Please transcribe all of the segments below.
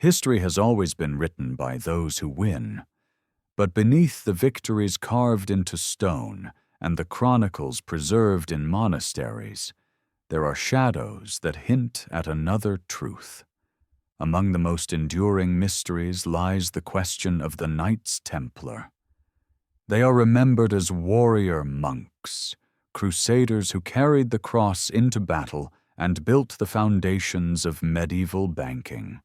History has always been written by those who win, but beneath the victories carved into stone and the chronicles preserved in monasteries, there are shadows that hint at another truth. Among the most enduring mysteries lies the question of the Knights Templar. They are remembered as warrior monks, crusaders who carried the cross into battle and built the foundations of medieval banking.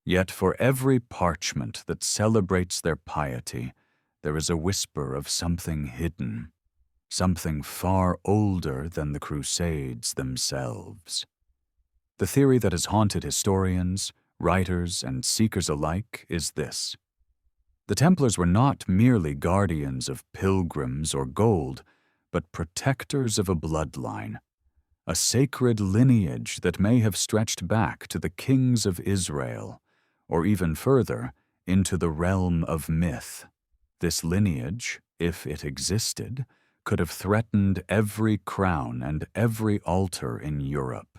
Yet for every parchment that celebrates their piety, there is a whisper of something hidden, something far older than the Crusades themselves. The theory that has haunted historians, writers, and seekers alike is this. The Templars were not merely guardians of pilgrims or gold, but protectors of a bloodline, a sacred lineage that may have stretched back to the kings of Israel, or even further, into the realm of myth. This lineage, if it existed, could have threatened every crown and every altar in Europe.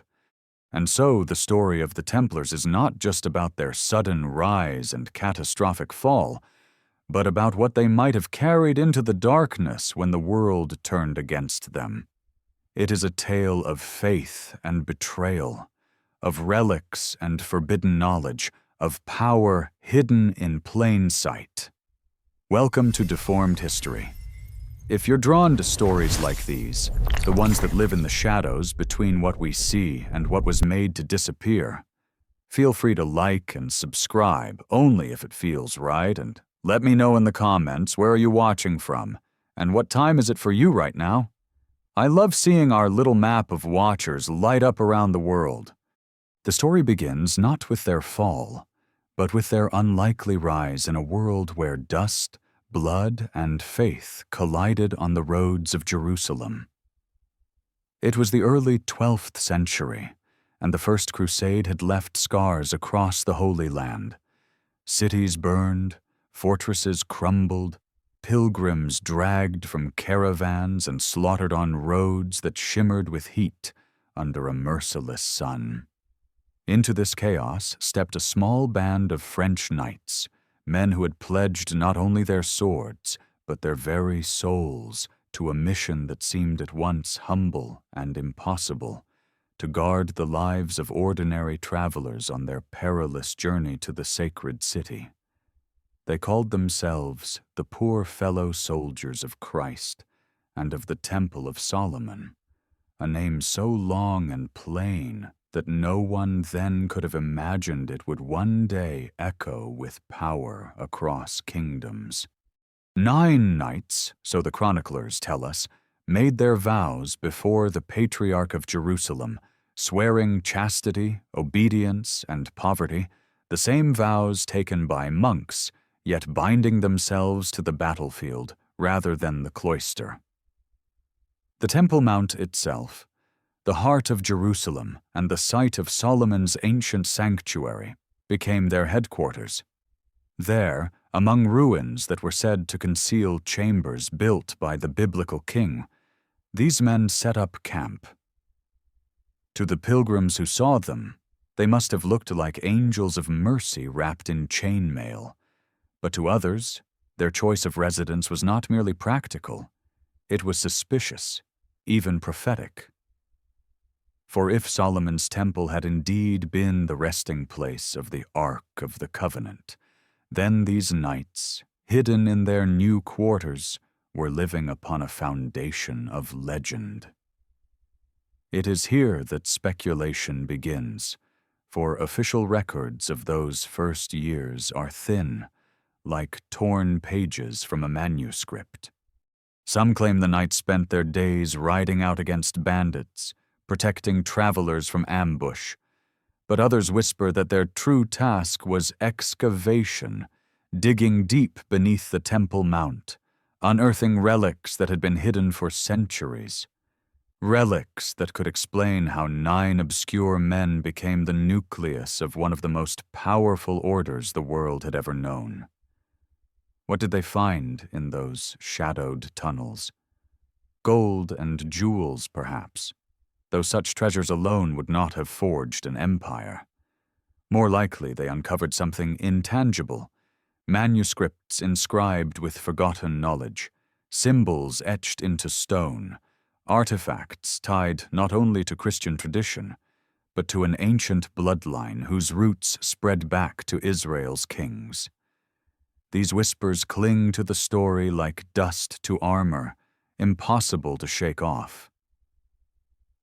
And so the story of the Templars is not just about their sudden rise and catastrophic fall, but about what they might have carried into the darkness when the world turned against them. It is a tale of faith and betrayal, of relics and forbidden knowledge, of power hidden in plain sight. Welcome to Deformed History. If you're drawn to stories like these, the ones that live in the shadows between what we see and what was made to disappear, feel free to like and subscribe only if it feels right, and let me know in the comments where are you watching from, and what time is it for you right now? I love seeing our little map of watchers light up around the world. The story begins not with their fall, but with their unlikely rise in a world where dust, blood, and faith collided on the roads of Jerusalem. It was the early 12th century, and the First Crusade had left scars across the Holy Land. Cities burned, fortresses crumbled, pilgrims dragged from caravans and slaughtered on roads that shimmered with heat under a merciless sun. Into this chaos stepped a small band of French knights, men who had pledged not only their swords, but their very souls to a mission that seemed at once humble and impossible, to guard the lives of ordinary travelers on their perilous journey to the sacred city. They called themselves the poor fellow soldiers of Christ and of the Temple of Solomon, a name so long and plain that no one then could have imagined it would one day echo with power across kingdoms. 9 knights, so the chroniclers tell us, made their vows before the Patriarch of Jerusalem, swearing chastity, obedience, and poverty, the same vows taken by monks, yet binding themselves to the battlefield rather than the cloister. The Temple Mount itself, the heart of Jerusalem and the site of Solomon's ancient sanctuary, became their headquarters. There, among ruins that were said to conceal chambers built by the biblical king, these men set up camp. To the pilgrims who saw them, they must have looked like angels of mercy wrapped in chainmail. But to others, their choice of residence was not merely practical, it was suspicious, even prophetic. For if Solomon's temple had indeed been the resting place of the Ark of the Covenant, then these knights, hidden in their new quarters, were living upon a foundation of legend. It is here that speculation begins, for official records of those first years are thin, like torn pages from a manuscript. Some claim the knights spent their days riding out against bandits, protecting travelers from ambush, but others whisper that their true task was excavation, digging deep beneath the Temple Mount, unearthing relics that had been hidden for centuries. Relics that could explain how 9 obscure men became the nucleus of one of the most powerful orders the world had ever known. What did they find in those shadowed tunnels? Gold and jewels, perhaps, though such treasures alone would not have forged an empire. More likely, they uncovered something intangible: manuscripts inscribed with forgotten knowledge, symbols etched into stone, artifacts tied not only to Christian tradition, but to an ancient bloodline whose roots spread back to Israel's kings. These whispers cling to the story like dust to armor, impossible to shake off.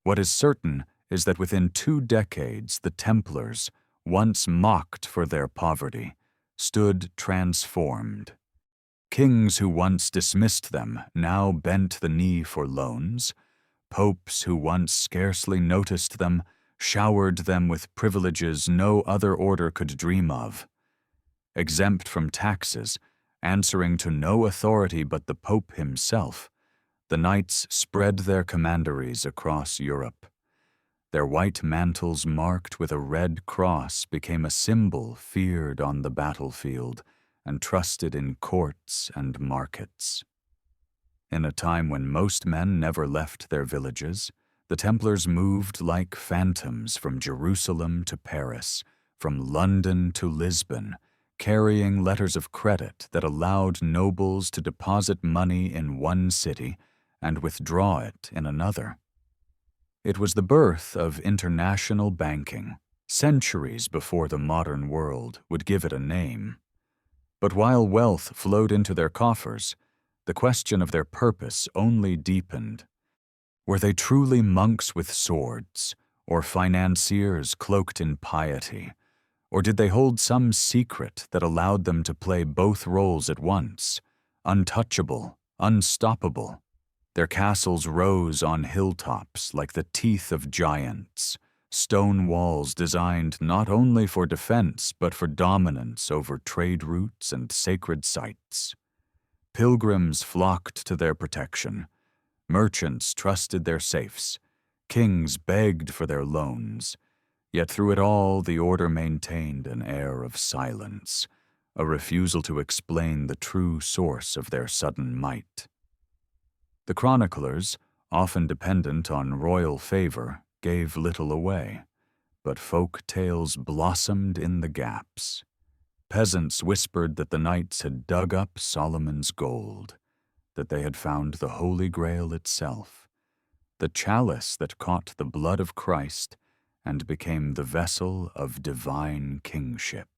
What is certain is that within 2 decades, the Templars, once mocked for their poverty, stood transformed. Kings who once dismissed them now bent the knee for loans. Popes who once scarcely noticed them showered them with privileges no other order could dream of. Exempt from taxes, answering to no authority but the Pope himself, the knights spread their commanderies across Europe. Their white mantles marked with a red cross became a symbol feared on the battlefield and trusted in courts and markets. In a time when most men never left their villages, the Templars moved like phantoms from Jerusalem to Paris, from London to Lisbon, carrying letters of credit that allowed nobles to deposit money in one city and withdraw it in another. It was the birth of international banking, centuries before the modern world would give it a name. But while wealth flowed into their coffers, the question of their purpose only deepened. Were they truly monks with swords, or financiers cloaked in piety? Or did they hold some secret that allowed them to play both roles at once, untouchable, unstoppable? Their castles rose on hilltops like the teeth of giants, stone walls designed not only for defense but for dominance over trade routes and sacred sites. Pilgrims flocked to their protection. Merchants trusted their safes. Kings begged for their loans. Yet through it all, the order maintained an air of silence, a refusal to explain the true source of their sudden might. The chroniclers, often dependent on royal favor, gave little away, but folk tales blossomed in the gaps. Peasants whispered that the knights had dug up Solomon's gold, that they had found the Holy Grail itself, the chalice that caught the blood of Christ and became the vessel of divine kingship.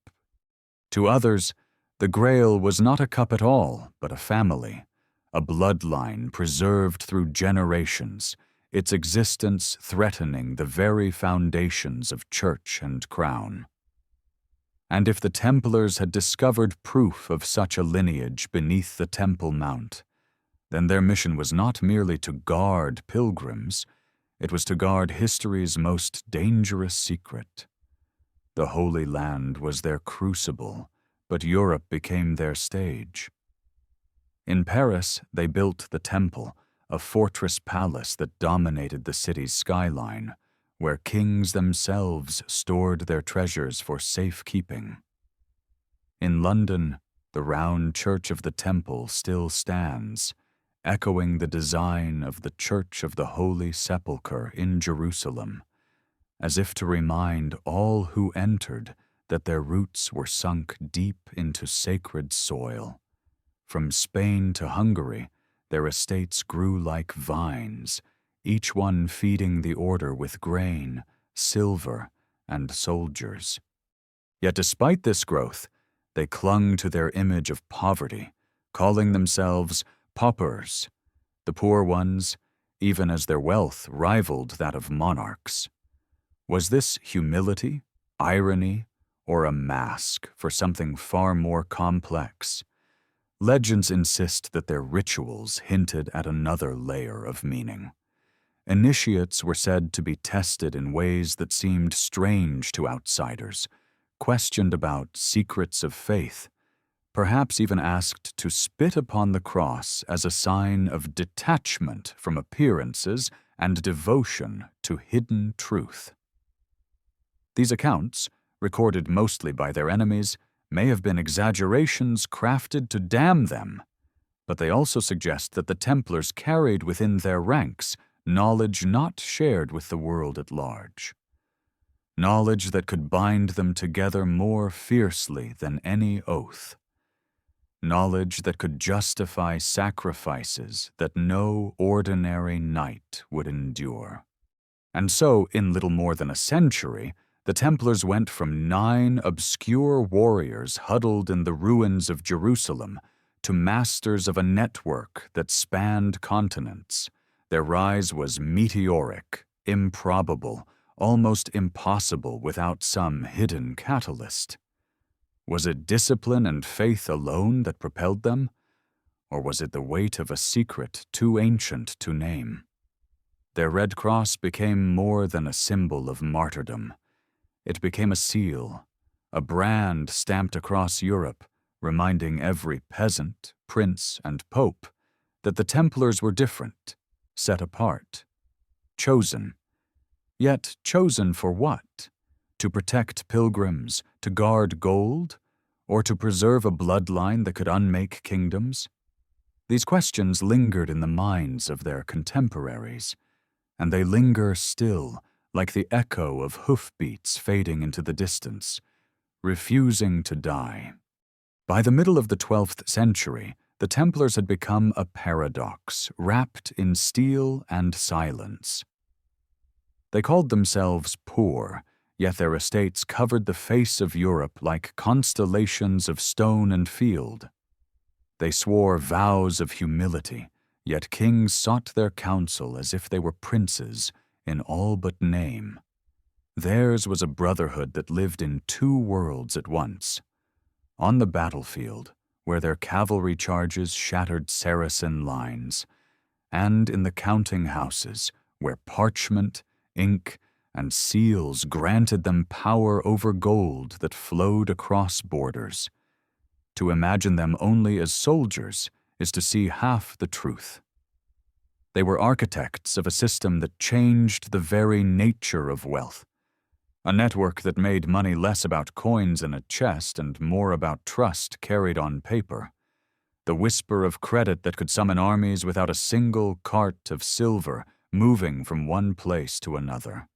To others, the Grail was not a cup at all, but a family, a bloodline preserved through generations, its existence threatening the very foundations of church and crown. And if the Templars had discovered proof of such a lineage beneath the Temple Mount, then their mission was not merely to guard pilgrims, it was to guard history's most dangerous secret. The Holy Land was their crucible, but Europe became their stage. In Paris, they built the Temple, a fortress palace that dominated the city's skyline, where kings themselves stored their treasures for safekeeping. In London, the round church of the Temple still stands, echoing the design of the Church of the Holy Sepulchre in Jerusalem, as if to remind all who entered that their roots were sunk deep into sacred soil. From Spain to Hungary, their estates grew like vines, each one feeding the order with grain, silver, and soldiers. Yet despite this growth, they clung to their image of poverty, calling themselves paupers, the poor ones, even as their wealth rivaled that of monarchs. Was this humility, irony, or a mask for something far more complex? Legends insist that their rituals hinted at another layer of meaning. Initiates were said to be tested in ways that seemed strange to outsiders, questioned about secrets of faith, perhaps even asked to spit upon the cross as a sign of detachment from appearances and devotion to hidden truth. These accounts, recorded mostly by their enemies, may have been exaggerations crafted to damn them, but they also suggest that the Templars carried within their ranks knowledge not shared with the world at large. knowledge that could bind them together more fiercely than any oath, knowledge that could justify sacrifices that no ordinary knight would endure. And so, in little more than a century, the Templars went from 9 obscure warriors huddled in the ruins of Jerusalem to masters of a network that spanned continents. Their rise was meteoric, improbable, almost impossible without some hidden catalyst. Was it discipline and faith alone that propelled them? Or was it the weight of a secret too ancient to name? Their red cross became more than a symbol of martyrdom. It became a seal, a brand stamped across Europe, reminding every peasant, prince, and pope that the Templars were different, set apart, chosen. Yet chosen for what? To protect pilgrims, to guard gold, or to preserve a bloodline that could unmake kingdoms? These questions lingered in the minds of their contemporaries, and they linger still, like the echo of hoofbeats fading into the distance, refusing to die. By the middle of the 12th century, the Templars had become a paradox, wrapped in steel and silence. They called themselves poor, yet their estates covered the face of Europe like constellations of stone and field. They swore vows of humility, yet kings sought their counsel as if they were princes in all but name. Theirs was a brotherhood that lived in 2 worlds at once. On the battlefield, where their cavalry charges shattered Saracen lines, and in the counting houses, where parchment, ink, and seals granted them power over gold that flowed across borders. To imagine them only as soldiers is to see half the truth. They were architects of a system that changed the very nature of wealth, a network that made money less about coins in a chest and more about trust carried on paper, the whisper of credit that could summon armies without a single cart of silver moving from one place to another.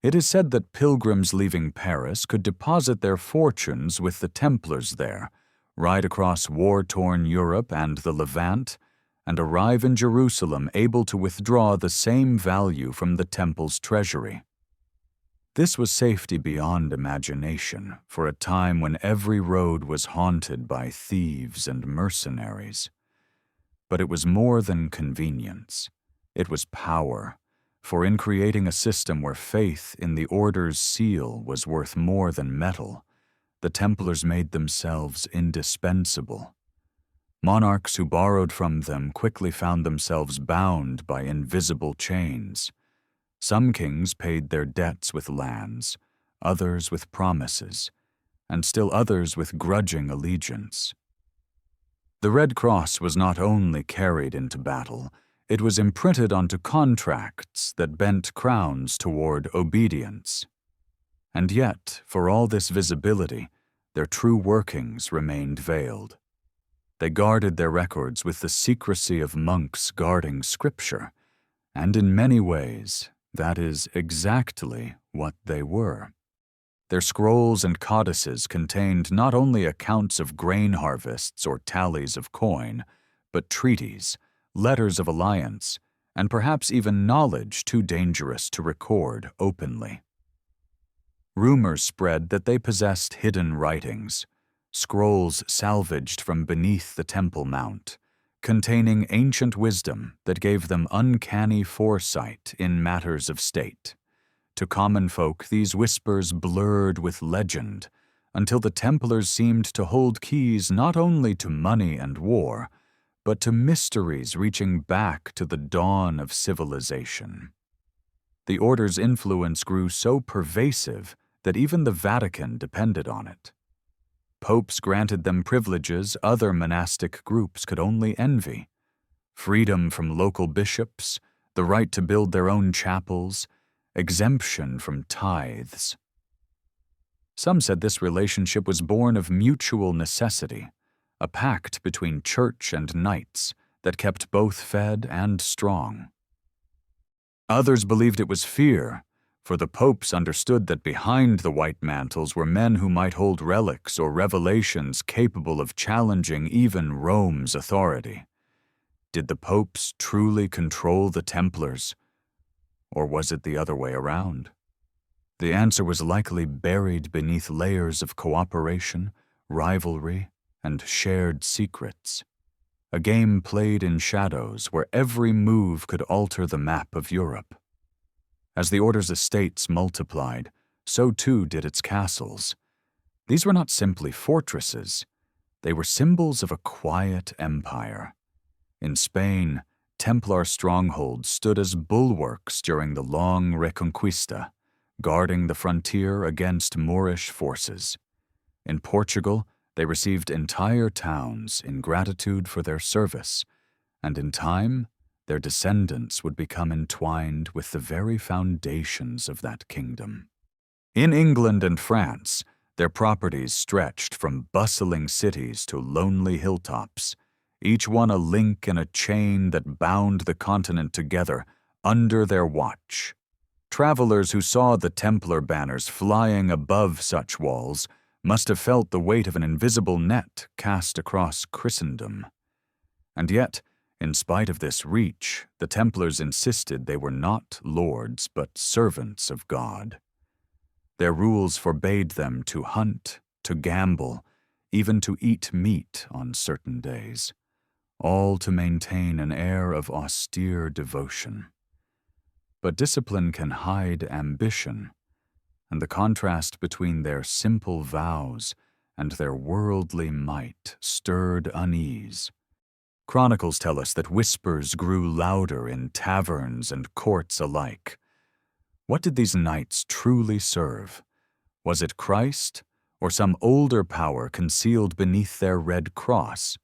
It is said that pilgrims leaving Paris could deposit their fortunes with the Templars there, ride across war-torn Europe and the Levant, and arrive in Jerusalem able to withdraw the same value from the temple's treasury. This was safety beyond imagination for a time when every road was haunted by thieves and mercenaries. But it was more than convenience. It was power, for in creating a system where faith in the Order's seal was worth more than metal, the Templars made themselves indispensable. Monarchs who borrowed from them quickly found themselves bound by invisible chains. Some kings paid their debts with lands, others with promises, and still others with grudging allegiance. The Red Cross was not only carried into battle, it was imprinted onto contracts that bent crowns toward obedience. And yet, for all this visibility, their true workings remained veiled. They guarded their records with the secrecy of monks guarding scripture, and in many ways, that is exactly what they were. Their scrolls and codices contained not only accounts of grain harvests or tallies of coin, but treaties, letters of alliance, and perhaps even knowledge too dangerous to record openly. Rumors spread that they possessed hidden writings, scrolls salvaged from beneath the Temple Mount, containing ancient wisdom that gave them uncanny foresight in matters of state. To common folk, these whispers blurred with legend, until the Templars seemed to hold keys not only to money and war, but to mysteries reaching back to the dawn of civilization. The Order's influence grew so pervasive that even the Vatican depended on it. Popes granted them privileges other monastic groups could only envy: freedom from local bishops, the right to build their own chapels, exemption from tithes. Some said this relationship was born of mutual necessity, a pact between church and knights that kept both fed and strong. Others believed it was fear, for the popes understood that behind the white mantles were men who might hold relics or revelations capable of challenging even Rome's authority. Did the popes truly control the Templars, or was it the other way around? The answer was likely buried beneath layers of cooperation, rivalry, and shared secrets. A game played in shadows where every move could alter the map of Europe. As the Order's estates multiplied, so too did its castles. These were not simply fortresses, they were symbols of a quiet empire. In Spain, Templar strongholds stood as bulwarks during the long Reconquista, guarding the frontier against Moorish forces. In Portugal, they received entire towns in gratitude for their service, and in time, their descendants would become entwined with the very foundations of that kingdom. In England and France, their properties stretched from bustling cities to lonely hilltops, each one a link in a chain that bound the continent together under their watch. Travelers who saw the Templar banners flying above such walls must have felt the weight of an invisible net cast across Christendom. And yet, in spite of this reach, the Templars insisted they were not lords but servants of God. Their rules forbade them to hunt, to gamble, even to eat meat on certain days, all to maintain an air of austere devotion. But discipline can hide ambition, and the contrast between their simple vows and their worldly might stirred unease. Chronicles tell us that whispers grew louder in taverns and courts alike. What did these knights truly serve? Was it Christ, or some older power concealed beneath their red cross?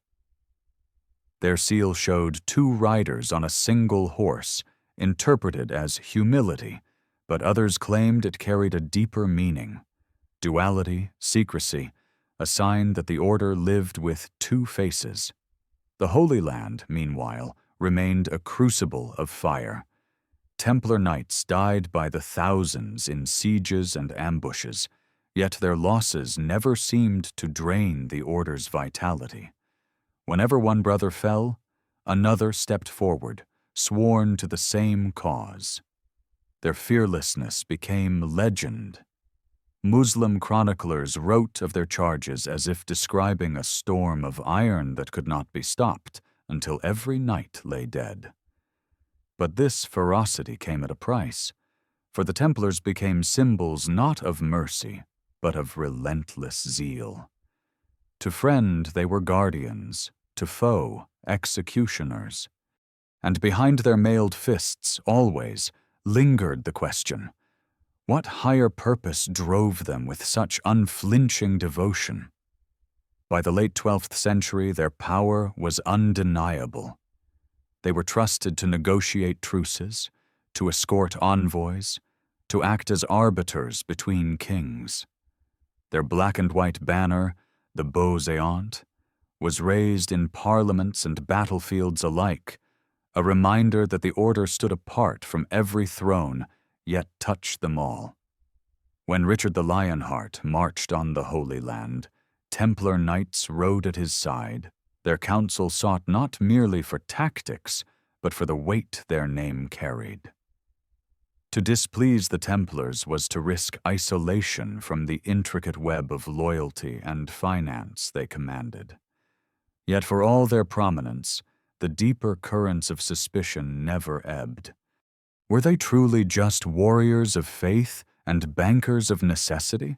Their seal showed two riders on a single horse, interpreted as humility, but others claimed it carried a deeper meaning. Duality, secrecy, a sign that the Order lived with two faces. The Holy Land, meanwhile, remained a crucible of fire. Templar knights died by the thousands in sieges and ambushes, yet their losses never seemed to drain the Order's vitality. Whenever one brother fell, another stepped forward, sworn to the same cause. Their fearlessness became legend. Muslim chroniclers wrote of their charges as if describing a storm of iron that could not be stopped until every knight lay dead. But this ferocity came at a price, for the Templars became symbols not of mercy, but of relentless zeal. To friend they were guardians, to foe executioners. And behind their mailed fists always lingered the question, what higher purpose drove them with such unflinching devotion? By the late 12th century, their power was undeniable. They were trusted to negotiate truces, to escort envoys, to act as arbiters between kings. Their black and white banner, the beau géant, was raised in parliaments and battlefields alike, a reminder that the Order stood apart from every throne, yet touched them all. When Richard the Lionheart marched on the Holy Land, Templar knights rode at his side. Their counsel sought not merely for tactics, but for the weight their name carried. To displease the Templars was to risk isolation from the intricate web of loyalty and finance they commanded. Yet for all their prominence, the deeper currents of suspicion never ebbed. Were they truly just warriors of faith and bankers of necessity?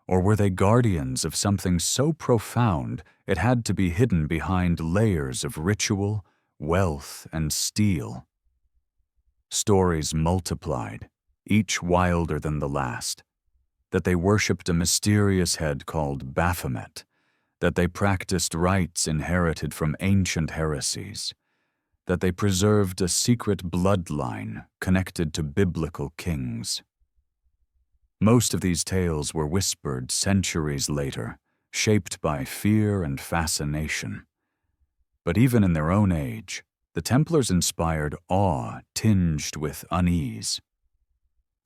Or were they guardians of something so profound it had to be hidden behind layers of ritual, wealth, and steel? Stories multiplied, each wilder than the last, that they worshipped a mysterious head called Baphomet, that they practiced rites inherited from ancient heresies, that they preserved a secret bloodline connected to biblical kings. Most of these tales were whispered centuries later, shaped by fear and fascination. But even in their own age, the Templars inspired awe tinged with unease.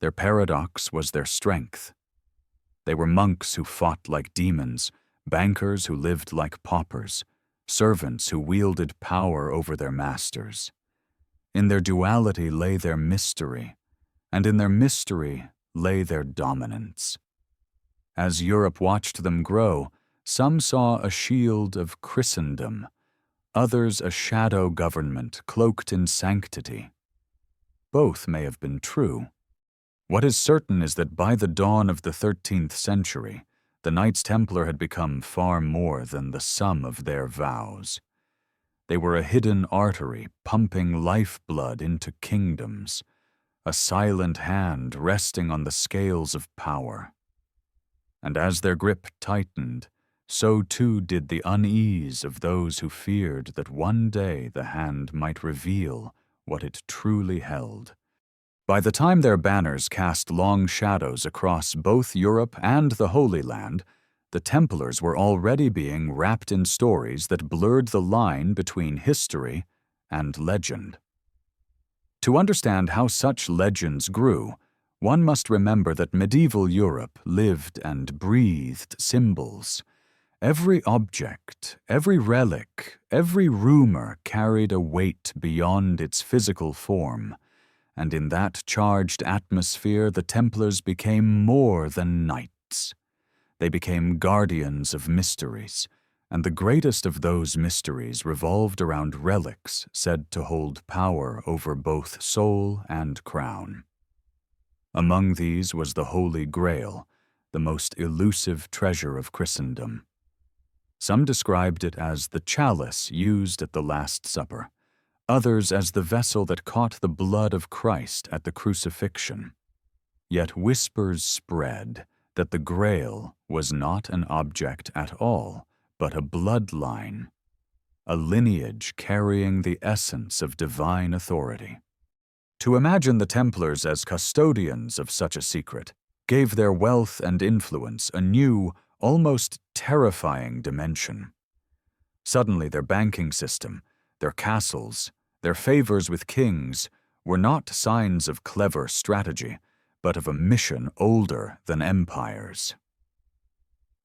Their paradox was their strength. They were monks who fought like demons, bankers who lived like paupers, servants who wielded power over their masters. In their duality lay their mystery, and in their mystery lay their dominance. As Europe watched them grow, some saw a shield of Christendom, others a shadow government cloaked in sanctity. Both may have been true. What is certain is that by the dawn of the 13th century, the Knights Templar had become far more than the sum of their vows. They were a hidden artery pumping lifeblood into kingdoms, a silent hand resting on the scales of power. And as their grip tightened, so too did the unease of those who feared that one day the hand might reveal what it truly held. By the time their banners cast long shadows across both Europe and the Holy Land, the Templars were already being wrapped in stories that blurred the line between history and legend. To understand how such legends grew, one must remember that medieval Europe lived and breathed symbols. Every object, every relic, every rumor carried a weight beyond its physical form, and in that charged atmosphere the Templars became more than knights. They became guardians of mysteries, and the greatest of those mysteries revolved around relics said to hold power over both soul and crown. Among these was the Holy Grail, the most elusive treasure of Christendom. Some described it as the chalice used at the Last Supper, others as the vessel that caught the blood of Christ at the crucifixion. Yet whispers spread that the Grail was not an object at all, but a bloodline, a lineage carrying the essence of divine authority. To imagine the Templars as custodians of such a secret gave their wealth and influence a new, almost terrifying dimension. Suddenly their banking system, their castles, their favors with kings were not signs of clever strategy, but of a mission older than empires.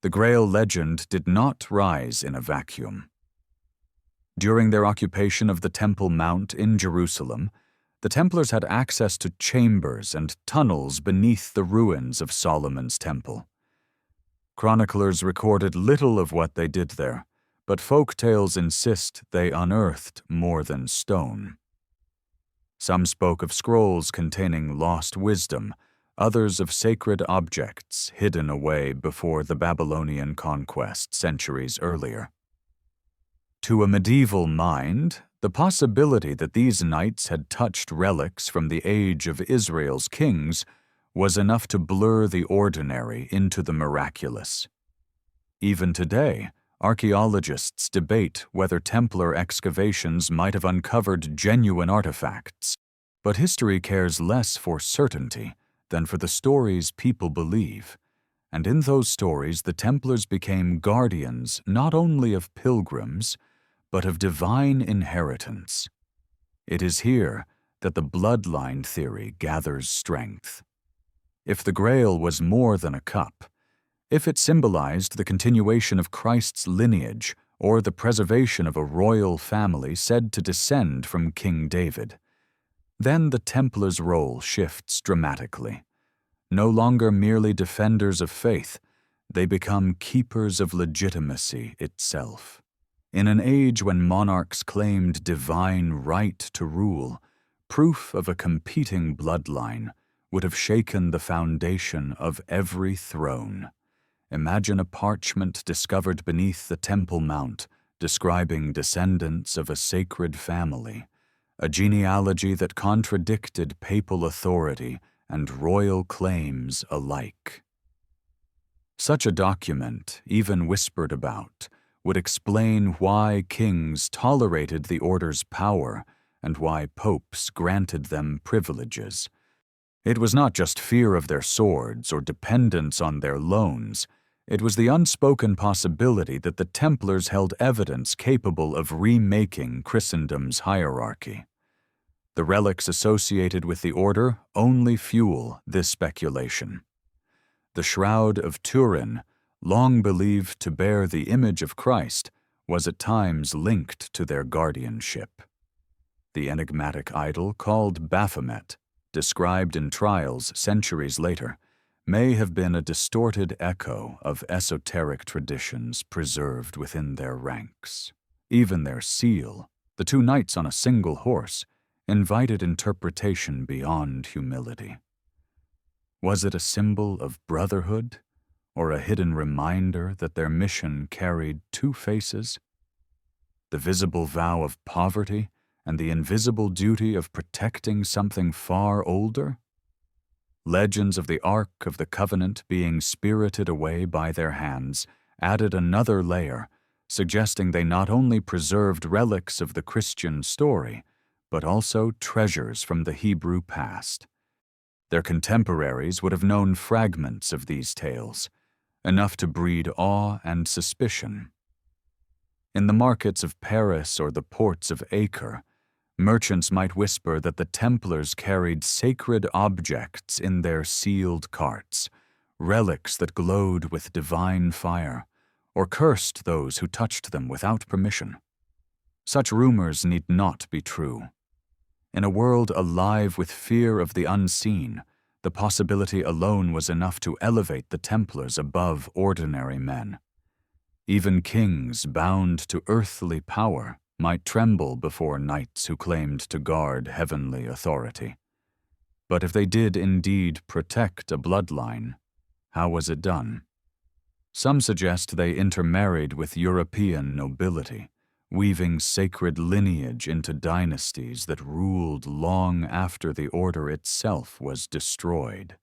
The Grail legend did not rise in a vacuum. During their occupation of the Temple Mount in Jerusalem, the Templars had access to chambers and tunnels beneath the ruins of Solomon's Temple. Chroniclers recorded little of what they did there, but folk tales insist they unearthed more than stone. Some spoke of scrolls containing lost wisdom, others of sacred objects hidden away before the Babylonian conquest centuries earlier. To a medieval mind, the possibility that these knights had touched relics from the age of Israel's kings was enough to blur the ordinary into the miraculous. Even today, archaeologists debate whether Templar excavations might have uncovered genuine artifacts, but history cares less for certainty than for the stories people believe, and in those stories the Templars became guardians not only of pilgrims, but of divine inheritance. It is here that the bloodline theory gathers strength. If the Grail was more than a cup, if it symbolized the continuation of Christ's lineage or the preservation of a royal family said to descend from King David, then the Templars' role shifts dramatically. No longer merely defenders of faith, they become keepers of legitimacy itself. In an age when monarchs claimed divine right to rule, proof of a competing bloodline would have shaken the foundation of every throne. Imagine a parchment discovered beneath the Temple Mount describing descendants of a sacred family, a genealogy that contradicted papal authority and royal claims alike. Such a document, even whispered about, would explain why kings tolerated the order's power and why popes granted them privileges. It was not just fear of their swords or dependence on their loans. It was the unspoken possibility that the Templars held evidence capable of remaking Christendom's hierarchy. The relics associated with the order only fuel this speculation. The Shroud of Turin, long believed to bear the image of Christ, was at times linked to their guardianship. The enigmatic idol called Baphomet, described in trials centuries later, may have been a distorted echo of esoteric traditions preserved within their ranks. Even their seal, the two knights on a single horse, invited interpretation beyond humility. Was it a symbol of brotherhood, or a hidden reminder that their mission carried two faces? The visible vow of poverty and the invisible duty of protecting something far older? Legends of the Ark of the Covenant being spirited away by their hands added another layer, suggesting they not only preserved relics of the Christian story, but also treasures from the Hebrew past. Their contemporaries would have known fragments of these tales, enough to breed awe and suspicion. In the markets of Paris or the ports of Acre, merchants might whisper that the Templars carried sacred objects in their sealed carts, relics that glowed with divine fire, or cursed those who touched them without permission. Such rumors need not be true. In a world alive with fear of the unseen, the possibility alone was enough to elevate the Templars above ordinary men. Even kings bound to earthly power might tremble before knights who claimed to guard heavenly authority. But if they did indeed protect a bloodline, how was it done? Some suggest they intermarried with European nobility, weaving sacred lineage into dynasties that ruled long after the order itself was destroyed.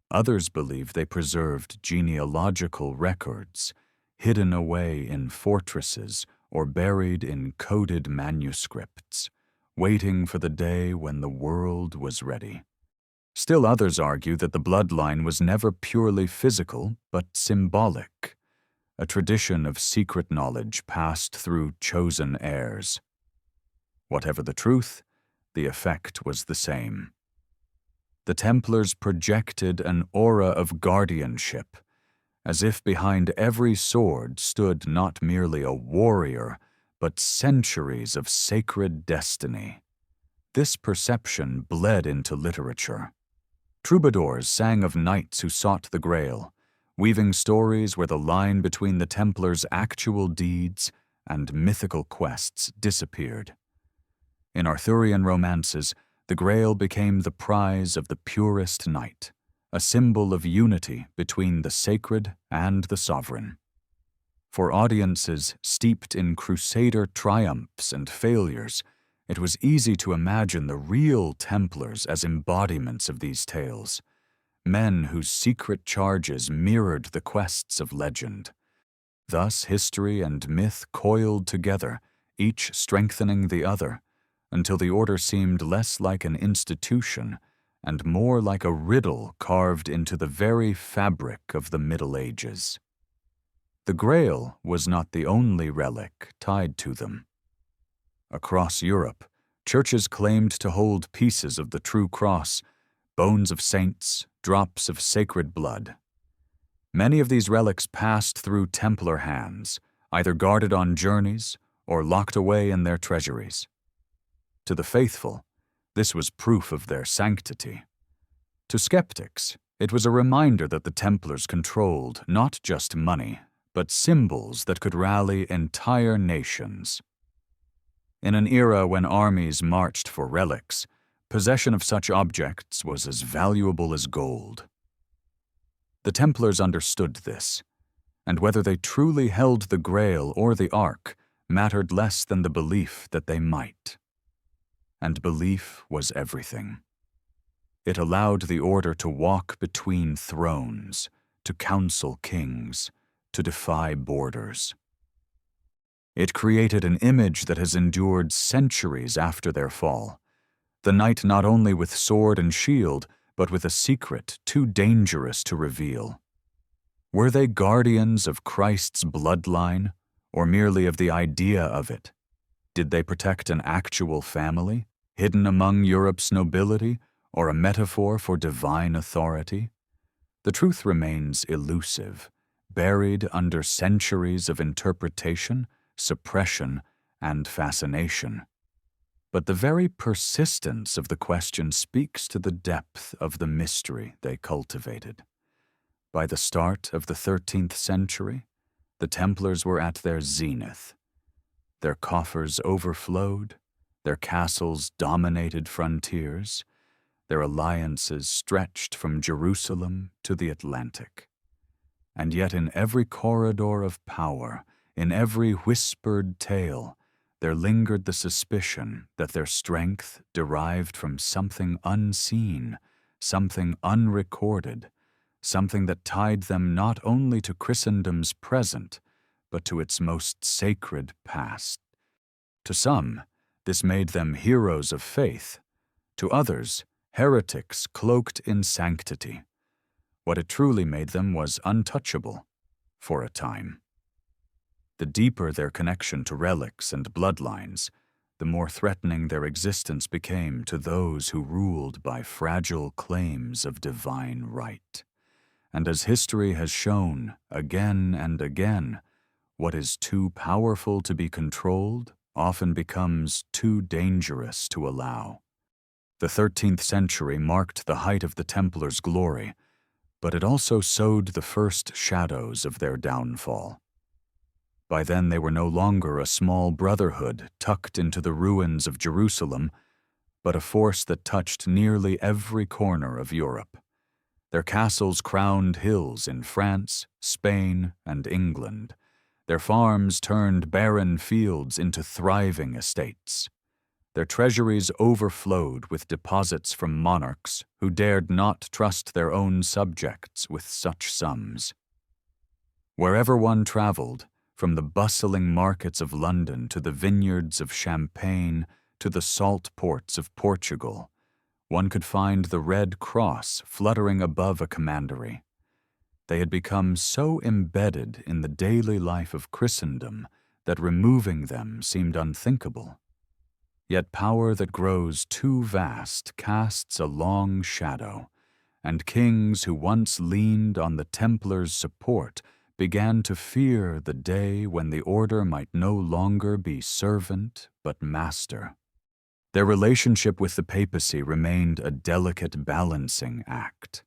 Others believe they preserved genealogical records, hidden away in fortresses or buried in coded manuscripts, waiting for the day when the world was ready. Still others argue that the bloodline was never purely physical, but symbolic, a tradition of secret knowledge passed through chosen heirs. Whatever the truth, the effect was the same. The Templars projected an aura of guardianship, as if behind every sword stood not merely a warrior, but centuries of sacred destiny. This perception bled into literature. Troubadours sang of knights who sought the Grail, weaving stories where the line between the Templars' actual deeds and mythical quests disappeared. In Arthurian romances, the Grail became the prize of the purest knight, a symbol of unity between the sacred and the sovereign. For audiences steeped in crusader triumphs and failures, it was easy to imagine the real Templars as embodiments of these tales, men whose secret charges mirrored the quests of legend. Thus history and myth coiled together, each strengthening the other, until the order seemed less like an institution and more like a riddle carved into the very fabric of the Middle Ages. The Grail was not the only relic tied to them. Across Europe, churches claimed to hold pieces of the true cross, bones of saints, drops of sacred blood. Many of these relics passed through Templar hands, either guarded on journeys or locked away in their treasuries. To the faithful, this was proof of their sanctity. To skeptics, it was a reminder that the Templars controlled not just money, but symbols that could rally entire nations. In an era when armies marched for relics, possession of such objects was as valuable as gold. The Templars understood this, and whether they truly held the Grail or the Ark mattered less than the belief that they might. And belief was everything. It allowed the order to walk between thrones, to counsel kings, to defy borders. It created an image that has endured centuries after their fall, the knight not only with sword and shield, but with a secret too dangerous to reveal. Were they guardians of Christ's bloodline, or merely of the idea of it? Did they protect an actual family, hidden among Europe's nobility, or a metaphor for divine authority? The truth remains elusive, buried under centuries of interpretation, suppression, and fascination. But the very persistence of the question speaks to the depth of the mystery they cultivated. By the start of the 13th century, the Templars were at their zenith. Their coffers overflowed, their castles dominated frontiers, their alliances stretched from Jerusalem to the Atlantic. And yet in every corridor of power, in every whispered tale, there lingered the suspicion that their strength derived from something unseen, something unrecorded, something that tied them not only to Christendom's present, but to its most sacred past. To some, this made them heroes of faith. To others, heretics cloaked in sanctity. What it truly made them was untouchable, for a time. The deeper their connection to relics and bloodlines, the more threatening their existence became to those who ruled by fragile claims of divine right. And as history has shown again and again, what is too powerful to be controlled often becomes too dangerous to allow. The 13th century marked the height of the Templars' glory, but it also sowed the first shadows of their downfall. By then they were no longer a small brotherhood tucked into the ruins of Jerusalem, but a force that touched nearly every corner of Europe. Their castles crowned hills in France, Spain, and England. Their farms turned barren fields into thriving estates. Their treasuries overflowed with deposits from monarchs who dared not trust their own subjects with such sums. Wherever one traveled, from the bustling markets of London to the vineyards of Champagne to the salt ports of Portugal, one could find the Red Cross fluttering above a commandery. They had become so embedded in the daily life of Christendom that removing them seemed unthinkable. Yet power that grows too vast casts a long shadow, and kings who once leaned on the Templars' support began to fear the day when the order might no longer be servant but master. Their relationship with the papacy remained a delicate balancing act.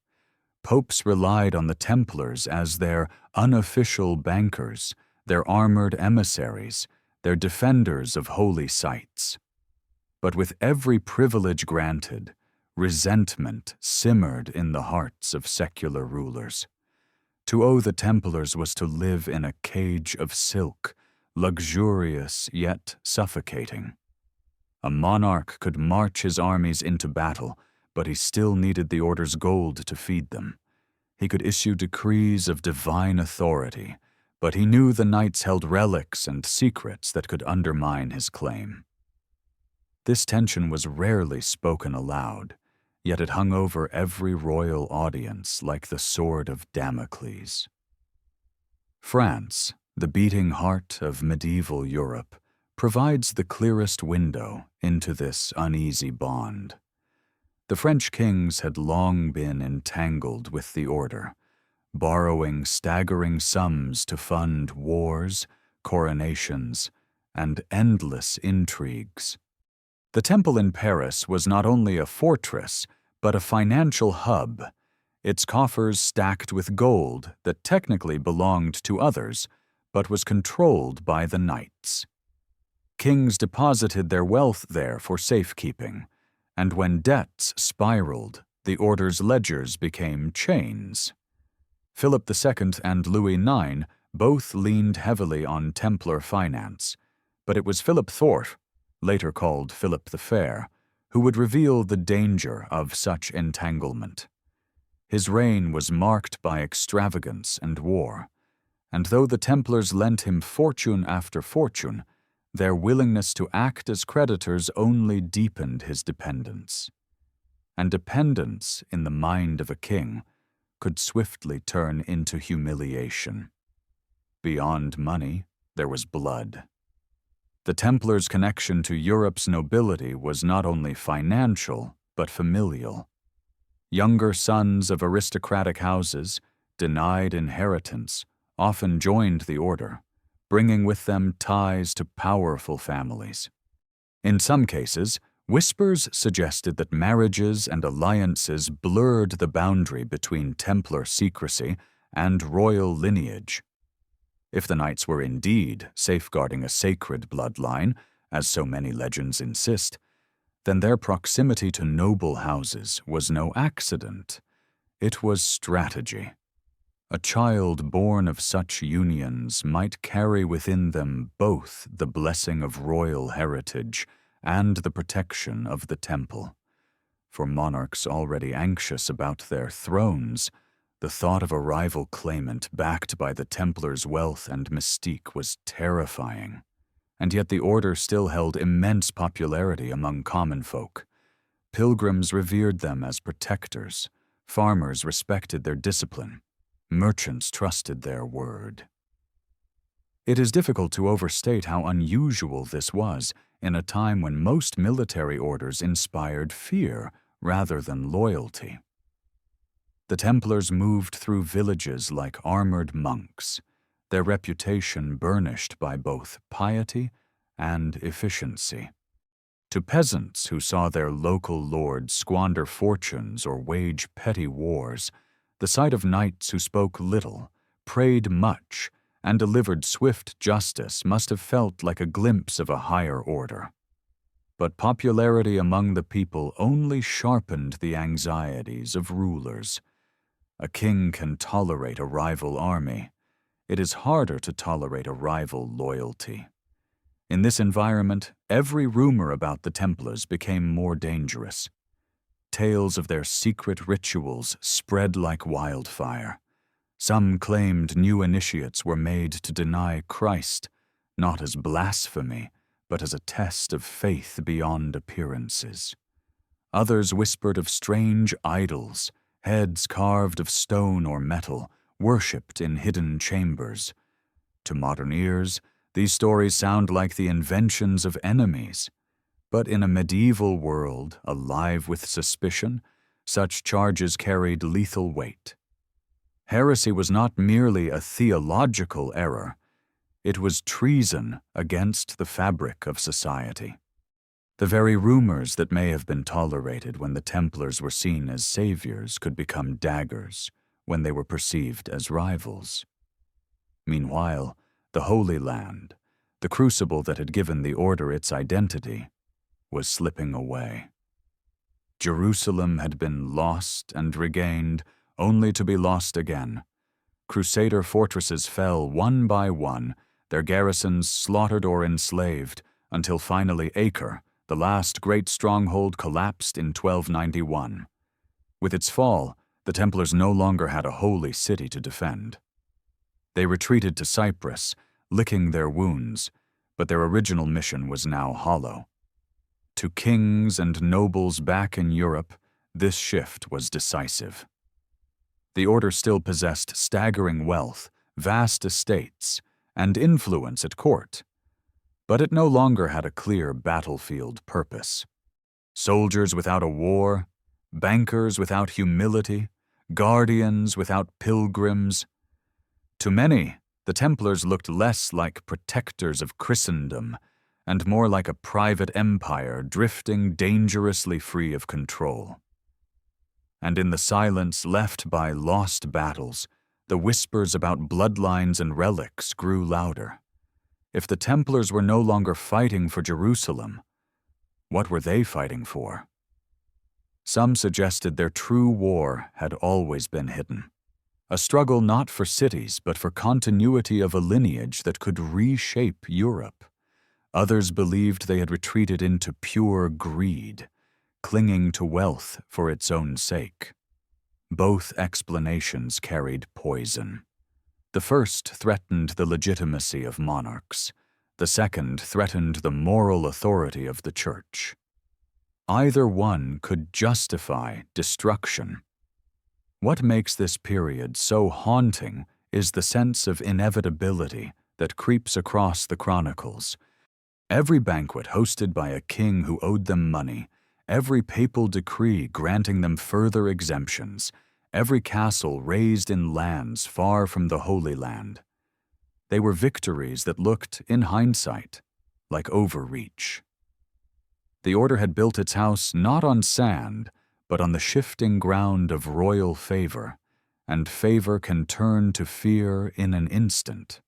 Popes relied on the Templars as their unofficial bankers, their armored emissaries, their defenders of holy sites. But with every privilege granted, resentment simmered in the hearts of secular rulers. To owe the Templars was to live in a cage of silk, luxurious yet suffocating. A monarch could march his armies into battle, but he still needed the order's gold to feed them. He could issue decrees of divine authority, but he knew the knights held relics and secrets that could undermine his claim. This tension was rarely spoken aloud, yet it hung over every royal audience like the sword of Damocles. France, the beating heart of medieval Europe, provides the clearest window into this uneasy bond. The French kings had long been entangled with the order, borrowing staggering sums to fund wars, coronations, and endless intrigues. The temple in Paris was not only a fortress, but a financial hub, its coffers stacked with gold that technically belonged to others, but was controlled by the knights. Kings deposited their wealth there for safekeeping, and when debts spiraled, the order's ledgers became chains. Philip II and Louis IX both leaned heavily on Templar finance, but it was Philip IV, later called Philip the Fair, who would reveal the danger of such entanglement. His reign was marked by extravagance and war, and though the Templars lent him fortune after fortune, their willingness to act as creditors only deepened his dependence. And dependence, in the mind of a king, could swiftly turn into humiliation. Beyond money, there was blood. The Templars' connection to Europe's nobility was not only financial, but familial. Younger sons of aristocratic houses, denied inheritance, often joined the order, bringing with them ties to powerful families. In some cases, whispers suggested that marriages and alliances blurred the boundary between Templar secrecy and royal lineage. If the knights were indeed safeguarding a sacred bloodline, as so many legends insist, then their proximity to noble houses was no accident. It was strategy. A child born of such unions might carry within them both the blessing of royal heritage and the protection of the temple. For monarchs already anxious about their thrones, the thought of a rival claimant backed by the Templars' wealth and mystique was terrifying. And yet the order still held immense popularity among common folk. Pilgrims revered them as protectors, farmers respected their discipline, merchants trusted their word. It is difficult to overstate how unusual this was in a time when most military orders inspired fear rather than loyalty. The Templars moved through villages like armored monks, their reputation burnished by both piety and efficiency. To peasants who saw their local lords squander fortunes or wage petty wars, the sight of knights who spoke little, prayed much, and delivered swift justice must have felt like a glimpse of a higher order. But popularity among the people only sharpened the anxieties of rulers. A king can tolerate a rival army. It is harder to tolerate a rival loyalty. In this environment, every rumor about the Templars became more dangerous. Tales of their secret rituals spread like wildfire. Some claimed new initiates were made to deny Christ, not as blasphemy, but as a test of faith beyond appearances. Others whispered of strange idols, heads carved of stone or metal, worshipped in hidden chambers. To modern ears, these stories sound like the inventions of enemies. But in a medieval world, alive with suspicion, such charges carried lethal weight. Heresy was not merely a theological error, it was treason against the fabric of society. The very rumors that may have been tolerated when the Templars were seen as saviors could become daggers when they were perceived as rivals. Meanwhile, the Holy Land, the crucible that had given the order its identity, was slipping away. Jerusalem had been lost and regained, only to be lost again. Crusader fortresses fell one by one, their garrisons slaughtered or enslaved, until finally Acre, the last great stronghold, collapsed in 1291. With its fall, the Templars no longer had a holy city to defend. They retreated to Cyprus, licking their wounds, but their original mission was now hollow. To kings and nobles back in Europe, this shift was decisive. The order still possessed staggering wealth, vast estates, and influence at court, but it no longer had a clear battlefield purpose. Soldiers without a war, bankers without humility, guardians without pilgrims. To many, the Templars looked less like protectors of Christendom and more like a private empire drifting dangerously free of control. And in the silence left by lost battles, the whispers about bloodlines and relics grew louder. If the Templars were no longer fighting for Jerusalem, what were they fighting for? Some suggested their true war had always been hidden. A struggle not for cities, but for continuity of a lineage that could reshape Europe. Others believed they had retreated into pure greed, clinging to wealth for its own sake. Both explanations carried poison. The first threatened the legitimacy of monarchs. The second threatened the moral authority of the Church. Either one could justify destruction. What makes this period so haunting is the sense of inevitability that creeps across the chronicles. Every banquet hosted by a king who owed them money, every papal decree granting them further exemptions, every castle raised in lands far from the Holy Land. They were victories that looked, in hindsight, like overreach. The order had built its house not on sand, but on the shifting ground of royal favor, and favor can turn to fear in an instant.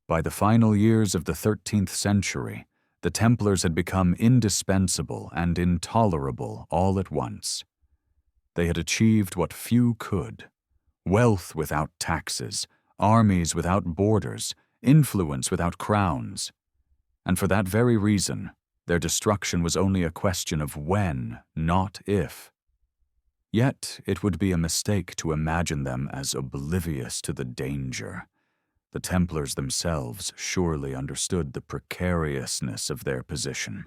By the final years of the 13th century, the Templars had become indispensable and intolerable all at once. They had achieved what few could: wealth without taxes, armies without borders, influence without crowns. And for that very reason, their destruction was only a question of when, not if. Yet it would be a mistake to imagine them as oblivious to the danger. The Templars themselves surely understood the precariousness of their position,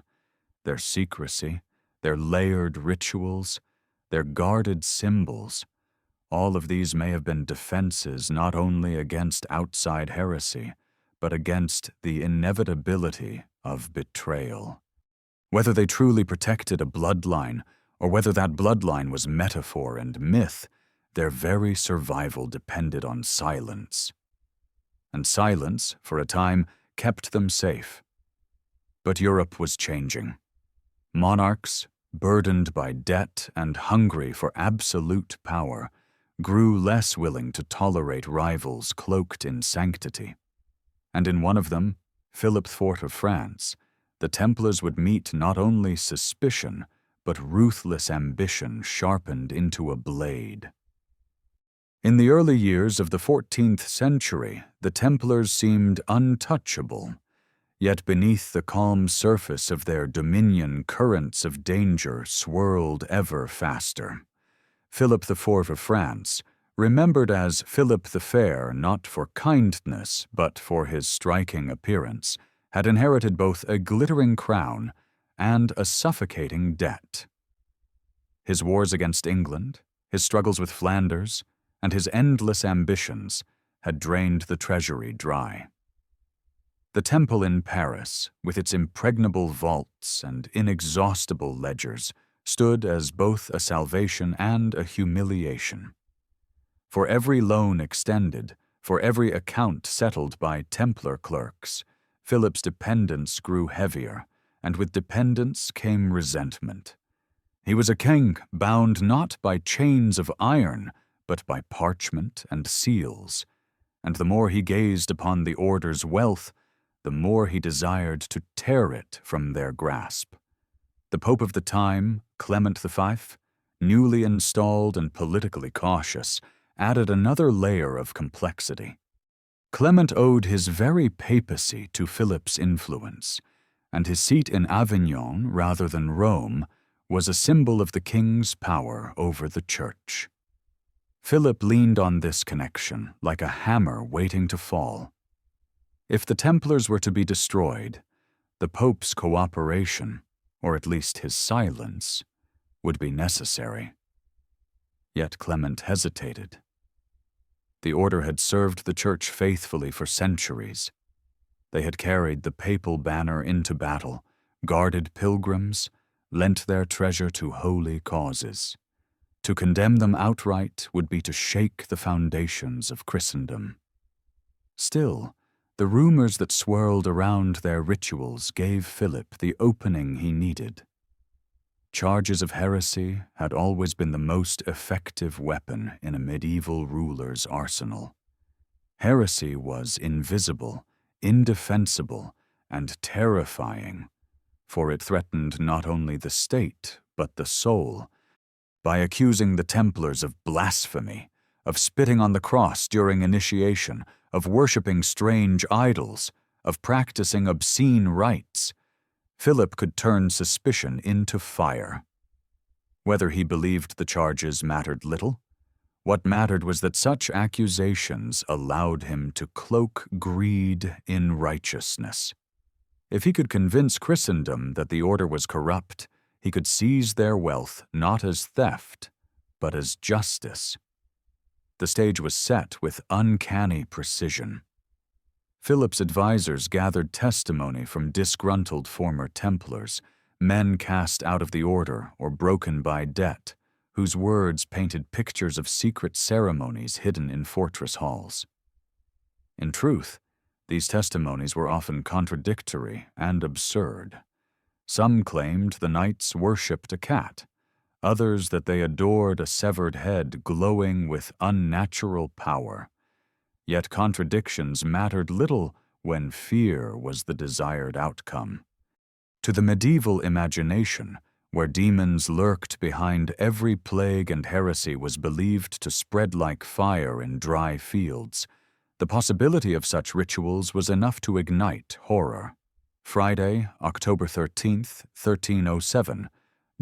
their secrecy, their layered rituals, their guarded symbols. All of these may have been defenses not only against outside heresy, but against the inevitability of betrayal. Whether they truly protected a bloodline, or whether that bloodline was metaphor and myth, their very survival depended on silence. And silence, for a time, kept them safe. But Europe was changing. Monarchs, burdened by debt and hungry for absolute power, grew less willing to tolerate rivals cloaked in sanctity. And in one of them, Philip IV of France, the Templars would meet not only suspicion, but ruthless ambition sharpened into a blade. In the early years of the 14th century, the Templars seemed untouchable, yet beneath the calm surface of their dominion currents of danger swirled ever faster. Philip IV of France, remembered as Philip the Fair not for kindness but for his striking appearance, had inherited both a glittering crown and a suffocating debt. His wars against England, his struggles with Flanders, and his endless ambitions had drained the treasury dry. The Temple in Paris, with its impregnable vaults and inexhaustible ledgers, stood as both a salvation and a humiliation. For every loan extended, for every account settled by Templar clerks, Philip's dependence grew heavier, and with dependence came resentment. He was a king bound not by chains of iron, but by parchment and seals, and the more he gazed upon the order's wealth, the more he desired to tear it from their grasp. The Pope of the time, Clement V, newly installed and politically cautious, added another layer of complexity. Clement owed his very papacy to Philip's influence, and his seat in Avignon rather than Rome was a symbol of the king's power over the church. Philip leaned on this connection like a hammer waiting to fall. If the Templars were to be destroyed, the Pope's cooperation, or at least his silence, would be necessary. Yet Clement hesitated. The order had served the church faithfully for centuries. They had carried the papal banner into battle, guarded pilgrims, lent their treasure to holy causes. To condemn them outright would be to shake the foundations of Christendom. Still, the rumors that swirled around their rituals gave Philip the opening he needed. Charges of heresy had always been the most effective weapon in a medieval ruler's arsenal. Heresy was invisible, indefensible, and terrifying, for it threatened not only the state but the soul. By accusing the Templars of blasphemy, of spitting on the cross during initiation, of worshipping strange idols, of practicing obscene rites, Philip could turn suspicion into fire. Whether he believed the charges mattered little. What mattered was that such accusations allowed him to cloak greed in righteousness. If he could convince Christendom that the order was corrupt, he could seize their wealth not as theft, but as justice. The stage was set with uncanny precision. Philip's advisors gathered testimony from disgruntled former Templars, men cast out of the order or broken by debt, whose words painted pictures of secret ceremonies hidden in fortress halls. In truth, these testimonies were often contradictory and absurd. Some claimed the knights worshipped a cat, others that they adored a severed head glowing with unnatural power. Yet contradictions mattered little when fear was the desired outcome. To the medieval imagination, where demons lurked behind every plague and heresy was believed to spread like fire in dry fields, the possibility of such rituals was enough to ignite horror. Friday, October 13th, 1307,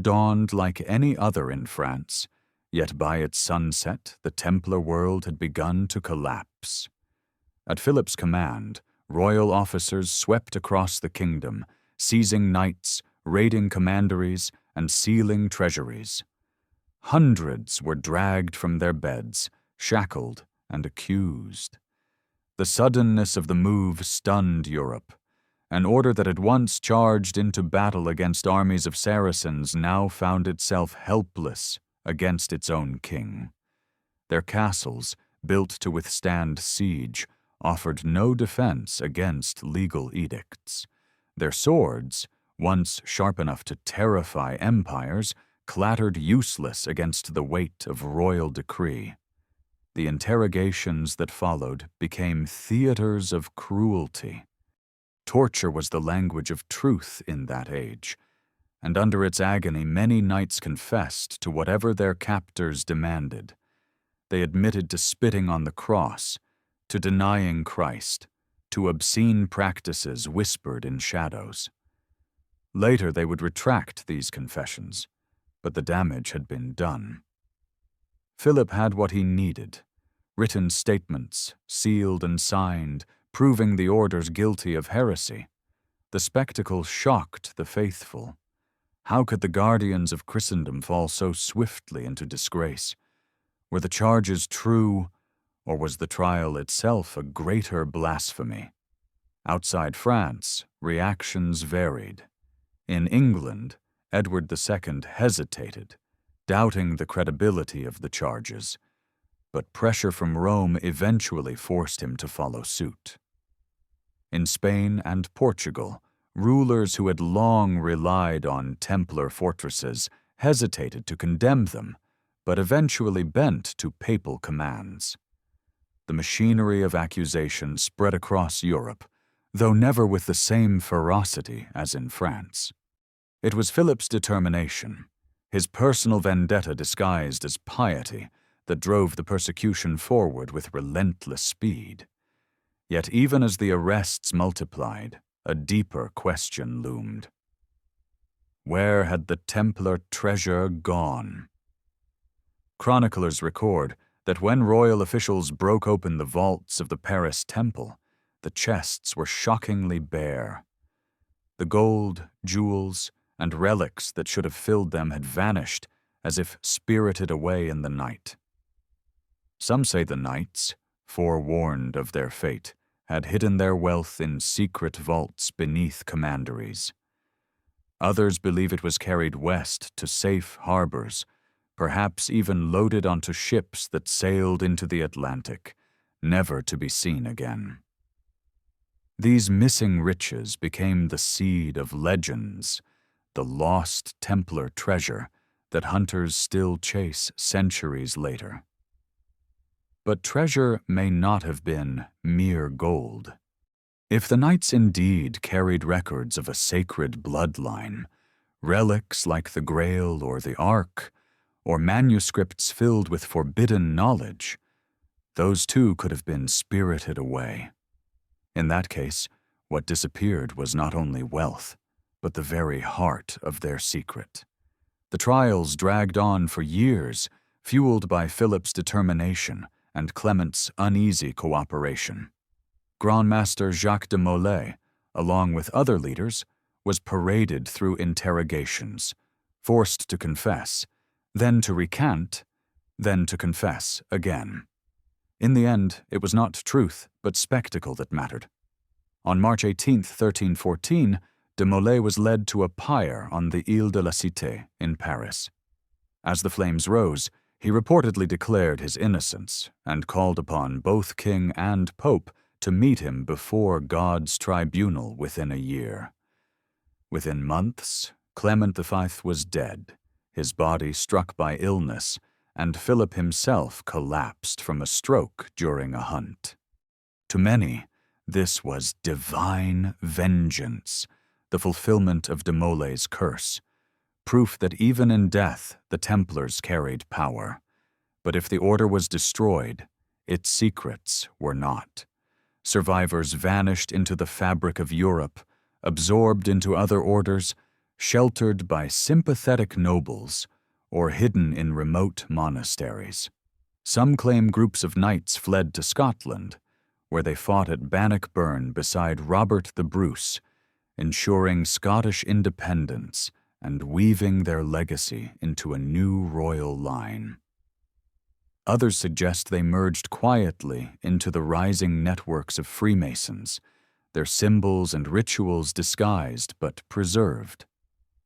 dawned like any other in France, yet by its sunset the Templar world had begun to collapse. At Philip's command, royal officers swept across the kingdom, seizing knights, raiding commanderies, and sealing treasuries. Hundreds were dragged from their beds, shackled and accused. The suddenness of the move stunned Europe. An order that had once charged into battle against armies of Saracens now found itself helpless against its own king. Their castles, built to withstand siege, offered no defense against legal edicts. Their swords, once sharp enough to terrify empires, clattered useless against the weight of royal decree. The interrogations that followed became theaters of cruelty. Torture was the language of truth in that age, and under its agony many knights confessed to whatever their captors demanded. They admitted to spitting on the cross, to denying Christ, to obscene practices whispered in shadows. Later they would retract these confessions, but the damage had been done. Philip had what he needed: written statements, sealed and signed, proving the orders guilty of heresy. The spectacle shocked the faithful. How could the guardians of Christendom fall so swiftly into disgrace? Were the charges true, or was the trial itself a greater blasphemy? Outside France, reactions varied. In England, Edward II hesitated, doubting the credibility of the charges, but pressure from Rome eventually forced him to follow suit. In Spain and Portugal, rulers who had long relied on Templar fortresses hesitated to condemn them, but eventually bent to papal commands. The machinery of accusation spread across Europe, though never with the same ferocity as in France. It was Philip's determination, his personal vendetta disguised as piety, that drove the persecution forward with relentless speed. Yet even as the arrests multiplied, a deeper question loomed. Where had the Templar treasure gone? Chroniclers record that when royal officials broke open the vaults of the Paris temple, the chests were shockingly bare. The gold, jewels, and relics that should have filled them had vanished as if spirited away in the night. Some say the knights, forewarned of their fate, had hidden their wealth in secret vaults beneath commanderies. Others believe it was carried west to safe harbors, perhaps even loaded onto ships that sailed into the Atlantic, never to be seen again. These missing riches became the seed of legends, the lost Templar treasure that hunters still chase centuries later. But treasure may not have been mere gold. If the knights indeed carried records of a sacred bloodline, relics like the Grail or the Ark, or manuscripts filled with forbidden knowledge, those too could have been spirited away. In that case, what disappeared was not only wealth, but the very heart of their secret. The trials dragged on for years, fueled by Philip's determination and Clement's uneasy cooperation. Grand Master Jacques de Molay, along with other leaders, was paraded through interrogations, forced to confess, then to recant, then to confess again. In the end, it was not truth, but spectacle that mattered. On March 18, 1314, de Molay was led to a pyre on the Ile de la Cité in Paris. As the flames rose, he reportedly declared his innocence and called upon both king and pope to meet him before God's tribunal within a year. Within months, Clement V was dead, his body struck by illness, and Philip himself collapsed from a stroke during a hunt. To many, this was divine vengeance, the fulfillment of de Molay's curse, proof that even in death the Templars carried power. But if the order was destroyed, its secrets were not. Survivors vanished into the fabric of Europe, absorbed into other orders, sheltered by sympathetic nobles, or hidden in remote monasteries. Some claim groups of knights fled to Scotland, where they fought at Bannockburn beside Robert the Bruce, ensuring Scottish independence and weaving their legacy into a new royal line. Others suggest they merged quietly into the rising networks of Freemasons, their symbols and rituals disguised but preserved.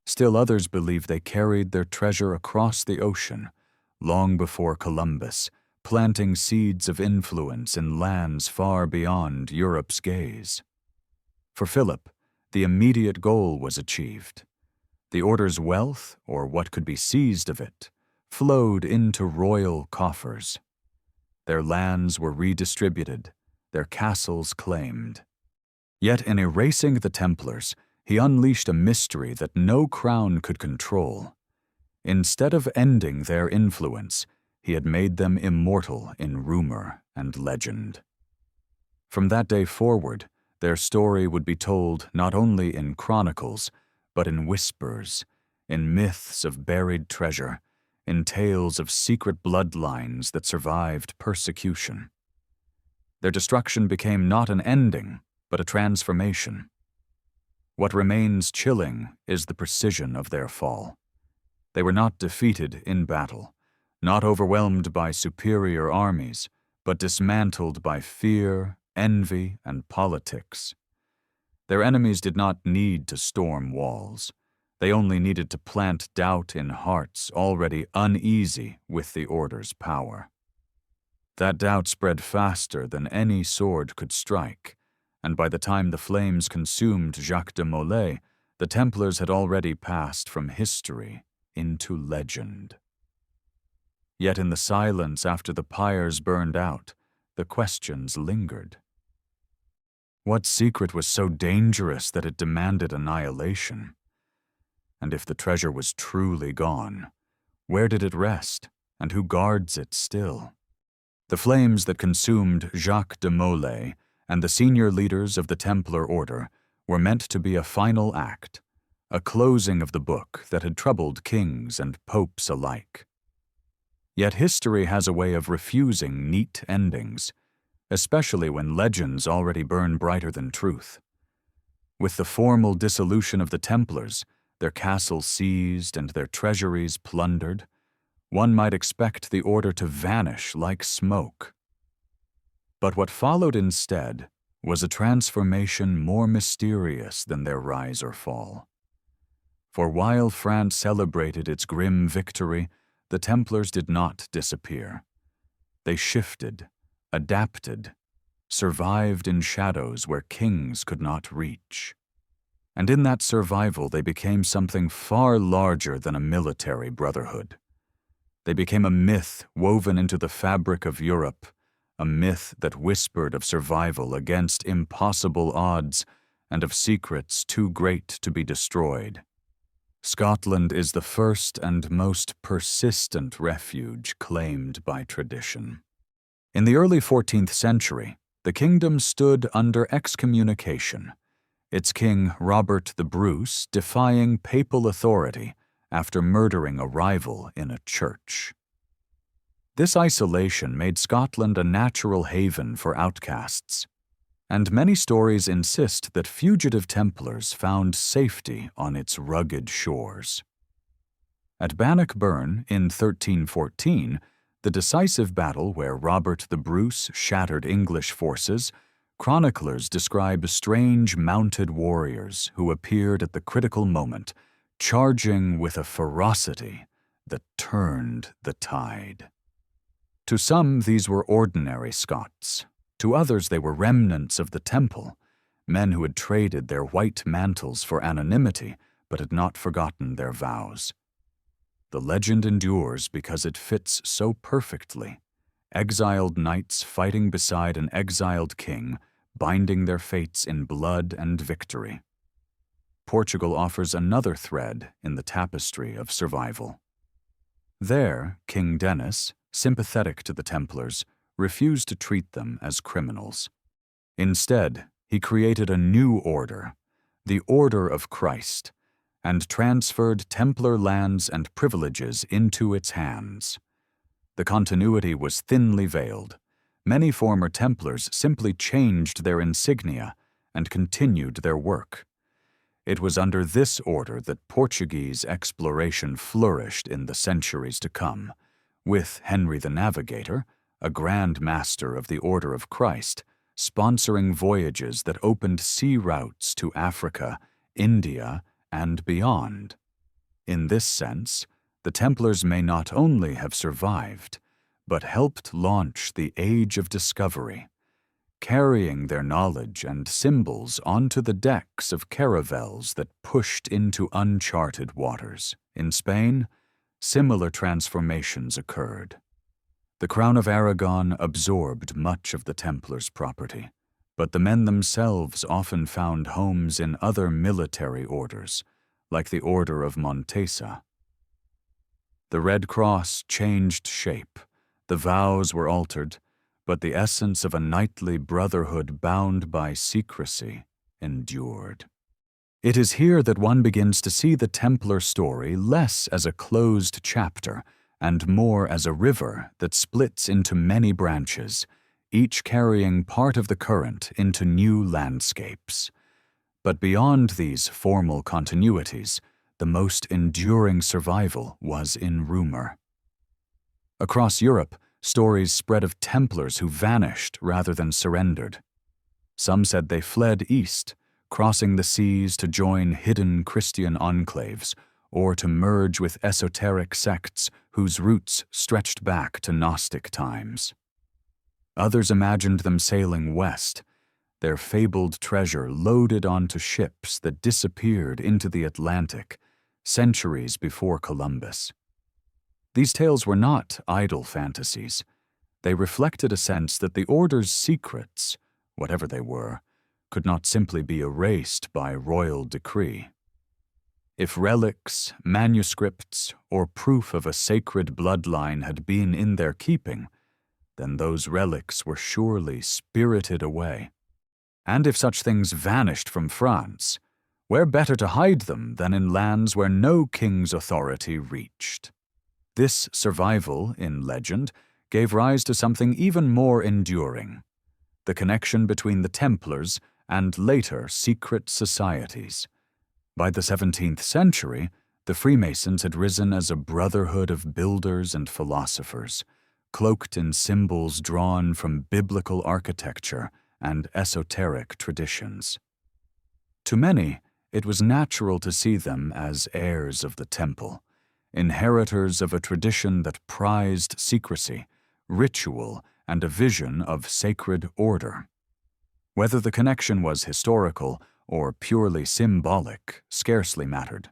Still others believe they carried their treasure across the ocean, long before Columbus, planting seeds of influence in lands far beyond Europe's gaze. For Philip, the immediate goal was achieved. The order's wealth, or what could be seized of it, flowed into royal coffers. Their lands were redistributed, their castles claimed. Yet in erasing the Templars, he unleashed a mystery that no crown could control. Instead of ending their influence, he had made them immortal in rumor and legend. From that day forward, their story would be told not only in chronicles, but in whispers, in myths of buried treasure, in tales of secret bloodlines that survived persecution. Their destruction became not an ending, but a transformation. What remains chilling is the precision of their fall. They were not defeated in battle, not overwhelmed by superior armies, but dismantled by fear, envy, and politics. Their enemies did not need to storm walls. They only needed to plant doubt in hearts already uneasy with the order's power. That doubt spread faster than any sword could strike, and by the time the flames consumed Jacques de Molay, the Templars had already passed from history into legend. Yet in the silence after the pyres burned out, the questions lingered. What secret was so dangerous that it demanded annihilation? And if the treasure was truly gone, where did it rest, and who guards it still? The flames that consumed Jacques de Molay and the senior leaders of the Templar Order were meant to be a final act, a closing of the book that had troubled kings and popes alike. Yet history has a way of refusing neat endings, especially when legends already burn brighter than truth. With the formal dissolution of the Templars, their castles seized and their treasuries plundered, one might expect the order to vanish like smoke. But what followed instead was a transformation more mysterious than their rise or fall. For while France celebrated its grim victory, the Templars did not disappear. They shifted, adapted, survived in shadows where kings could not reach. And in that survival they became something far larger than a military brotherhood. They became a myth woven into the fabric of Europe, a myth that whispered of survival against impossible odds and of secrets too great to be destroyed. Scotland is the first and most persistent refuge claimed by tradition. In the early 14th century, the kingdom stood under excommunication, its king Robert the Bruce defying papal authority after murdering a rival in a church. This isolation made Scotland a natural haven for outcasts, and many stories insist that fugitive Templars found safety on its rugged shores. At Bannockburn in 1314, the decisive battle where Robert the Bruce shattered English forces, Chroniclers describe strange mounted warriors who appeared at the critical moment, charging with a ferocity that turned the tide. To some, these were ordinary Scots. To others, they were remnants of the Temple, men who had traded their white mantles for anonymity but had not forgotten their vows. The legend endures because it fits so perfectly. Exiled knights fighting beside an exiled king, binding their fates in blood and victory. Portugal offers another thread in the tapestry of survival. There, King Denis, sympathetic to the Templars, refused to treat them as criminals. Instead, he created a new order, the Order of Christ, and transferred Templar lands and privileges into its hands. The continuity was thinly veiled. Many former Templars simply changed their insignia and continued their work. It was under this order that Portuguese exploration flourished in the centuries to come, with Henry the Navigator, a Grand Master of the Order of Christ, sponsoring voyages that opened sea routes to Africa, India, and beyond. In this sense, the Templars may not only have survived, but helped launch the Age of Discovery, carrying their knowledge and symbols onto the decks of caravels that pushed into uncharted waters. In Spain, similar transformations occurred. The Crown of Aragon absorbed much of the Templars' property, but the men themselves often found homes in other military orders, like the Order of Montesa. The Red Cross changed shape, the vows were altered, but the essence of a knightly brotherhood bound by secrecy endured. It is here that one begins to see the Templar story less as a closed chapter and more as a river that splits into many branches, each carrying part of the current into new landscapes. But beyond these formal continuities, the most enduring survival was in rumor. Across Europe, stories spread of Templars who vanished rather than surrendered. Some said they fled east, crossing the seas to join hidden Christian enclaves or to merge with esoteric sects whose roots stretched back to Gnostic times. Others imagined them sailing west, their fabled treasure loaded onto ships that disappeared into the Atlantic centuries before Columbus. These tales were not idle fantasies. They reflected a sense that the Order's secrets, whatever they were, could not simply be erased by royal decree. If relics, manuscripts, or proof of a sacred bloodline had been in their keeping, then those relics were surely spirited away. And if such things vanished from France, where better to hide them than in lands where no king's authority reached? This survival, in legend, gave rise to something even more enduring: the connection between the Templars and later secret societies. By the 17th century, the Freemasons had risen as a brotherhood of builders and philosophers, cloaked in symbols drawn from biblical architecture and esoteric traditions. To many, it was natural to see them as heirs of the Temple, inheritors of a tradition that prized secrecy, ritual, and a vision of sacred order. Whether the connection was historical or purely symbolic scarcely mattered.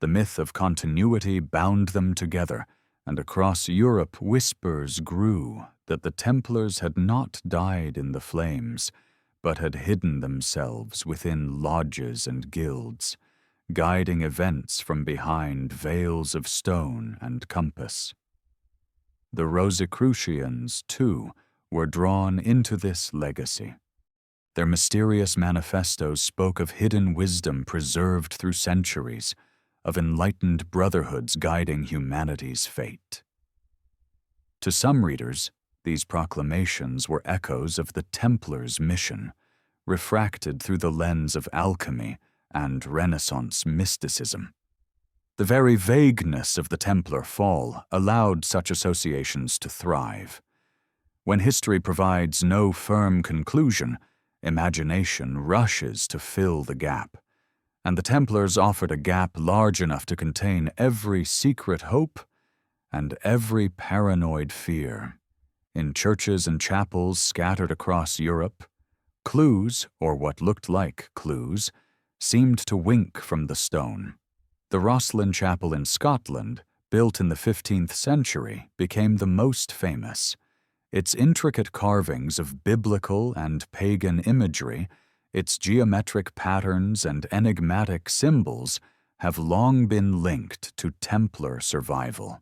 The myth of continuity bound them together, and across Europe whispers grew that the Templars had not died in the flames, but had hidden themselves within lodges and guilds, guiding events from behind veils of stone and compass. The Rosicrucians, too, were drawn into this legacy. Their mysterious manifestos spoke of hidden wisdom preserved through centuries, of enlightened brotherhoods guiding humanity's fate. To some readers, these proclamations were echoes of the Templars' mission, refracted through the lens of alchemy and Renaissance mysticism. The very vagueness of the Templar fall allowed such associations to thrive. When history provides no firm conclusion, Imagination rushes to fill the gap, and the Templars offered a gap large enough to contain every secret hope and every paranoid fear. In churches and chapels scattered across Europe, clues, or what looked like clues, seemed to wink from the stone. The Rosslyn Chapel in Scotland, built in the 15th century, became the most famous. Its intricate carvings of biblical and pagan imagery, its geometric patterns and enigmatic symbols have long been linked to Templar survival.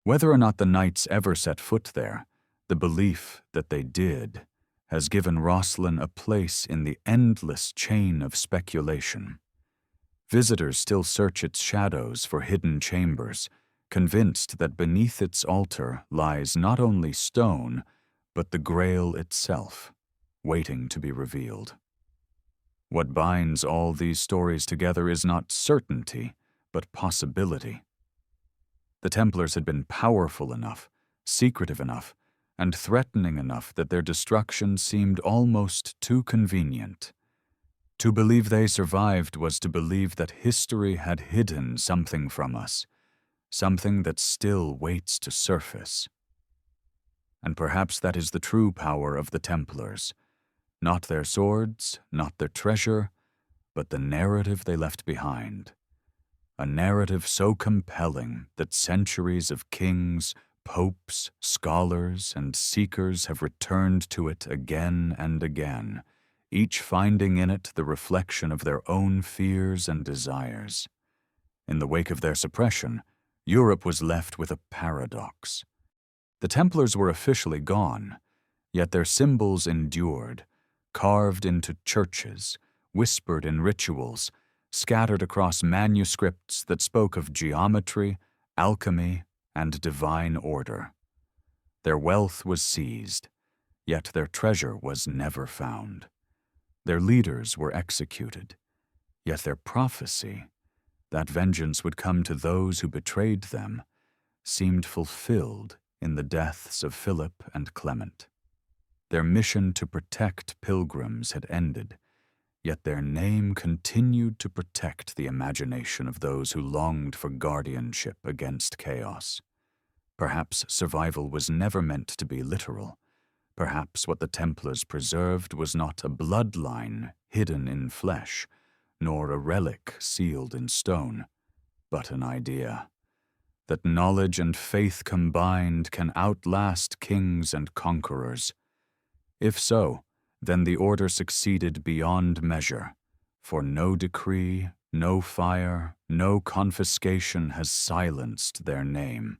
Whether or not the Knights ever set foot there, the belief that they did has given Rosslyn a place in the endless chain of speculation. Visitors still search its shadows for hidden chambers, convinced that beneath its altar lies not only stone, but the Grail itself, waiting to be revealed. What binds all these stories together is not certainty, but possibility. The Templars had been powerful enough, secretive enough, and threatening enough that their destruction seemed almost too convenient. To believe they survived was to believe that history had hidden something from us, something that still waits to surface. And perhaps that is the true power of the Templars. Not their swords, not their treasure, but the narrative they left behind. A narrative so compelling that centuries of kings, popes, scholars, and seekers have returned to it again and again, each finding in it the reflection of their own fears and desires. In the wake of their suppression, Europe was left with a paradox. The Templars were officially gone, yet their symbols endured, carved into churches, whispered in rituals, scattered across manuscripts that spoke of geometry, alchemy, and divine order. Their wealth was seized, yet their treasure was never found. Their leaders were executed, yet their prophecy, that vengeance would come to those who betrayed them, seemed fulfilled in the deaths of Philip and Clement. Their mission to protect pilgrims had ended, yet their name continued to protect the imagination of those who longed for guardianship against chaos. Perhaps survival was never meant to be literal. Perhaps what the Templars preserved was not a bloodline hidden in flesh, nor a relic sealed in stone, but an idea that knowledge and faith combined can outlast kings and conquerors. If so, then the order succeeded beyond measure, for no decree, no fire, no confiscation has silenced their name.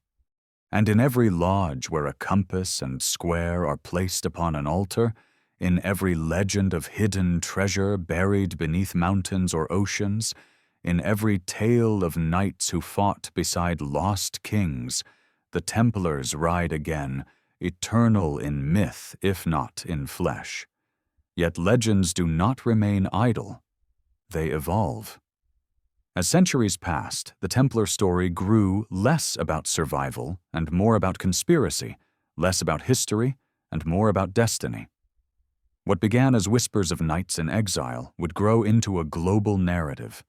And in every lodge where a compass and square are placed upon an altar, in every legend of hidden treasure buried beneath mountains or oceans, in every tale of knights who fought beside lost kings, the Templars ride again, eternal in myth if not in flesh. Yet legends do not remain idle. They evolve. As centuries passed, the Templar story grew less about survival and more about conspiracy, less about history and more about destiny. What began as whispers of knights in exile would grow into a global narrative,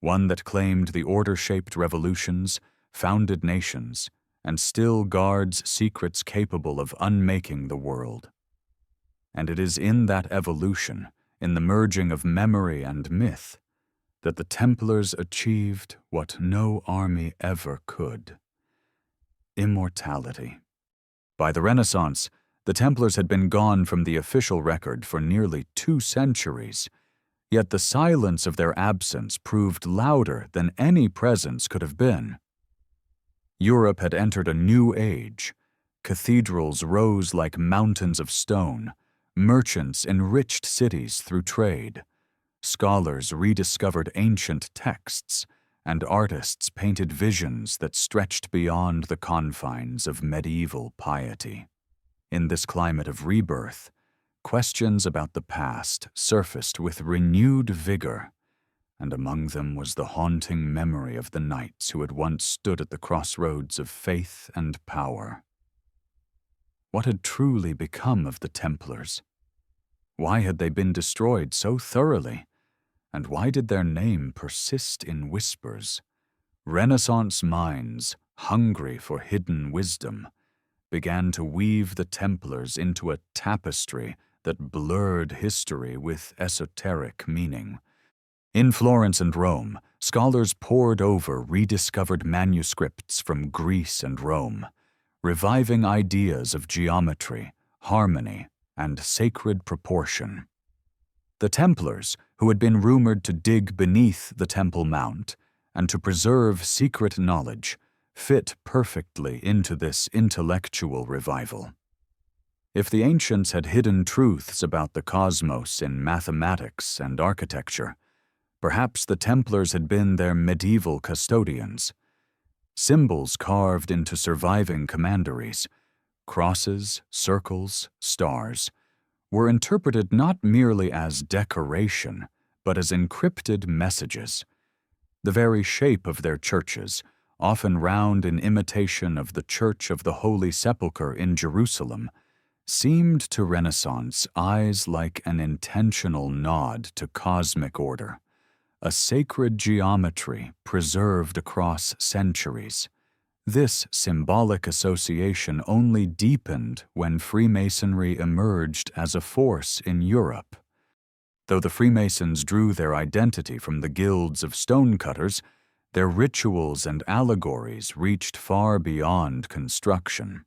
one that claimed the order-shaped revolutions, founded nations, and still guards secrets capable of unmaking the world. And it is in that evolution, in the merging of memory and myth, that the Templars achieved what no army ever could: immortality. By the Renaissance, the Templars had been gone from the official record for nearly 2 centuries, yet the silence of their absence proved louder than any presence could have been. Europe had entered a new age. Cathedrals rose like mountains of stone. Merchants enriched cities through trade. Scholars rediscovered ancient texts, and artists painted visions that stretched beyond the confines of medieval piety. In this climate of rebirth, questions about the past surfaced with renewed vigor, and among them was the haunting memory of the knights who had once stood at the crossroads of faith and power. What had truly become of the Templars? Why had they been destroyed so thoroughly? And why did their name persist in whispers? Renaissance minds, hungry for hidden wisdom, began to weave the Templars into a tapestry that blurred history with esoteric meaning. In Florence and Rome, scholars pored over rediscovered manuscripts from Greece and Rome, reviving ideas of geometry, harmony, and sacred proportion. The Templars, who had been rumored to dig beneath the Temple Mount and to preserve secret knowledge, fit perfectly into this intellectual revival. If the ancients had hidden truths about the cosmos in mathematics and architecture, perhaps the Templars had been their medieval custodians. Symbols carved into surviving commanderies, crosses, circles, stars, were interpreted not merely as decoration, but as encrypted messages. The very shape of their churches, often round in imitation of the Church of the Holy Sepulchre in Jerusalem, seemed to Renaissance eyes like an intentional nod to cosmic order, a sacred geometry preserved across centuries. This symbolic association only deepened when Freemasonry emerged as a force in Europe. Though the Freemasons drew their identity from the guilds of stonecutters, their rituals and allegories reached far beyond construction.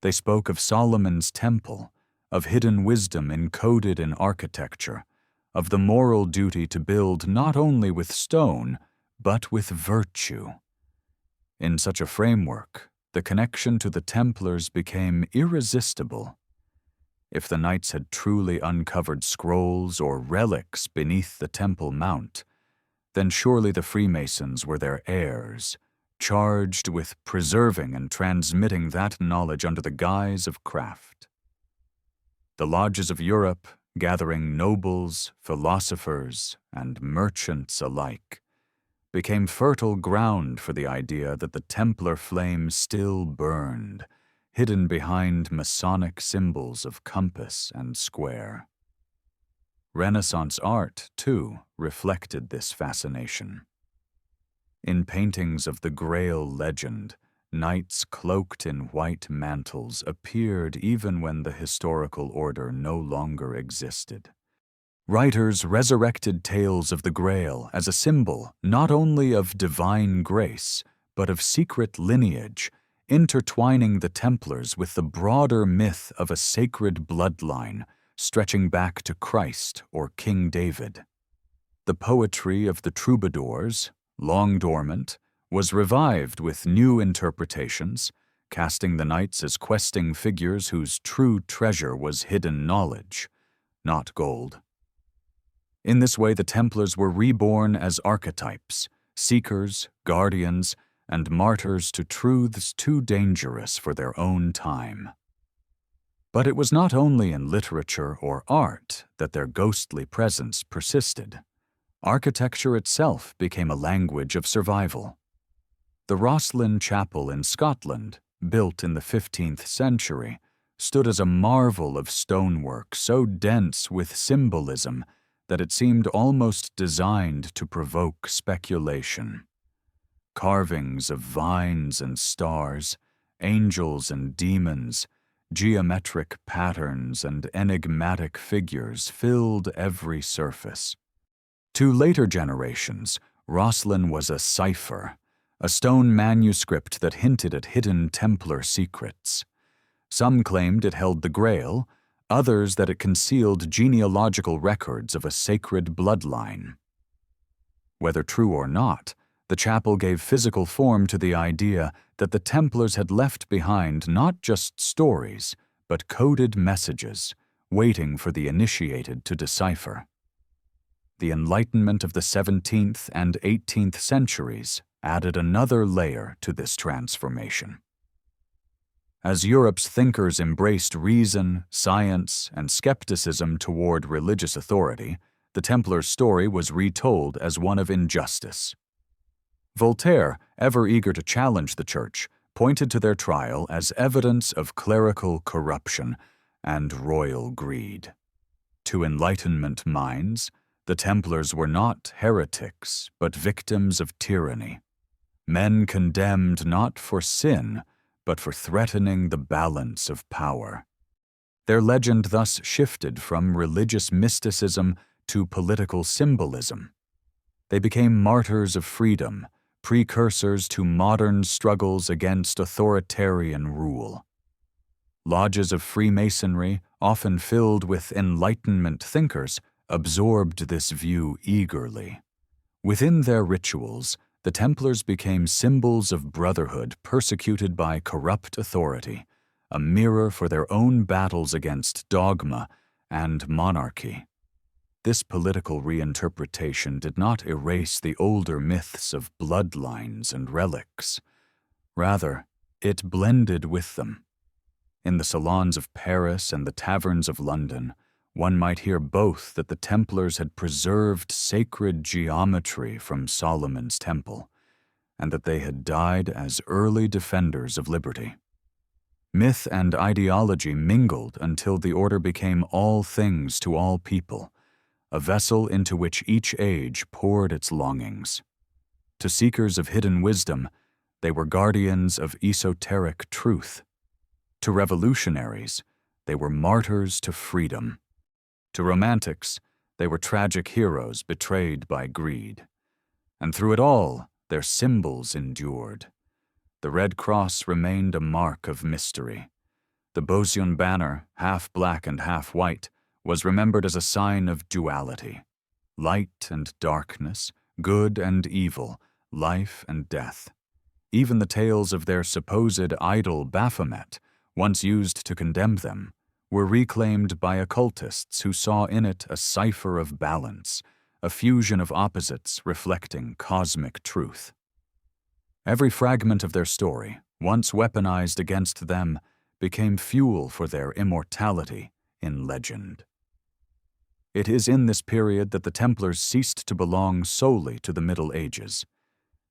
They spoke of Solomon's temple, of hidden wisdom encoded in architecture, of the moral duty to build not only with stone, but with virtue. In such a framework, the connection to the Templars became irresistible. If the Knights had truly uncovered scrolls or relics beneath the Temple Mount, then surely the Freemasons were their heirs, charged with preserving and transmitting that knowledge under the guise of craft. The lodges of Europe, gathering nobles, philosophers, and merchants alike, became fertile ground for the idea that the Templar flame still burned, hidden behind Masonic symbols of compass and square. Renaissance art, too, reflected this fascination. In paintings of the Grail legend, knights cloaked in white mantles appeared even when the historical order no longer existed. Writers resurrected tales of the Grail as a symbol not only of divine grace, but of secret lineage, intertwining the Templars with the broader myth of a sacred bloodline stretching back to Christ or King David. The poetry of the troubadours, long dormant, was revived with new interpretations, casting the knights as questing figures whose true treasure was hidden knowledge, not gold. In this way, the Templars were reborn as archetypes, seekers, guardians, and martyrs to truths too dangerous for their own time. But it was not only in literature or art that their ghostly presence persisted. Architecture itself became a language of survival. The Rosslyn Chapel in Scotland, built in the 15th century, stood as a marvel of stonework so dense with symbolism that it seemed almost designed to provoke speculation. Carvings of vines and stars, angels and demons, geometric patterns and enigmatic figures filled every surface. To later generations, Rosslyn was a cipher, a stone manuscript that hinted at hidden Templar secrets. Some claimed it held the Grail, others that it concealed genealogical records of a sacred bloodline. Whether true or not, the chapel gave physical form to the idea that the Templars had left behind not just stories, but coded messages, waiting for the initiated to decipher. The Enlightenment of the 17th and 18th centuries added another layer to this transformation. As Europe's thinkers embraced reason, science, and skepticism toward religious authority, the Templars' story was retold as one of injustice. Voltaire, ever eager to challenge the Church, pointed to their trial as evidence of clerical corruption and royal greed. To Enlightenment minds, the Templars were not heretics, but victims of tyranny. Men condemned not for sin, but for threatening the balance of power. Their legend thus shifted from religious mysticism to political symbolism. They became martyrs of freedom, precursors to modern struggles against authoritarian rule. Lodges of Freemasonry, often filled with Enlightenment thinkers, absorbed this view eagerly. Within their rituals, the Templars became symbols of brotherhood persecuted by corrupt authority, a mirror for their own battles against dogma and monarchy. This political reinterpretation did not erase the older myths of bloodlines and relics. Rather, it blended with them. In the salons of Paris and the taverns of London, one might hear both that the Templars had preserved sacred geometry from Solomon's temple, and that they had died as early defenders of liberty. Myth and ideology mingled until the order became all things to all people, a vessel into which each age poured its longings. To seekers of hidden wisdom, they were guardians of esoteric truth. To revolutionaries, they were martyrs to freedom. To romantics, they were tragic heroes betrayed by greed. And through it all, their symbols endured. The Red Cross remained a mark of mystery. The Beausion banner, half black and half white, was remembered as a sign of duality. Light and darkness, good and evil, life and death. Even the tales of their supposed idol Baphomet, once used to condemn them, were reclaimed by occultists who saw in it a cipher of balance, a fusion of opposites reflecting cosmic truth. Every fragment of their story, once weaponized against them, became fuel for their immortality in legend. It is in this period that the Templars ceased to belong solely to the Middle Ages.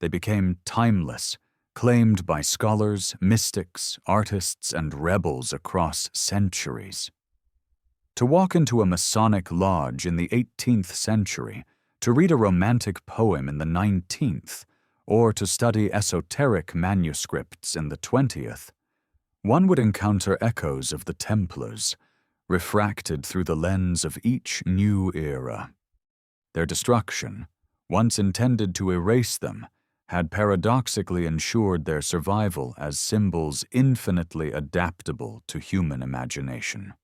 They became timeless, claimed by scholars, mystics, artists, and rebels across centuries. To walk into a Masonic lodge in the 18th century, to read a romantic poem in the 19th, or to study esoteric manuscripts in the 20th, one would encounter echoes of the Templars, refracted through the lens of each new era. Their destruction, once intended to erase them, had paradoxically ensured their survival as symbols infinitely adaptable to human imagination.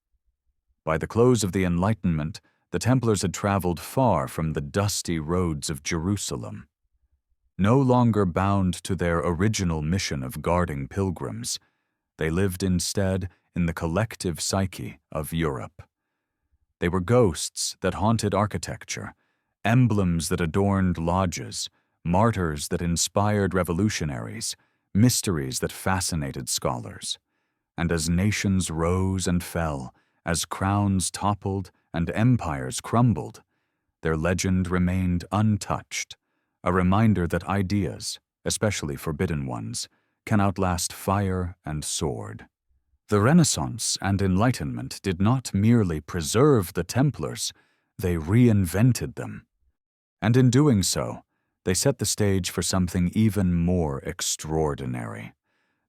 By the close of the Enlightenment, the Templars had traveled far from the dusty roads of Jerusalem. No longer bound to their original mission of guarding pilgrims, they lived instead in the collective psyche of Europe. They were ghosts that haunted architecture, emblems that adorned lodges, martyrs that inspired revolutionaries, mysteries that fascinated scholars. And as nations rose and fell, as crowns toppled and empires crumbled, their legend remained untouched, a reminder that ideas, especially forbidden ones, can outlast fire and sword. The Renaissance and Enlightenment did not merely preserve the Templars, they reinvented them. And in doing so, they set the stage for something even more extraordinary,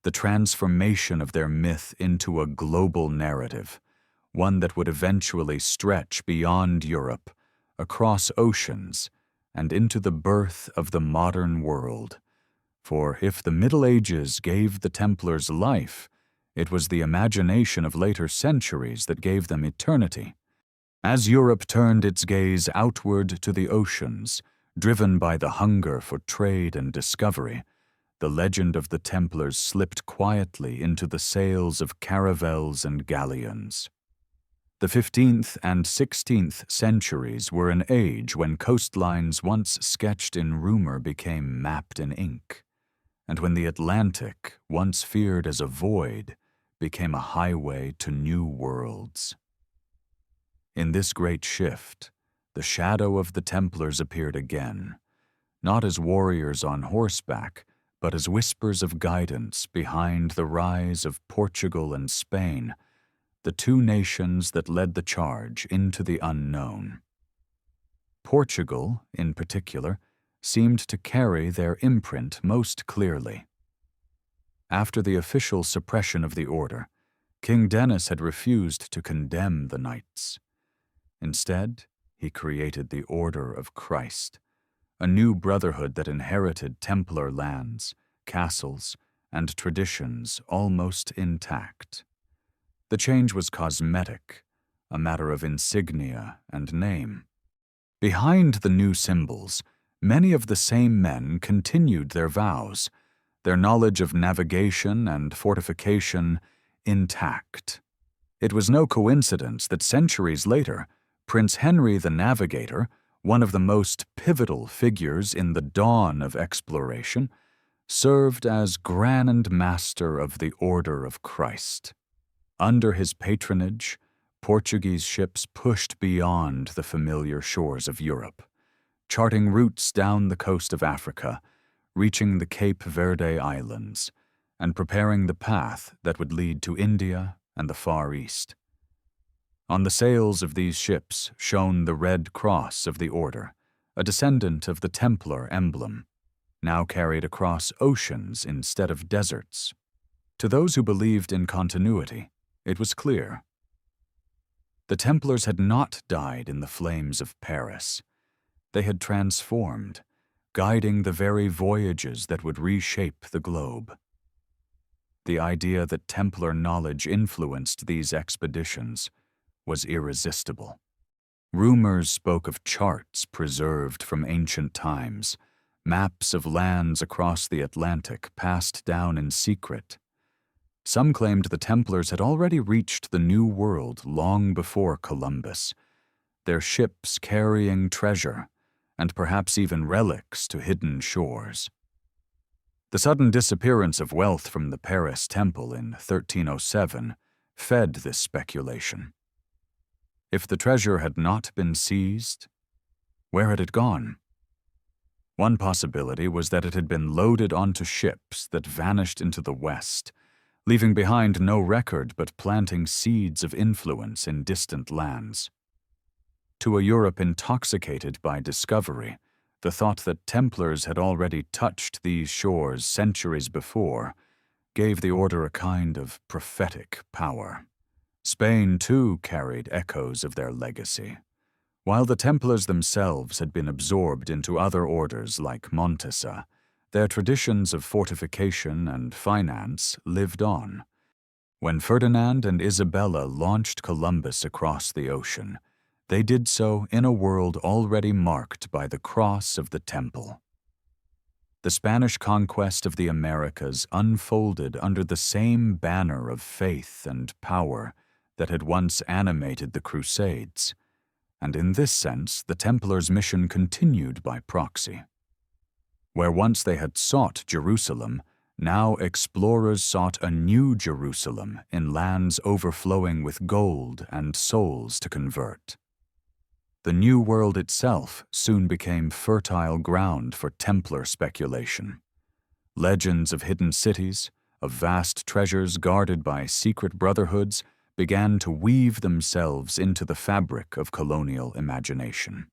the transformation of their myth into a global narrative, one that would eventually stretch beyond Europe, across oceans, and into the birth of the modern world. For if the Middle Ages gave the Templars life, it was the imagination of later centuries that gave them eternity. As Europe turned its gaze outward to the oceans, driven by the hunger for trade and discovery, the legend of the Templars slipped quietly into the sails of caravels and galleons. The 15th and 16th centuries were an age when coastlines once sketched in rumor became mapped in ink, and when the Atlantic, once feared as a void, became a highway to new worlds. In this great shift, the shadow of the Templars appeared again, not as warriors on horseback, but as whispers of guidance behind the rise of Portugal and Spain, the two nations that led the charge into the unknown. Portugal, in particular, seemed to carry their imprint most clearly. After the official suppression of the order, King Denis had refused to condemn the Knights. Instead, he created the Order of Christ, a new brotherhood that inherited Templar lands, castles, and traditions almost intact. The change was cosmetic, a matter of insignia and name. Behind the new symbols, many of the same men continued their vows, their knowledge of navigation and fortification intact. It was no coincidence that centuries later, Prince Henry the Navigator, one of the most pivotal figures in the dawn of exploration, served as Grand Master of the Order of Christ. Under his patronage, Portuguese ships pushed beyond the familiar shores of Europe, charting routes down the coast of Africa, reaching the Cape Verde Islands, and preparing the path that would lead to India and the Far East. On the sails of these ships shone the Red Cross of the Order, a descendant of the Templar emblem, now carried across oceans instead of deserts. To those who believed in continuity, it was clear. The Templars had not died in the flames of Paris. They had transformed, guiding the very voyages that would reshape the globe. The idea that Templar knowledge influenced these expeditions was irresistible. Rumors spoke of charts preserved from ancient times, maps of lands across the Atlantic passed down in secret. Some claimed the Templars had already reached the New World long before Columbus, their ships carrying treasure, and perhaps even relics to hidden shores. The sudden disappearance of wealth from the Paris Temple in 1307 fed this speculation. If the treasure had not been seized, where had it gone? One possibility was that it had been loaded onto ships that vanished into the west, leaving behind no record but planting seeds of influence in distant lands. To a Europe intoxicated by discovery, the thought that Templars had already touched these shores centuries before gave the order a kind of prophetic power. Spain, too, carried echoes of their legacy. While the Templars themselves had been absorbed into other orders like Montesa, their traditions of fortification and finance lived on. When Ferdinand and Isabella launched Columbus across the ocean, they did so in a world already marked by the cross of the Temple. The Spanish conquest of the Americas unfolded under the same banner of faith and power that had once animated the Crusades, and in this sense the Templars' mission continued by proxy. Where once they had sought Jerusalem, now explorers sought a new Jerusalem in lands overflowing with gold and souls to convert. The New World itself soon became fertile ground for Templar speculation. Legends of hidden cities, of vast treasures guarded by secret brotherhoods, began to weave themselves into the fabric of colonial imagination.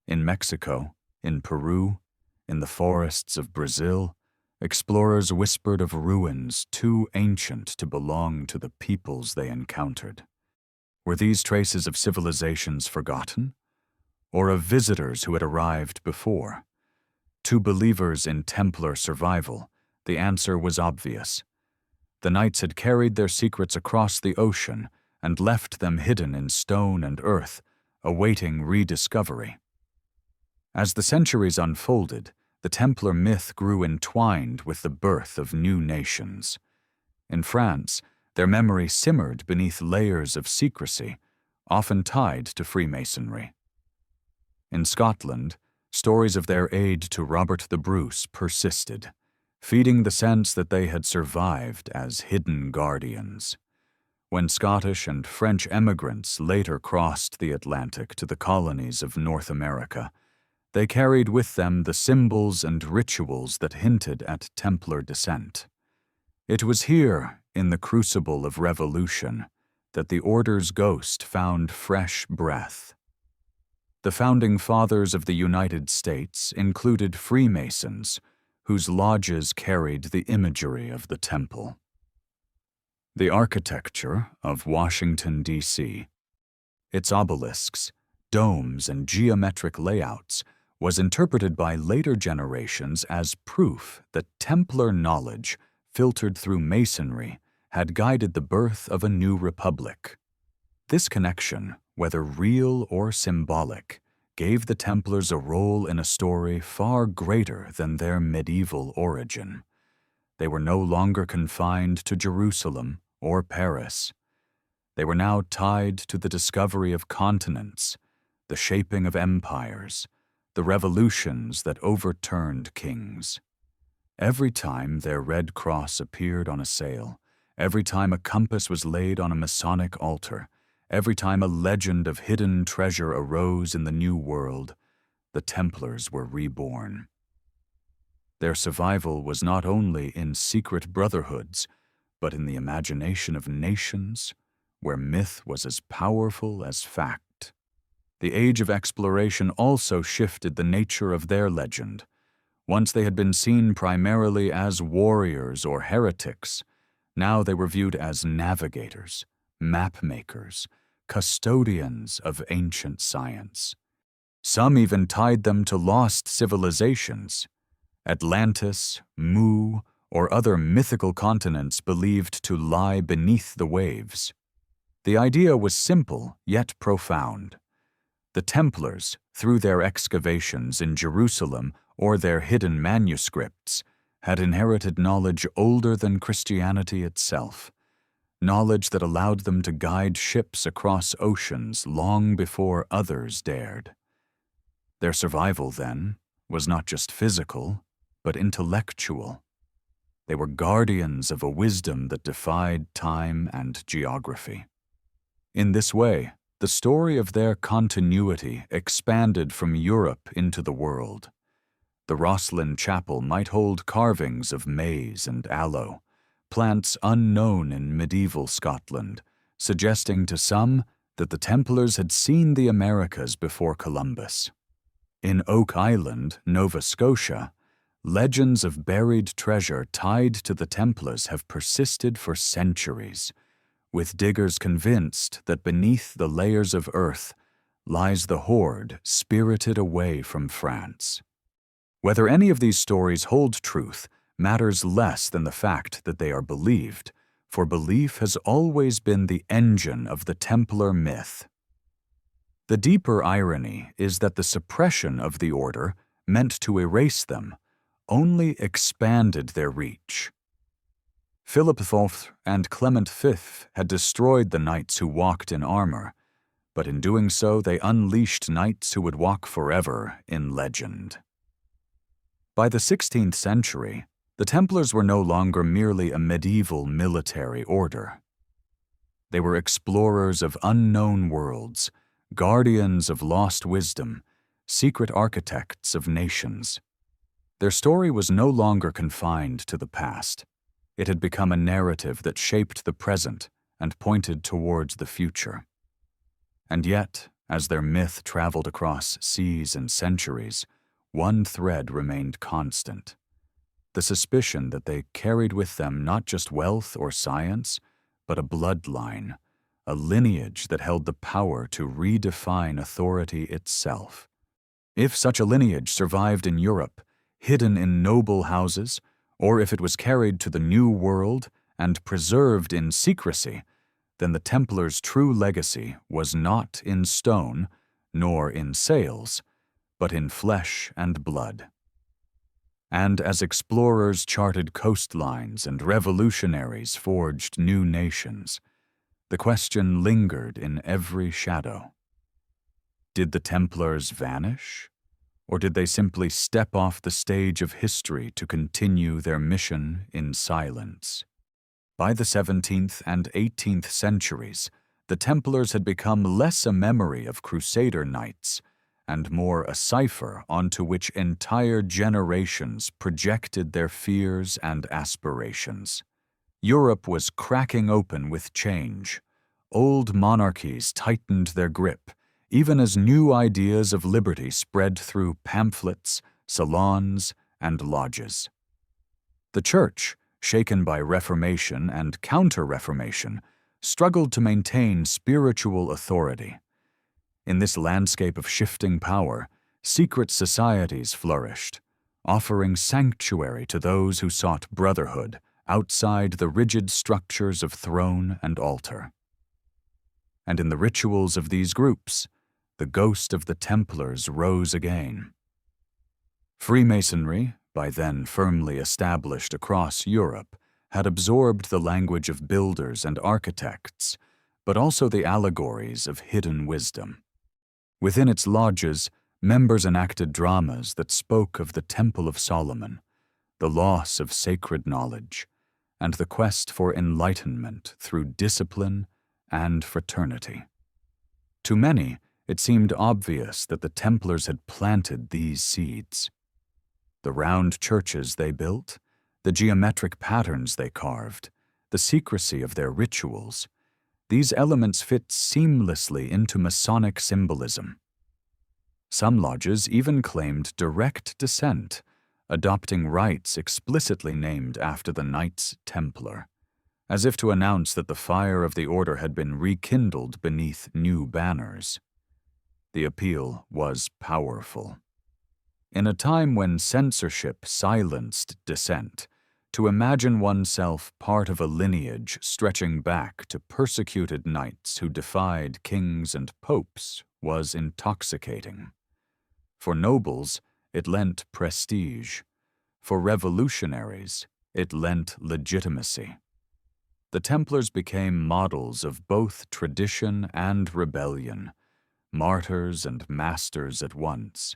In Mexico, in Peru, in the forests of Brazil, explorers whispered of ruins too ancient to belong to the peoples they encountered. Were these traces of civilizations forgotten, or of visitors who had arrived before? To believers in Templar survival, the answer was obvious. The Knights had carried their secrets across the ocean and left them hidden in stone and earth, awaiting rediscovery. As the centuries unfolded, the Templar myth grew entwined with the birth of new nations. In France, their memory simmered beneath layers of secrecy, often tied to Freemasonry. In Scotland, stories of their aid to Robert the Bruce persisted, feeding the sense that they had survived as hidden guardians. When Scottish and French emigrants later crossed the Atlantic to the colonies of North America, they carried with them the symbols and rituals that hinted at Templar descent. It was here, in the crucible of revolution, that the order's ghost found fresh breath. The founding fathers of the United States included Freemasons, whose lodges carried the imagery of the temple. The architecture of Washington, D.C., its obelisks, domes, and geometric layouts, was interpreted by later generations as proof that Templar knowledge, filtered through Masonry, had guided the birth of a new republic. This connection, whether real or symbolic, gave the Templars a role in a story far greater than their medieval origin. They were no longer confined to Jerusalem or Paris. They were now tied to the discovery of continents, the shaping of empires, the revolutions that overturned kings. Every time their red cross appeared on a sail, every time a compass was laid on a Masonic altar, every time a legend of hidden treasure arose in the New World, the Templars were reborn. Their survival was not only in secret brotherhoods, but in the imagination of nations, where myth was as powerful as fact. The age of exploration also shifted the nature of their legend. Once they had been seen primarily as warriors or heretics, now they were viewed as navigators, map-makers, custodians of ancient science. Some even tied them to lost civilizations, Atlantis, Mu, or other mythical continents believed to lie beneath the waves. The idea was simple yet profound. The Templars, through their excavations in Jerusalem or their hidden manuscripts, had inherited knowledge older than Christianity itself, knowledge that allowed them to guide ships across oceans long before others dared. Their survival, then, was not just physical, but intellectual. They were guardians of a wisdom that defied time and geography. In this way, the story of their continuity expanded from Europe into the world. The Rosslyn Chapel might hold carvings of maize and aloe, plants unknown in medieval Scotland, suggesting to some that the Templars had seen the Americas before Columbus. In Oak Island, Nova Scotia, legends of buried treasure tied to the Templars have persisted for centuries, with diggers convinced that beneath the layers of earth lies the hoard spirited away from France. Whether any of these stories hold truth matters less than the fact that they are believed, for belief has always been the engine of the Templar myth. The deeper irony is that the suppression of the order, meant to erase them, only expanded their reach. Philip IV and Clement V had destroyed the knights who walked in armor, but in doing so they unleashed knights who would walk forever in legend. By the 16th century, the Templars were no longer merely a medieval military order. They were explorers of unknown worlds, guardians of lost wisdom, secret architects of nations. Their story was no longer confined to the past. It had become a narrative that shaped the present and pointed towards the future. And yet, as their myth traveled across seas and centuries, one thread remained constant: the suspicion that they carried with them not just wealth or science, but a bloodline, a lineage that held the power to redefine authority itself. If such a lineage survived in Europe, hidden in noble houses, or if it was carried to the New World and preserved in secrecy, then the Templars' true legacy was not in stone, nor in sails, but in flesh and blood. And as explorers charted coastlines and revolutionaries forged new nations, the question lingered in every shadow. Did the Templars vanish? Or did they simply step off the stage of history to continue their mission in silence? By the 17th and 18th centuries, the Templars had become less a memory of Crusader knights and more a cipher onto which entire generations projected their fears and aspirations. Europe was cracking open with change. old monarchies tightened their grip, even as new ideas of liberty spread through pamphlets, salons, and lodges. The Church, shaken by Reformation and Counter-Reformation, struggled to maintain spiritual authority. In this landscape of shifting power, secret societies flourished, offering sanctuary to those who sought brotherhood outside the rigid structures of throne and altar. And in the rituals of these groups, the ghost of the Templars rose again. Freemasonry, by then firmly established across Europe, had absorbed the language of builders and architects, but also the allegories of hidden wisdom. Within its lodges, members enacted dramas that spoke of the Temple of Solomon, the loss of sacred knowledge, and the quest for enlightenment through discipline and fraternity. To many, it seemed obvious that the Templars had planted these seeds. The round churches they built, the geometric patterns they carved, the secrecy of their rituals, these elements fit seamlessly into Masonic symbolism. Some lodges even claimed direct descent, adopting rites explicitly named after the Knights Templar, as if to announce that the fire of the order had been rekindled beneath new banners. The appeal was powerful. In a time when censorship silenced dissent, to imagine oneself part of a lineage stretching back to persecuted knights who defied kings and popes was intoxicating. For nobles, it lent prestige. For revolutionaries, it lent legitimacy. The Templars became models of both tradition and rebellion, martyrs and masters at once.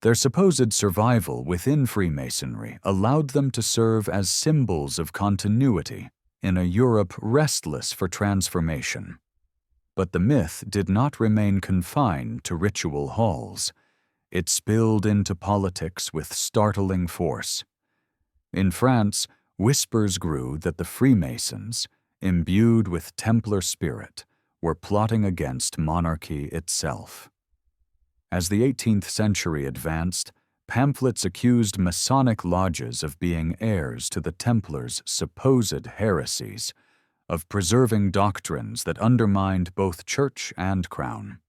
Their supposed survival within Freemasonry allowed them to serve as symbols of continuity in a Europe restless for transformation. But the myth did not remain confined to ritual halls. It spilled into politics with startling force. In France, whispers grew that the Freemasons, imbued with Templar spirit, were plotting against monarchy itself. As the 18th century advanced, pamphlets accused Masonic lodges of being heirs to the Templars' supposed heresies, of preserving doctrines that undermined both church and crown.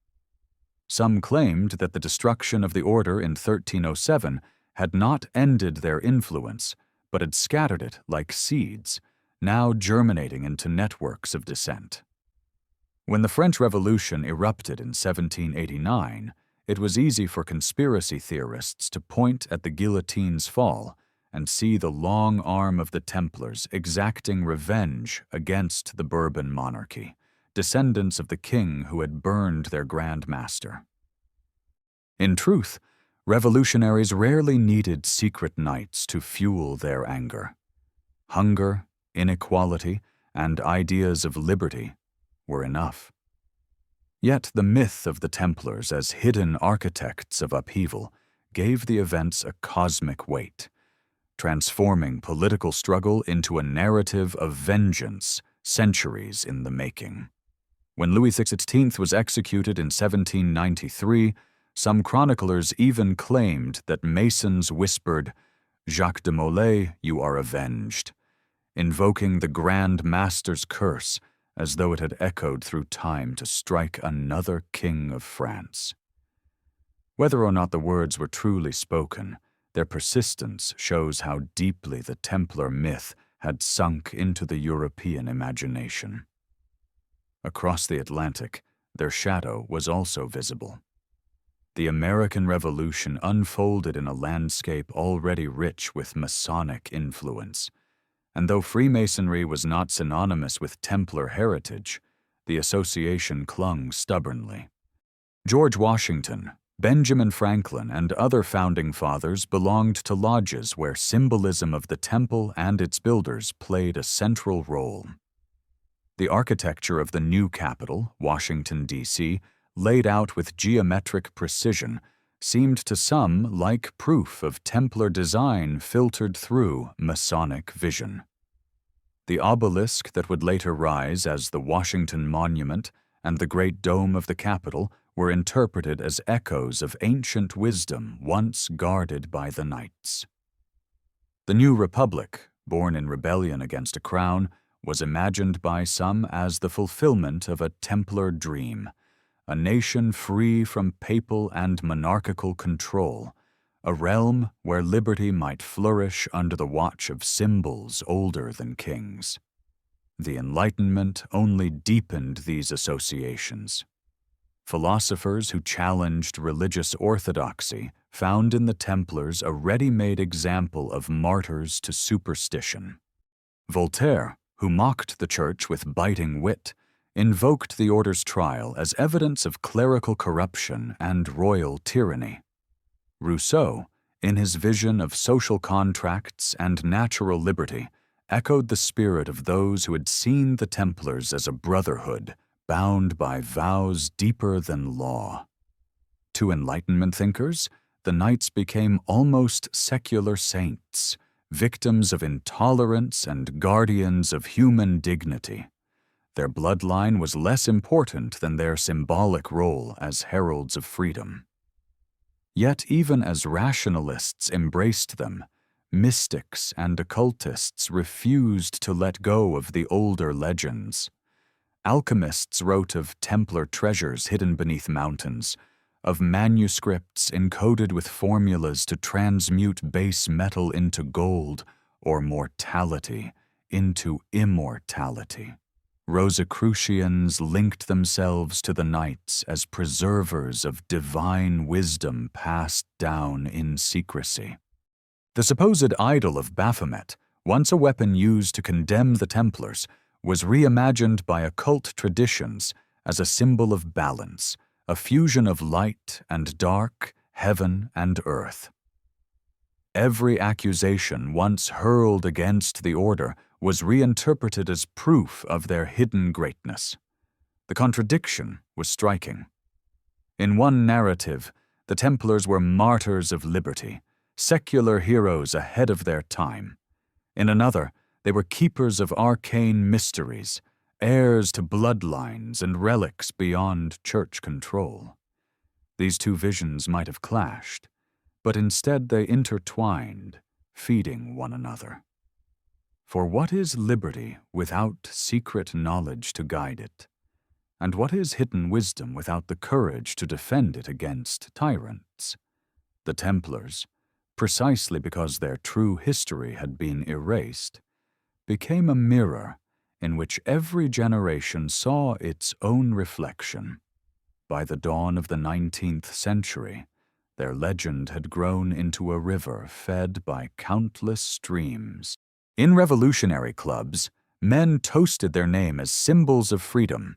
Some claimed that the destruction of the order in 1307 had not ended their influence, but had scattered it like seeds, now germinating into networks of dissent. When the French Revolution erupted in 1789, it was easy for conspiracy theorists to point at the guillotine's fall and see the long arm of the Templars exacting revenge against the Bourbon monarchy, descendants of the king who had burned their Grand Master. In truth, revolutionaries rarely needed secret knights to fuel their anger. Hunger, inequality, and ideas of liberty were enough. Yet the myth of the Templars as hidden architects of upheaval gave the events a cosmic weight, transforming political struggle into a narrative of vengeance centuries in the making. When Louis XVI was executed in 1793, some chroniclers even claimed that Masons whispered, "Jacques de Molay, you are avenged," invoking the Grand Master's curse as though it had echoed through time to strike another king of France. Whether or not the words were truly spoken, their persistence shows how deeply the Templar myth had sunk into the European imagination. Across the Atlantic, their shadow was also visible. The American Revolution unfolded in a landscape already rich with Masonic influence, and though Freemasonry was not synonymous with Templar heritage, the association clung stubbornly. George Washington, Benjamin Franklin, and other founding fathers belonged to lodges where symbolism of the temple and its builders played a central role. The architecture of the new capital, Washington, D.C., laid out with geometric precision, seemed to some like proof of Templar design filtered through Masonic vision. The obelisk that would later rise as the Washington Monument and the Great Dome of the Capitol were interpreted as echoes of ancient wisdom once guarded by the Knights. The new republic, born in rebellion against a crown, was imagined by some as the fulfillment of a Templar dream, a nation free from papal and monarchical control, a realm where liberty might flourish under the watch of symbols older than kings. The Enlightenment only deepened these associations. Philosophers who challenged religious orthodoxy found in the Templars a ready-made example of martyrs to superstition. Voltaire, who mocked the Church with biting wit, invoked the order's trial as evidence of clerical corruption and royal tyranny. Rousseau, in his vision of social contracts and natural liberty, echoed the spirit of those who had seen the Templars as a brotherhood bound by vows deeper than law. To Enlightenment thinkers, the Knights became almost secular saints, victims of intolerance and guardians of human dignity. Their bloodline was less important than their symbolic role as heralds of freedom. Yet even as rationalists embraced them, mystics and occultists refused to let go of the older legends. Alchemists wrote of Templar treasures hidden beneath mountains, of manuscripts encoded with formulas to transmute base metal into gold or mortality into immortality. Rosicrucians linked themselves to the Knights as preservers of divine wisdom passed down in secrecy. The supposed idol of Baphomet, once a weapon used to condemn the Templars, was reimagined by occult traditions as a symbol of balance, a fusion of light and dark, heaven and earth. Every accusation once hurled against the order was reinterpreted as proof of their hidden greatness. The contradiction was striking. In one narrative, the Templars were martyrs of liberty, secular heroes ahead of their time. In another, they were keepers of arcane mysteries, heirs to bloodlines and relics beyond church control. These two visions might have clashed, but instead they intertwined, feeding one another. For what is liberty without secret knowledge to guide it? And what is hidden wisdom without the courage to defend it against tyrants? The Templars, precisely because their true history had been erased, became a mirror in which every generation saw its own reflection. By the dawn of the 19th century, their legend had grown into a river fed by countless streams. In revolutionary clubs, men toasted their name as symbols of freedom.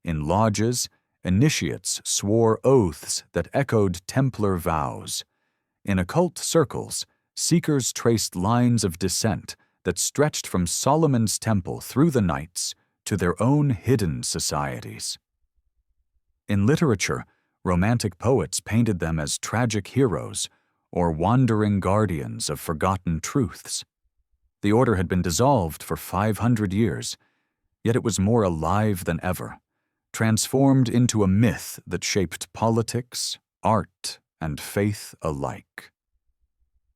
In lodges, initiates swore oaths that echoed Templar vows. In occult circles, seekers traced lines of descent that stretched from Solomon's temple through the Knights to their own hidden societies. In literature, romantic poets painted them as tragic heroes or wandering guardians of forgotten truths. The order had been dissolved for 500 years, yet it was more alive than ever, transformed into a myth that shaped politics, art, and faith alike.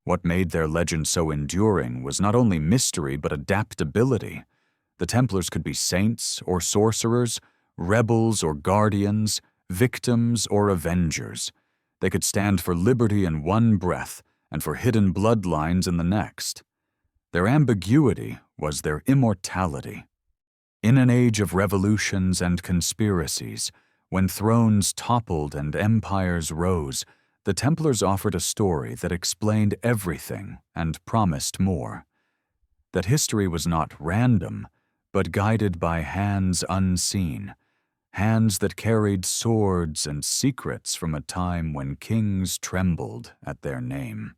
What made their legend so enduring was not only mystery but adaptability. The Templars could be saints or sorcerers, rebels or guardians, victims or avengers. They could stand for liberty in one breath and for hidden bloodlines in the next. Their ambiguity was their immortality. In an age of revolutions and conspiracies, when thrones toppled and empires rose, the Templars offered a story that explained everything and promised more. That history was not random, but guided by hands unseen, hands that carried swords and secrets from a time when kings trembled at their name.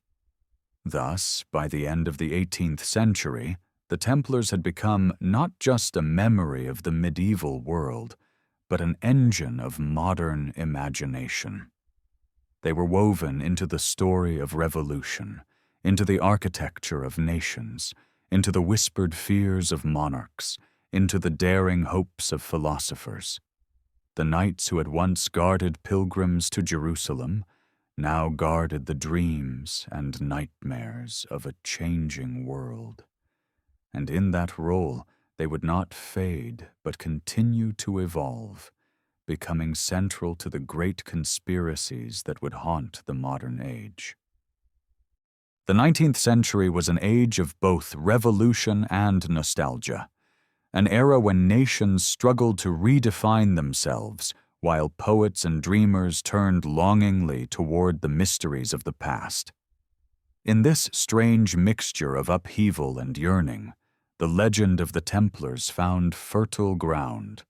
Thus, by the end of the 18th century, the Templars had become not just a memory of the medieval world, but an engine of modern imagination. They were woven into the story of revolution, into the architecture of nations, into the whispered fears of monarchs, into the daring hopes of philosophers. The knights who had once guarded pilgrims to Jerusalem now guarded the dreams and nightmares of a changing world. And in that role, they would not fade but continue to evolve, becoming central to the great conspiracies that would haunt the modern age. The 19th century was an age of both revolution and nostalgia, an era when nations struggled to redefine themselves while poets and dreamers turned longingly toward the mysteries of the past. In this strange mixture of upheaval and yearning, the legend of the Templars found fertile ground.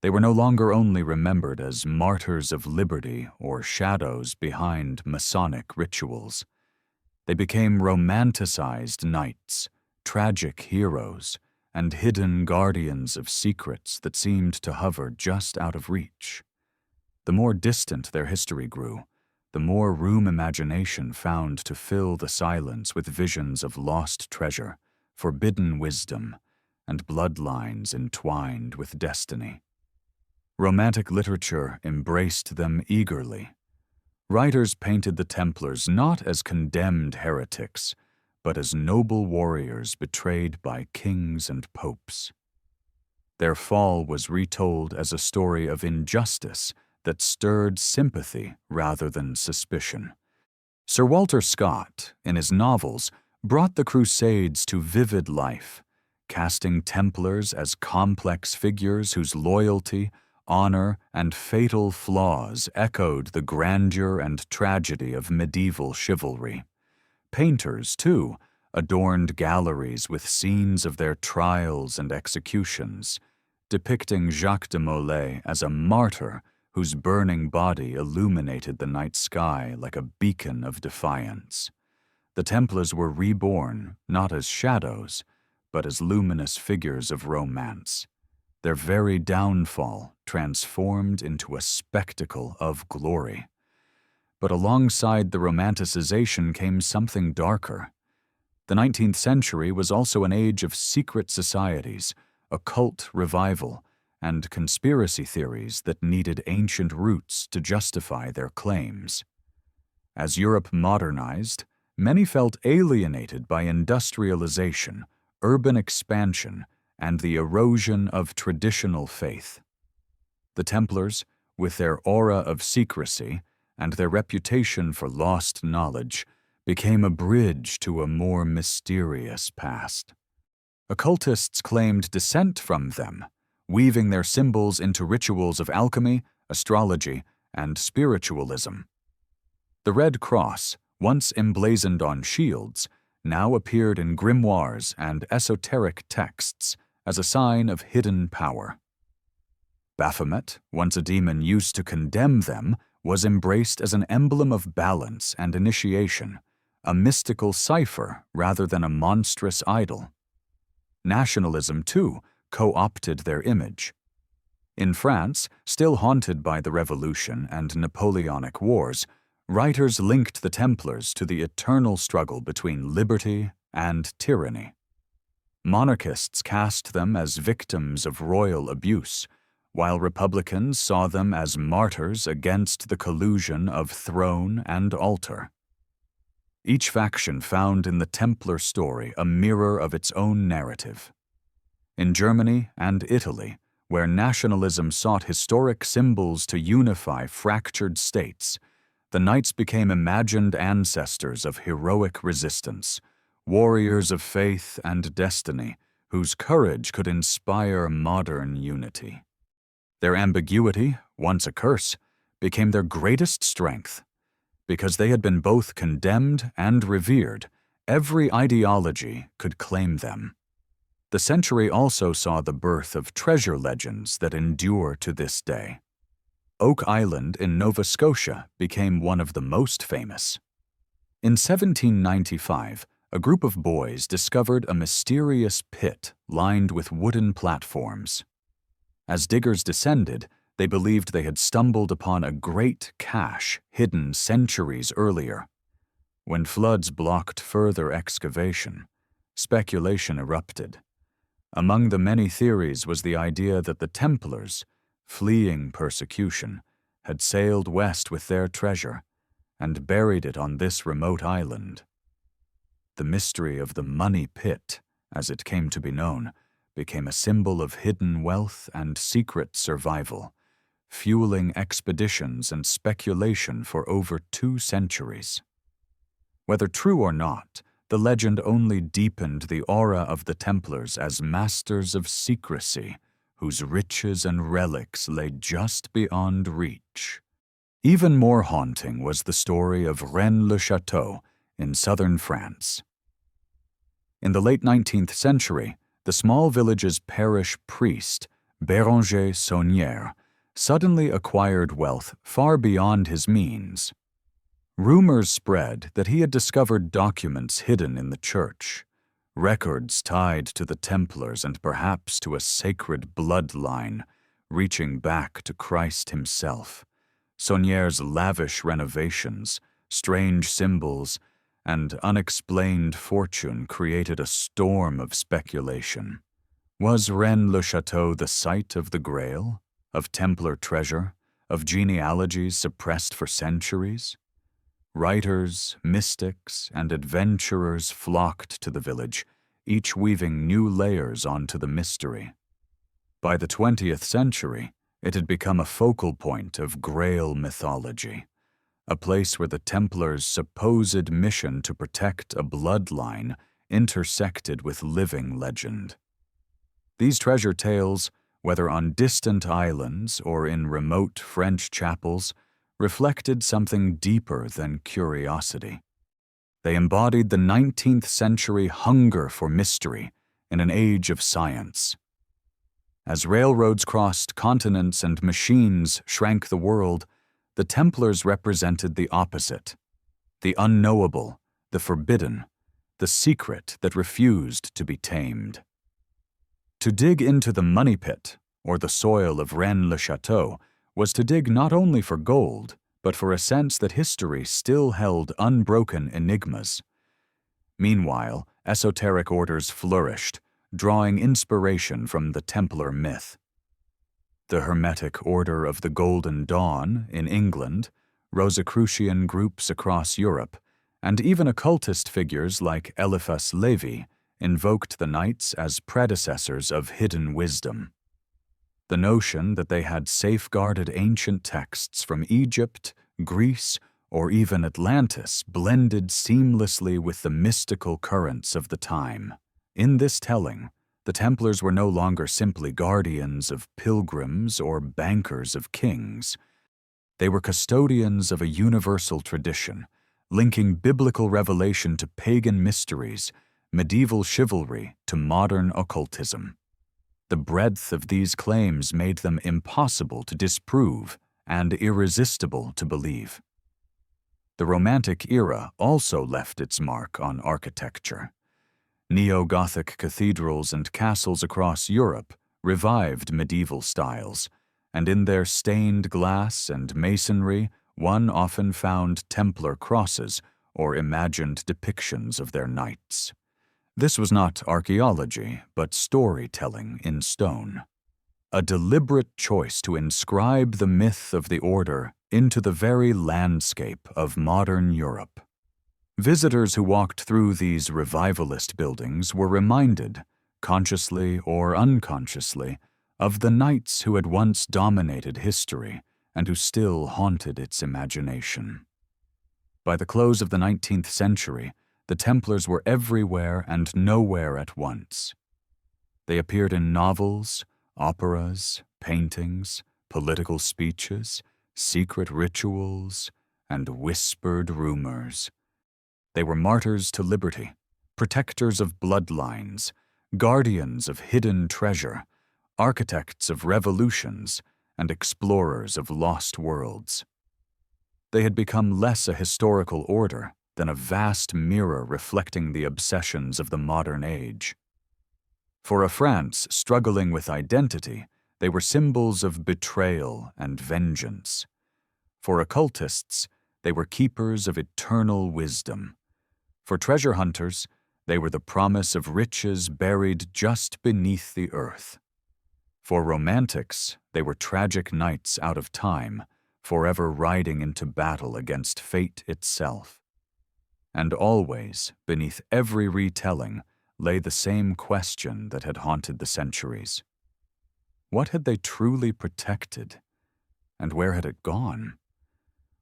They were no longer only remembered as martyrs of liberty or shadows behind Masonic rituals. They became romanticized knights, tragic heroes, and hidden guardians of secrets that seemed to hover just out of reach. The more distant their history grew, the more room imagination found to fill the silence with visions of lost treasure, forbidden wisdom, and bloodlines entwined with destiny. Romantic literature embraced them eagerly. Writers painted the Templars not as condemned heretics, but as noble warriors betrayed by kings and popes. Their fall was retold as a story of injustice that stirred sympathy rather than suspicion. Sir Walter Scott, in his novels, brought the Crusades to vivid life, casting Templars as complex figures whose loyalty, honor, and fatal flaws echoed the grandeur and tragedy of medieval chivalry. Painters, too, adorned galleries with scenes of their trials and executions, depicting Jacques de Molay as a martyr whose burning body illuminated the night sky like a beacon of defiance. The Templars were reborn, not as shadows, but as luminous figures of romance. Their very downfall transformed into a spectacle of glory. But alongside the romanticization came something darker. The 19th century was also an age of secret societies, occult revival, and conspiracy theories that needed ancient roots to justify their claims. As Europe modernized, many felt alienated by industrialization, urban expansion, and the erosion of traditional faith. The Templars, with their aura of secrecy and their reputation for lost knowledge, became a bridge to a more mysterious past. Occultists claimed descent from them, weaving their symbols into rituals of alchemy, astrology, and spiritualism. The Red Cross, once emblazoned on shields, now appeared in grimoires and esoteric texts as a sign of hidden power. Baphomet, once a demon used to condemn them, was embraced as an emblem of balance and initiation, a mystical cipher rather than a monstrous idol. Nationalism, too, co-opted their image. In France, still haunted by the Revolution and Napoleonic Wars, writers linked the Templars to the eternal struggle between liberty and tyranny. Monarchists cast them as victims of royal abuse, while Republicans saw them as martyrs against the collusion of throne and altar. Each faction found in the Templar story a mirror of its own narrative. In Germany and Italy, where nationalism sought historic symbols to unify fractured states, the knights became imagined ancestors of heroic resistance, warriors of faith and destiny whose courage could inspire modern unity. Their ambiguity, once a curse, became their greatest strength. Because they had been both condemned and revered, every ideology could claim them. The century also saw the birth of treasure legends that endure to this day. Oak Island in Nova Scotia became one of the most famous. In 1795, a group of boys discovered a mysterious pit lined with wooden platforms. As diggers descended, they believed they had stumbled upon a great cache hidden centuries earlier. When floods blocked further excavation, speculation erupted. Among the many theories was the idea that the Templars, fleeing persecution, had sailed west with their treasure and buried it on this remote island. The mystery of the money pit, as it came to be known, became a symbol of hidden wealth and secret survival, fueling expeditions and speculation for over 2 centuries. Whether true or not, the legend only deepened the aura of the Templars as masters of secrecy, whose riches and relics lay just beyond reach. Even more haunting was the story of Rennes-le-Château in southern France. In the late 19th century, the small village's parish priest, Béranger Saunière, suddenly acquired wealth far beyond his means. Rumors spread that he had discovered documents hidden in the church, records tied to the Templars and perhaps to a sacred bloodline reaching back to Christ himself. Saunière's lavish renovations, strange symbols, and unexplained fortune created a storm of speculation. Was Rennes-le-Château the site of the Grail, of Templar treasure, of genealogies suppressed for centuries? Writers, mystics, and adventurers flocked to the village, each weaving new layers onto the mystery. By the 20th century, it had become a focal point of Grail mythology, a place where the Templars' supposed mission to protect a bloodline intersected with living legend. These treasure tales, whether on distant islands or in remote French chapels, reflected something deeper than curiosity. They embodied the 19th century hunger for mystery in an age of science. As railroads crossed continents and machines shrank the world, the Templars represented the opposite: the unknowable, the forbidden, the secret that refused to be tamed. To dig into the money pit, or the soil of Rennes-le-Château, was to dig not only for gold, but for a sense that history still held unbroken enigmas. Meanwhile, esoteric orders flourished, drawing inspiration from the Templar myth. The Hermetic Order of the Golden Dawn in England, Rosicrucian groups across Europe, and even occultist figures like Eliphas Levi invoked the Knights as predecessors of hidden wisdom. The notion that they had safeguarded ancient texts from Egypt, Greece, or even Atlantis blended seamlessly with the mystical currents of the time. In this telling, the Templars were no longer simply guardians of pilgrims or bankers of kings. They were custodians of a universal tradition, linking biblical revelation to pagan mysteries, medieval chivalry to modern occultism. The breadth of these claims made them impossible to disprove and irresistible to believe. The Romantic era also left its mark on architecture. Neo-Gothic cathedrals and castles across Europe revived medieval styles, and in their stained glass and masonry one often found Templar crosses or imagined depictions of their knights. This was not archaeology, but storytelling in stone. A deliberate choice to inscribe the myth of the order into the very landscape of modern Europe. Visitors who walked through these revivalist buildings were reminded, consciously or unconsciously, of the knights who had once dominated history and who still haunted its imagination. By the close of the 19th century, the Templars were everywhere and nowhere at once. They appeared in novels, operas, paintings, political speeches, secret rituals, and whispered rumors. They were martyrs to liberty, protectors of bloodlines, guardians of hidden treasure, architects of revolutions, and explorers of lost worlds. They had become less a historical order than a vast mirror reflecting the obsessions of the modern age. For a France struggling with identity, they were symbols of betrayal and vengeance. For occultists, they were keepers of eternal wisdom. For treasure hunters, They were the promise of riches buried just beneath the earth. For romantics, they were tragic knights out of time, forever riding into battle against fate itself. And always, beneath every retelling, lay the same question that had haunted the centuries. What had they truly protected? And where had it gone?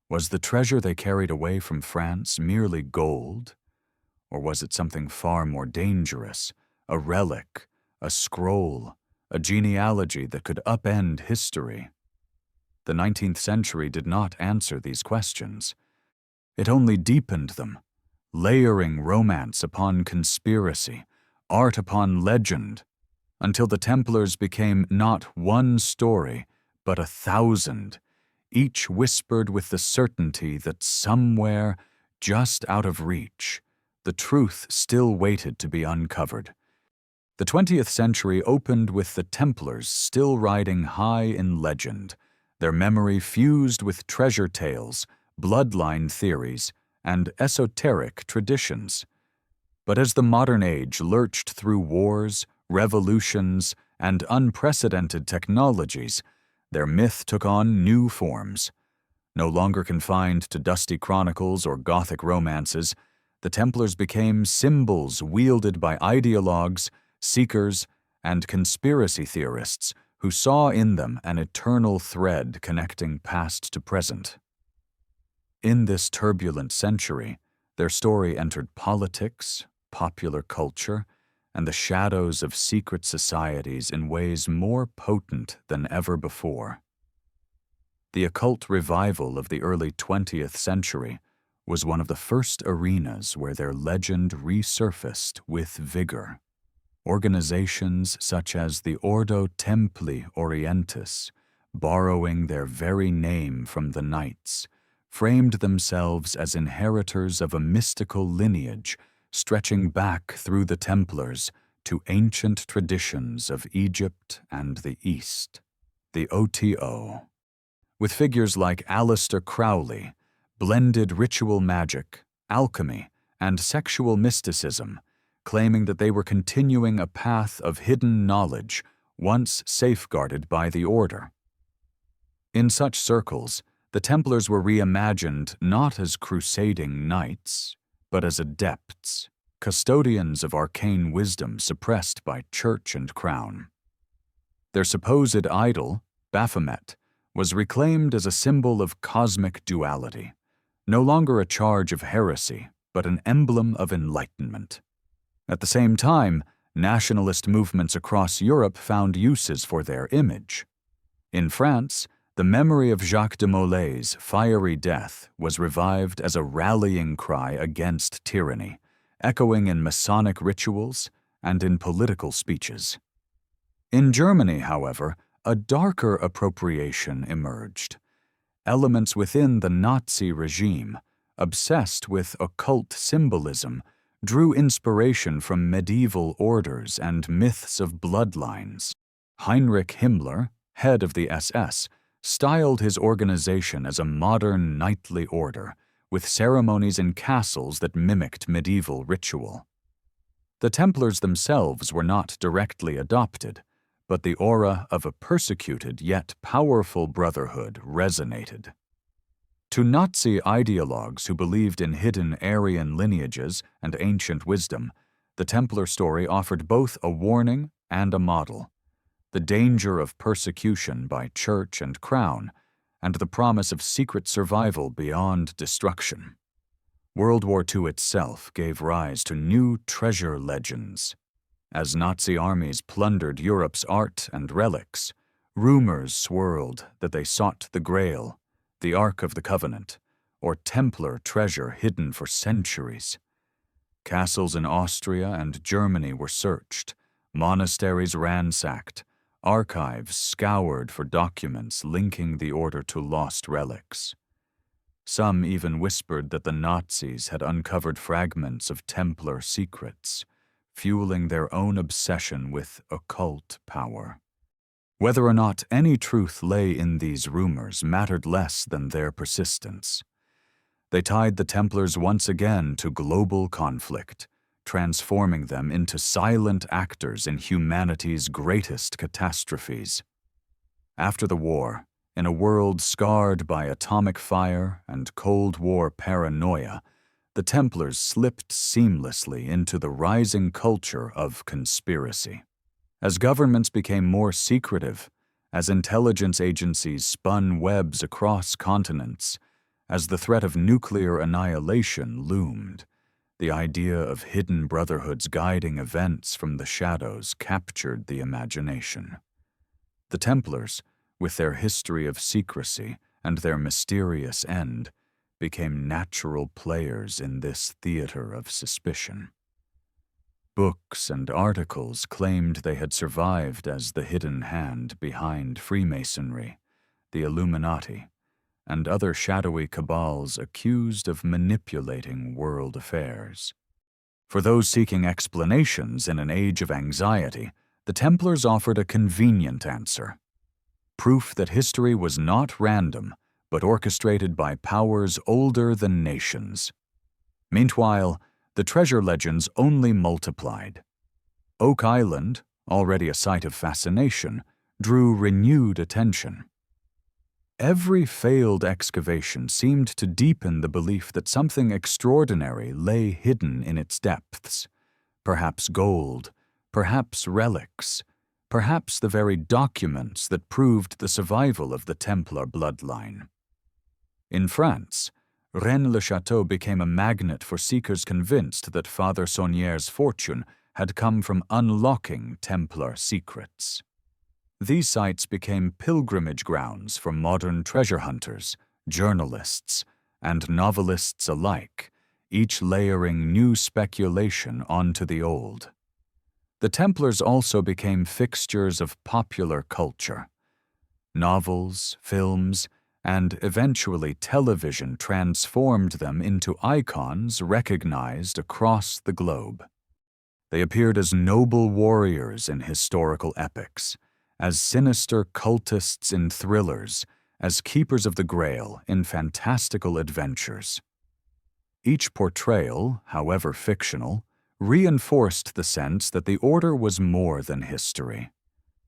Was the treasure they carried away from France merely gold? Or was it something far more dangerous, a relic, a scroll, a genealogy that could upend history? The 19th century did not answer these questions. It only deepened them, layering romance upon conspiracy, art upon legend, until the Templars became not one story, but 1,000, each whispered with the certainty that somewhere, just out of reach, the truth still waited to be uncovered. The 20th century opened with the Templars still riding high in legend, their memory fused with treasure tales, bloodline theories, and esoteric traditions. But as the modern age lurched through wars, revolutions, and unprecedented technologies, their myth took on new forms. No longer confined to dusty chronicles or Gothic romances, the Templars became symbols wielded by ideologues, seekers, and conspiracy theorists who saw in them an eternal thread connecting past to present. In this turbulent century, their story entered politics, popular culture, and the shadows of secret societies in ways more potent than ever before. The occult revival of the early 20th century was one of the first arenas where their legend resurfaced with vigor. Organizations such as the Ordo Templi Orientis, borrowing their very name from the Knights, framed themselves as inheritors of a mystical lineage stretching back through the Templars to ancient traditions of Egypt and the East. The OTO, with figures like Aleister Crowley, blended ritual magic, alchemy, and sexual mysticism, claiming that they were continuing a path of hidden knowledge once safeguarded by the Order. In such circles, the Templars were reimagined not as crusading knights, but as adepts, custodians of arcane wisdom suppressed by church and crown. Their supposed idol, Baphomet, was reclaimed as a symbol of cosmic duality, no longer a charge of heresy, but an emblem of enlightenment. At the same time, nationalist movements across Europe found uses for their image. In France, the memory of Jacques de Molay's fiery death was revived as a rallying cry against tyranny, echoing in Masonic rituals and in political speeches. In Germany, however, a darker appropriation emerged. Elements within the Nazi regime, obsessed with occult symbolism, drew inspiration from medieval orders and myths of bloodlines. Heinrich Himmler, head of the SS, styled his organization as a modern knightly order, with ceremonies in castles that mimicked medieval ritual. The Templars themselves were not directly adopted, but the aura of a persecuted yet powerful brotherhood resonated. To Nazi ideologues who believed in hidden Aryan lineages and ancient wisdom, the Templar story offered both a warning and a model: the danger of persecution by church and crown, and the promise of secret survival beyond destruction. World War II itself gave rise to new treasure legends. As Nazi armies plundered Europe's art and relics, rumors swirled that they sought the Grail, the Ark of the Covenant, or Templar treasure hidden for centuries. Castles in Austria and Germany were searched, monasteries ransacked, archives scoured for documents linking the order to lost relics. Some even whispered that the Nazis had uncovered fragments of Templar secrets, fueling their own obsession with occult power. Whether or not any truth lay in these rumors mattered less than their persistence. They tied the Templars once again to global conflict, transforming them into silent actors in humanity's greatest catastrophes. After the war, in a world scarred by atomic fire and Cold War paranoia, the Templars slipped seamlessly into the rising culture of conspiracy. As governments became more secretive, as intelligence agencies spun webs across continents, as the threat of nuclear annihilation loomed, the idea of hidden brotherhoods guiding events from the shadows captured the imagination. The Templars, with their history of secrecy and their mysterious end, became natural players in this theater of suspicion. Books and articles claimed they had survived as the hidden hand behind Freemasonry, the Illuminati, and other shadowy cabals accused of manipulating world affairs. For those seeking explanations in an age of anxiety, the Templars offered a convenient answer: proof that history was not random, but orchestrated by powers older than nations. Meanwhile, the treasure legends only multiplied. Oak Island, already a site of fascination, drew renewed attention. Every failed excavation seemed to deepen the belief that something extraordinary lay hidden in its depths. Perhaps gold, perhaps relics, perhaps the very documents that proved the survival of the Templar bloodline. In France, Rennes-le-Château became a magnet for seekers convinced that Father Saunier's fortune had come from unlocking Templar secrets. These sites became pilgrimage grounds for modern treasure hunters, journalists, and novelists alike, each layering new speculation onto the old. The Templars also became fixtures of popular culture. Novels, films, and eventually television transformed them into icons recognized across the globe. They appeared as noble warriors in historical epics, as sinister cultists in thrillers, as keepers of the Grail in fantastical adventures. Each portrayal, however fictional, reinforced the sense that the Order was more than history.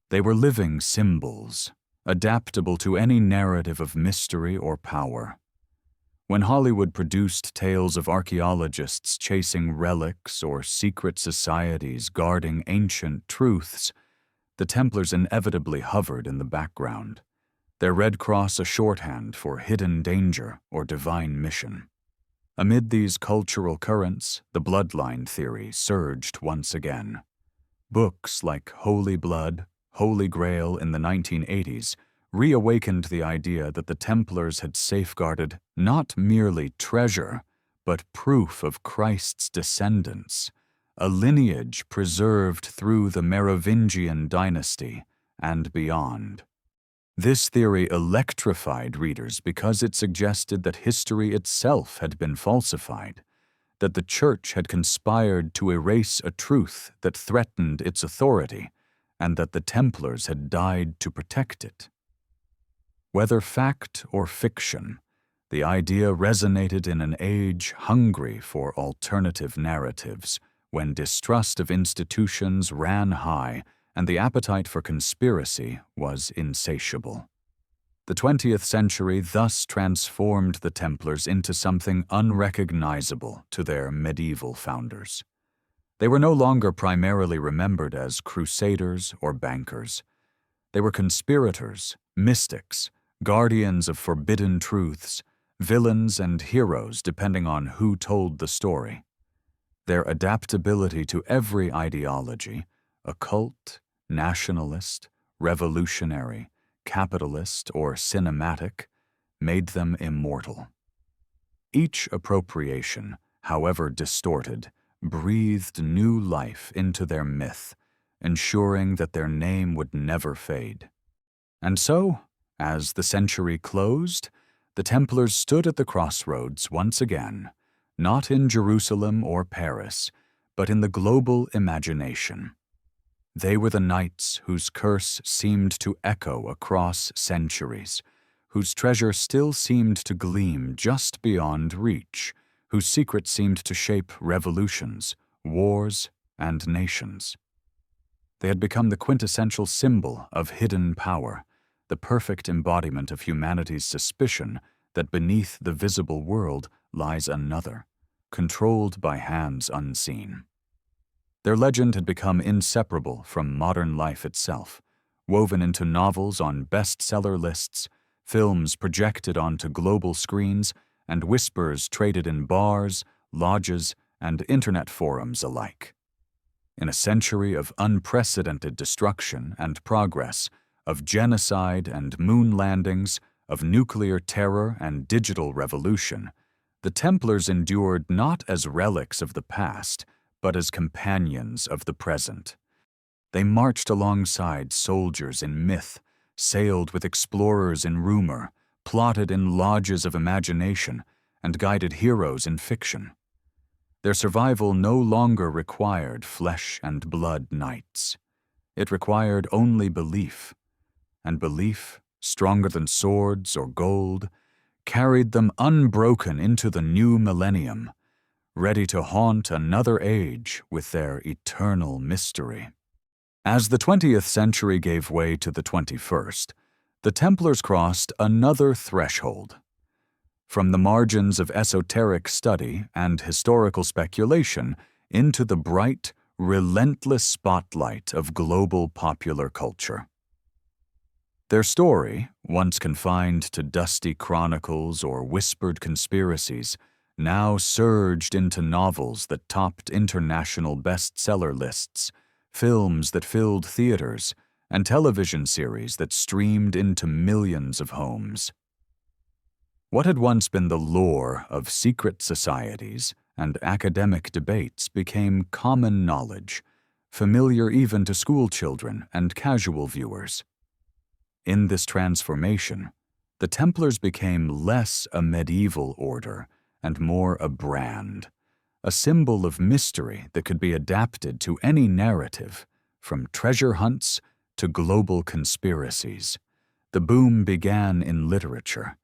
They were living symbols, adaptable to any narrative of mystery or power. When Hollywood produced tales of archaeologists chasing relics or secret societies guarding ancient truths, the Templars inevitably hovered in the background, their red cross a shorthand for hidden danger or divine mission. Amid these cultural currents, the bloodline theory surged once again. Books like Holy Blood, Holy Grail in the 1980s reawakened the idea that the Templars had safeguarded not merely treasure, but proof of Christ's descendants, a lineage preserved through the Merovingian dynasty and beyond. This theory electrified readers because it suggested that history itself had been falsified, that the Church had conspired to erase a truth that threatened its authority, and that the Templars had died to protect it. Whether fact or fiction, the idea resonated in an age hungry for alternative narratives, when distrust of institutions ran high and the appetite for conspiracy was insatiable. The 20th century thus transformed the Templars into something unrecognizable to their medieval founders. They were no longer primarily remembered as crusaders or bankers. They were conspirators, mystics, guardians of forbidden truths, villains and heroes depending on who told the story. Their adaptability to every ideology, occult, nationalist, revolutionary, capitalist, or cinematic, made them immortal. Each appropriation, however distorted, breathed new life into their myth, ensuring that their name would never fade. And so, as the century closed, the Templars stood at the crossroads once again, not in Jerusalem or Paris, but in the global imagination. They were the knights whose curse seemed to echo across centuries, whose treasure still seemed to gleam just beyond reach, whose secret seemed to shape revolutions, wars, and nations. They had become the quintessential symbol of hidden power, the perfect embodiment of humanity's suspicion that beneath the visible world lies another, controlled by hands unseen. Their legend had become inseparable from modern life itself, woven into novels on bestseller lists, films projected onto global screens, and whispers traded in bars, lodges, and internet forums alike. In a century of unprecedented destruction and progress, of genocide and moon landings, of nuclear terror and digital revolution, the Templars endured not as relics of the past, but as companions of the present. They marched alongside soldiers in myth, sailed with explorers in rumor, plotted in lodges of imagination, and guided heroes in fiction. Their survival no longer required flesh and blood knights. It required only belief, and belief, stronger than swords or gold, carried them unbroken into the new millennium, ready to haunt another age with their eternal mystery. As the 20th century gave way to the 21st, the Templars crossed another threshold. From the margins of esoteric study and historical speculation into the bright, relentless spotlight of global popular culture. Their story, once confined to dusty chronicles or whispered conspiracies, now surged into novels that topped international bestseller lists, films that filled theaters, and television series that streamed into millions of homes. What had once been the lore of secret societies and academic debates became common knowledge, familiar even to school children and casual viewers. In this transformation, the Templars became less a medieval order and more a brand, a symbol of mystery that could be adapted to any narrative, from treasure hunts to global conspiracies. The boom began in literature.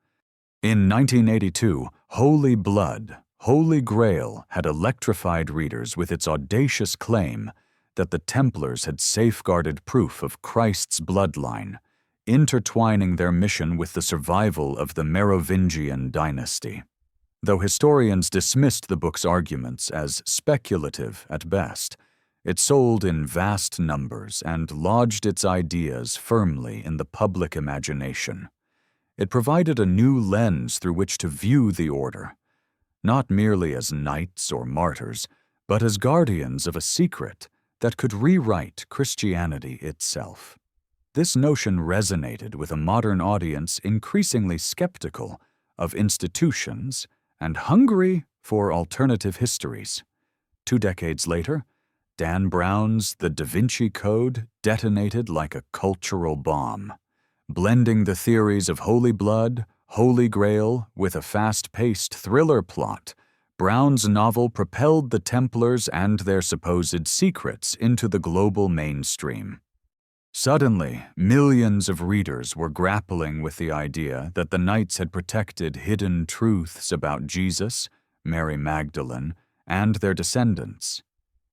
In 1982, Holy Blood, Holy Grail had electrified readers with its audacious claim that the Templars had safeguarded proof of Christ's bloodline, intertwining their mission with the survival of the Merovingian dynasty. Though historians dismissed the book's arguments as speculative at best, it sold in vast numbers and lodged its ideas firmly in the public imagination. It provided a new lens through which to view the order, not merely as knights or martyrs, but as guardians of a secret that could rewrite Christianity itself. This notion resonated with a modern audience increasingly skeptical of institutions and hungry for alternative histories. 2 decades later, Dan Brown's The Da Vinci Code detonated like a cultural bomb. Blending the theories of Holy Blood, Holy Grail with a fast-paced thriller plot, Brown's novel propelled the Templars and their supposed secrets into the global mainstream. Suddenly, millions of readers were grappling with the idea that the Knights had protected hidden truths about Jesus, Mary Magdalene, and their descendants,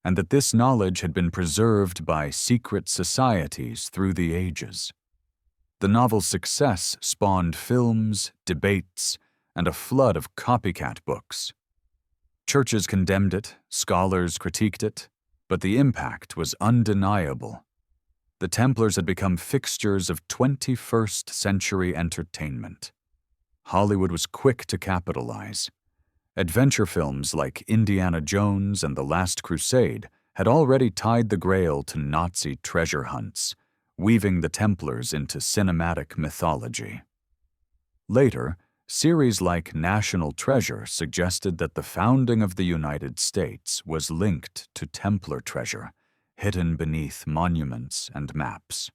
and that this knowledge had been preserved by secret societies through the ages. The novel's success spawned films, debates, and a flood of copycat books. Churches condemned it, scholars critiqued it, but the impact was undeniable. The Templars had become fixtures of 21st century entertainment. Hollywood was quick to capitalize. Adventure films like Indiana Jones and The Last Crusade had already tied the Grail to Nazi treasure hunts, weaving the Templars into cinematic mythology. Later, series like National Treasure suggested that the founding of the United States was linked to Templar treasure, hidden beneath monuments and maps.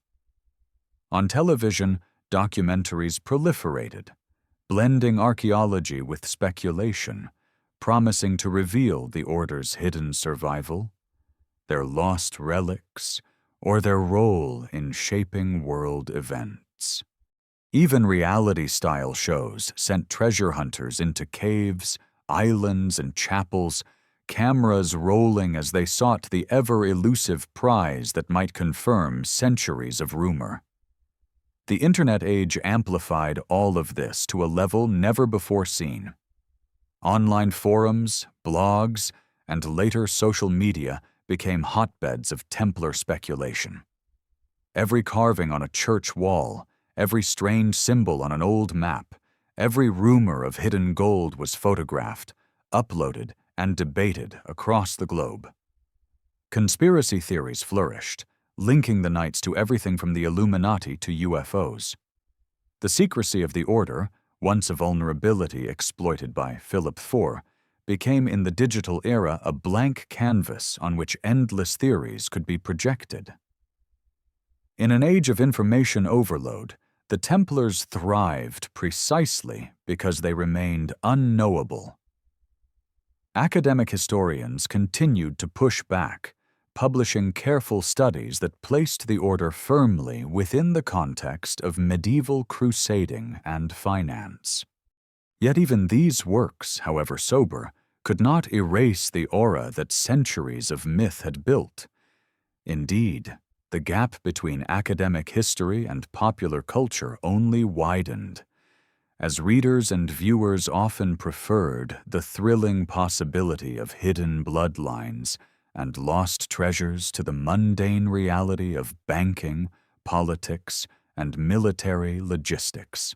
On television, documentaries proliferated, blending archaeology with speculation, promising to reveal the Order's hidden survival, their lost relics, or their role in shaping world events. Even reality-style shows sent treasure hunters into caves, islands, and chapels, cameras rolling as they sought the ever-elusive prize that might confirm centuries of rumor. The internet age amplified all of this to a level never before seen. Online forums, blogs, and later social media became hotbeds of Templar speculation. Every carving on a church wall, every strange symbol on an old map, every rumor of hidden gold was photographed, uploaded, and debated across the globe. Conspiracy theories flourished, linking the Knights to everything from the Illuminati to UFOs. The secrecy of the Order, once a vulnerability exploited by Philip IV, became in the digital era a blank canvas on which endless theories could be projected. In an age of information overload, the Templars thrived precisely because they remained unknowable. Academic historians continued to push back, publishing careful studies that placed the Order firmly within the context of medieval crusading and finance. Yet even these works, however sober, could not erase the aura that centuries of myth had built. Indeed, the gap between academic history and popular culture only widened, as readers and viewers often preferred the thrilling possibility of hidden bloodlines and lost treasures to the mundane reality of banking, politics, and military logistics.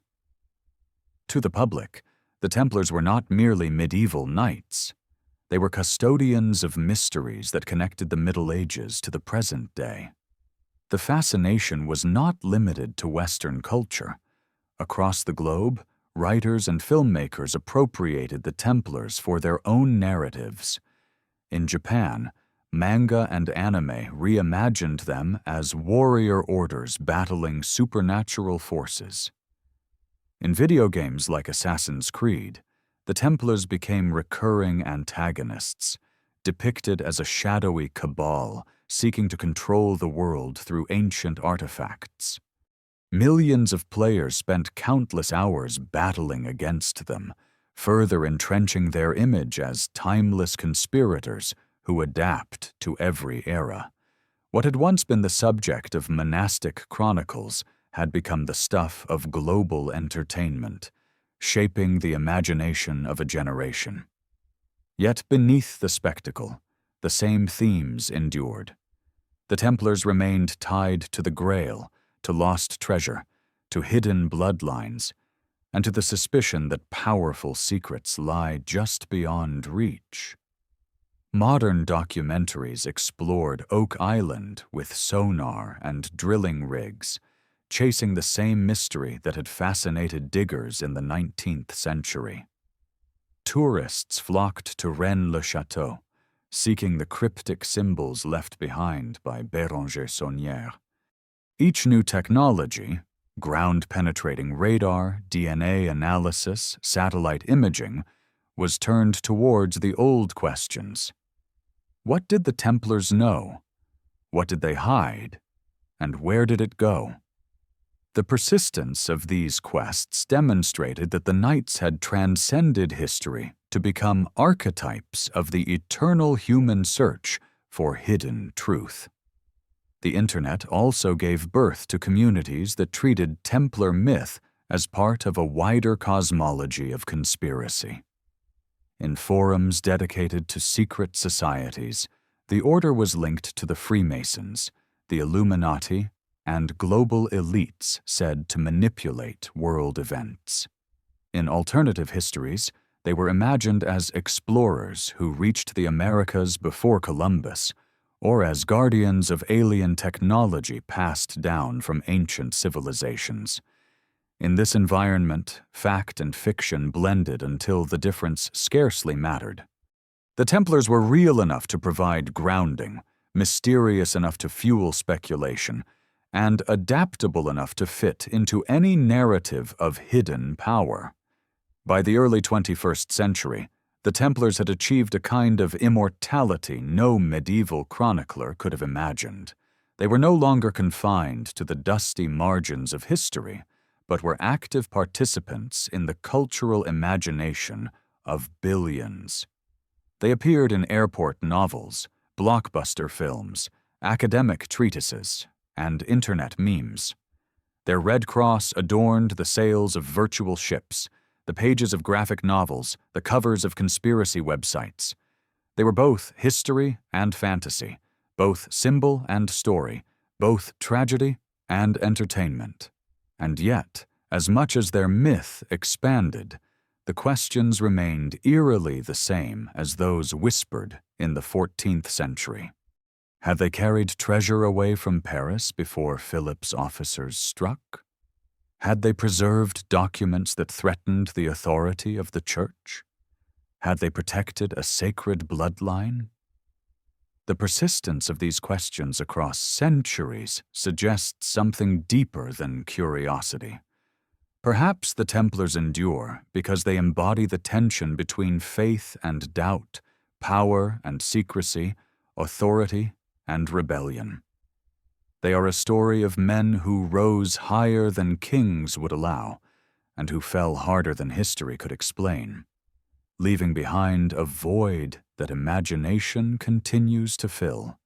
To the public, the Templars were not merely medieval knights. They were custodians of mysteries that connected the Middle Ages to the present day. The fascination was not limited to Western culture. Across the globe, writers and filmmakers appropriated the Templars for their own narratives. In Japan, manga and anime reimagined them as warrior orders battling supernatural forces. In video games like Assassin's Creed, the Templars became recurring antagonists, depicted as a shadowy cabal seeking to control the world through ancient artifacts. Millions of players spent countless hours battling against them, further entrenching their image as timeless conspirators who adapt to every era. What had once been the subject of monastic chronicles had become the stuff of global entertainment, shaping the imagination of a generation. Yet beneath the spectacle, the same themes endured. The Templars remained tied to the Grail, to lost treasure, to hidden bloodlines, and to the suspicion that powerful secrets lie just beyond reach. Modern documentaries explored Oak Island with sonar and drilling rigs, chasing the same mystery that had fascinated diggers in the 19th century. Tourists flocked to Rennes-le-Château, seeking the cryptic symbols left behind by Béranger Saunière. Each new technology, ground-penetrating radar, DNA analysis, satellite imaging, was turned towards the old questions. What did the Templars know? What did they hide? And where did it go? The persistence of these quests demonstrated that the Knights had transcended history to become archetypes of the eternal human search for hidden truth. The Internet also gave birth to communities that treated Templar myth as part of a wider cosmology of conspiracy. In forums dedicated to secret societies, the Order was linked to the Freemasons, the Illuminati, and global elites said to manipulate world events. In alternative histories, they were imagined as explorers who reached the Americas before Columbus, or as guardians of alien technology passed down from ancient civilizations. In this environment, fact and fiction blended until the difference scarcely mattered. The Templars were real enough to provide grounding, mysterious enough to fuel speculation, and adaptable enough to fit into any narrative of hidden power. By the early 21st century, the Templars had achieved a kind of immortality no medieval chronicler could have imagined. They were no longer confined to the dusty margins of history, but were active participants in the cultural imagination of billions. They appeared in airport novels, blockbuster films, academic treatises, and internet memes. Their red cross adorned the sails of virtual ships, the pages of graphic novels, the covers of conspiracy websites. They were both history and fantasy, both symbol and story, both tragedy and entertainment. And yet, as much as their myth expanded, the questions remained eerily the same as those whispered in the 14th century. Had they carried treasure away from Paris before Philip's officers struck? Had they preserved documents that threatened the authority of the Church? Had they protected a sacred bloodline? The persistence of these questions across centuries suggests something deeper than curiosity. Perhaps the Templars endure because they embody the tension between faith and doubt, power and secrecy, authority and rebellion. They are a story of men who rose higher than kings would allow, and who fell harder than history could explain, leaving behind a void that imagination continues to fill.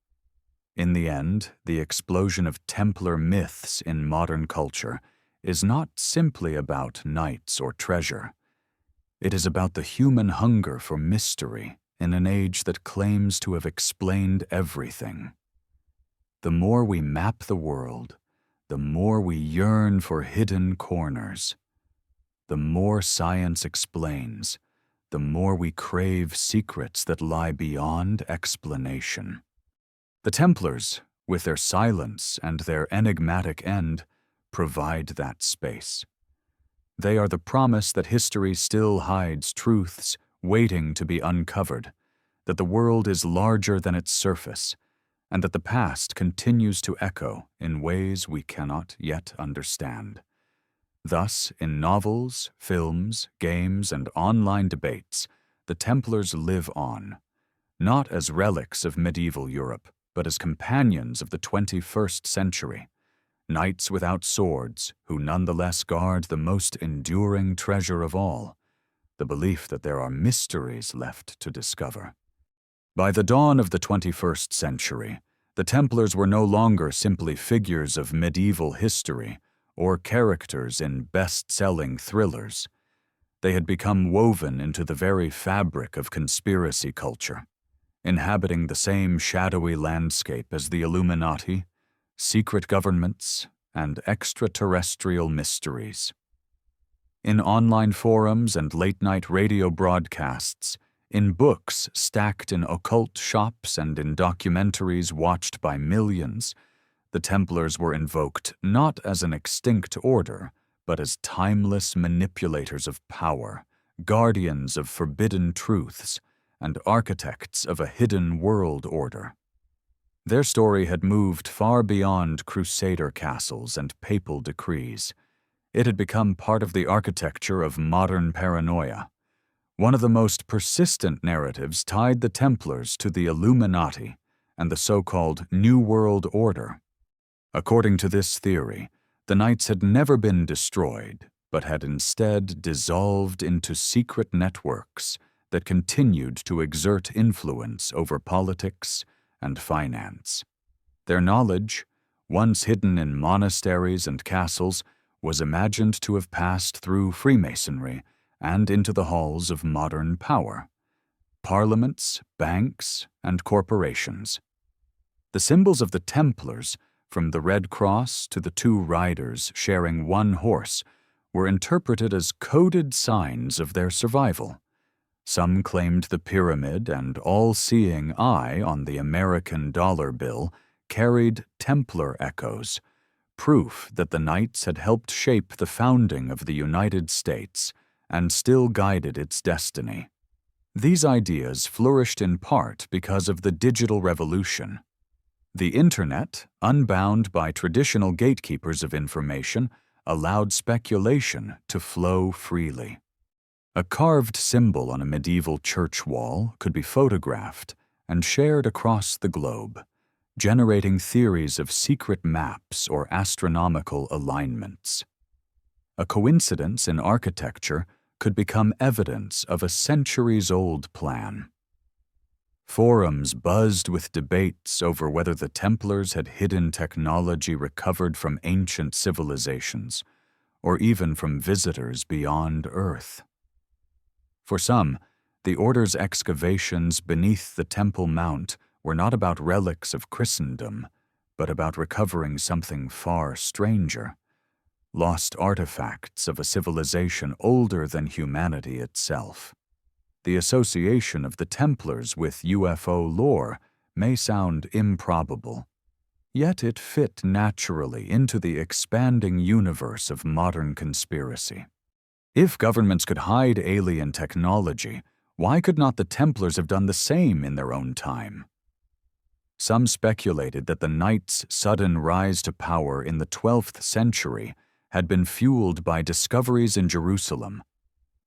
In the end, the explosion of Templar myths in modern culture is not simply about knights or treasure. It is about the human hunger for mystery in an age that claims to have explained everything. The more we map the world, the more we yearn for hidden corners. The more science explains, the more we crave secrets that lie beyond explanation. The Templars, with their silence and their enigmatic end, provide that space. They are the promise that history still hides truths waiting to be uncovered, that the world is larger than its surface, and that the past continues to echo in ways we cannot yet understand. Thus, in novels, films, games, and online debates, the Templars live on, not as relics of medieval Europe, but as companions of the 21st century, knights without swords who nonetheless guard the most enduring treasure of all, the belief that there are mysteries left to discover. By the dawn of the 21st century, the Templars were no longer simply figures of medieval history or characters in best-selling thrillers. They had become woven into the very fabric of conspiracy culture, inhabiting the same shadowy landscape as the Illuminati, secret governments, and extraterrestrial mysteries. In online forums and late-night radio broadcasts, in books stacked in occult shops and in documentaries watched by millions, the Templars were invoked not as an extinct order, but as timeless manipulators of power, guardians of forbidden truths, and architects of a hidden world order. Their story had moved far beyond crusader castles and papal decrees. It had become part of the architecture of modern paranoia. One of the most persistent narratives tied the Templars to the Illuminati and the so-called New World Order. According to this theory, the Knights had never been destroyed, but had instead dissolved into secret networks that continued to exert influence over politics and finance. Their knowledge, once hidden in monasteries and castles, was imagined to have passed through Freemasonry and into the halls of modern power, parliaments, banks, and corporations. The symbols of the Templars, from the Red Cross to the two riders sharing one horse, were interpreted as coded signs of their survival. Some claimed the pyramid and all-seeing eye on the American dollar bill carried Templar echoes, proof that the Knights had helped shape the founding of the United States and still guided its destiny. These ideas flourished in part because of the digital revolution. The Internet, unbound by traditional gatekeepers of information, allowed speculation to flow freely. A carved symbol on a medieval church wall could be photographed and shared across the globe, generating theories of secret maps or astronomical alignments. A coincidence in architecture could become evidence of a centuries-old plan. Forums buzzed with debates over whether the Templars had hidden technology recovered from ancient civilizations, or even from visitors beyond Earth. For some, the Order's excavations beneath the Temple Mount were not about relics of Christendom, but about recovering something far stranger, lost artifacts of a civilization older than humanity itself. The association of the Templars with UFO lore may sound improbable, yet it fit naturally into the expanding universe of modern conspiracy. If governments could hide alien technology, why could not the Templars have done the same in their own time? Some speculated that the Knights' sudden rise to power in the 12th century had been fueled by discoveries in Jerusalem,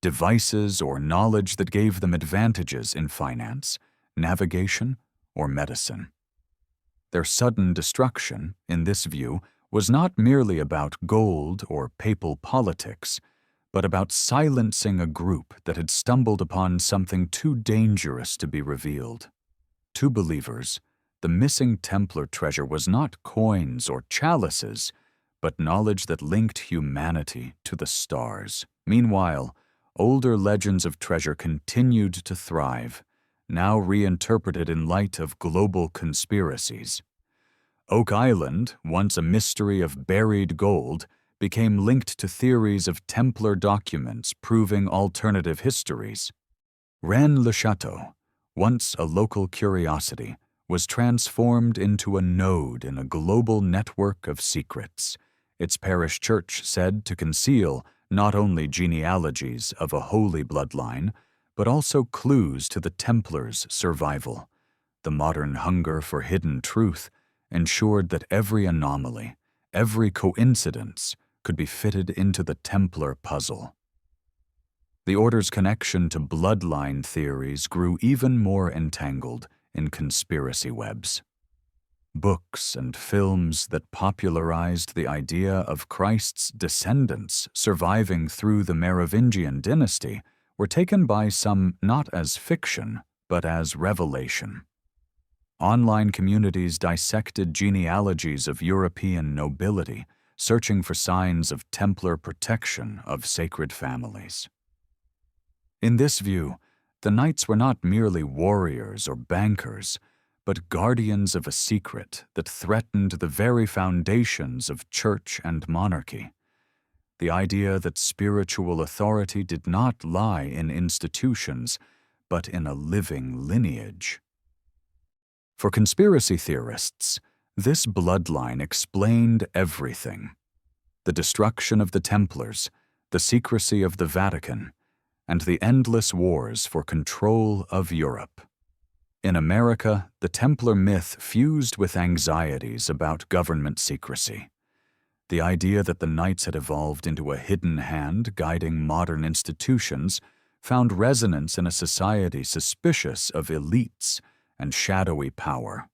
devices or knowledge that gave them advantages in finance, navigation, or medicine. Their sudden destruction, in this view, was not merely about gold or papal politics, but about silencing a group that had stumbled upon something too dangerous to be revealed. To believers, the missing Templar treasure was not coins or chalices, but knowledge that linked humanity to the stars. Meanwhile, older legends of treasure continued to thrive, now reinterpreted in light of global conspiracies. Oak Island, once a mystery of buried gold, became linked to theories of Templar documents proving alternative histories. Rennes-le-Château, once a local curiosity, was transformed into a node in a global network of secrets, its parish church said to conceal not only genealogies of a holy bloodline, but also clues to the Templars' survival. The modern hunger for hidden truth ensured that every anomaly, every coincidence, could be fitted into the Templar puzzle. The Order's connection to bloodline theories grew even more entangled in conspiracy webs. Books and films that popularized the idea of Christ's descendants surviving through the Merovingian dynasty were taken by some not as fiction, but as revelation. Online communities dissected genealogies of European nobility, searching for signs of Templar protection of sacred families. In this view, the Knights were not merely warriors or bankers, but guardians of a secret that threatened the very foundations of church and monarchy. The idea that spiritual authority did not lie in institutions, but in a living lineage. For conspiracy theorists, this bloodline explained everything: the destruction of the Templars, the secrecy of the Vatican, and the endless wars for control of Europe. In America, the Templar myth fused with anxieties about government secrecy. The idea that the Knights had evolved into a hidden hand guiding modern institutions found resonance in a society suspicious of elites and shadowy power.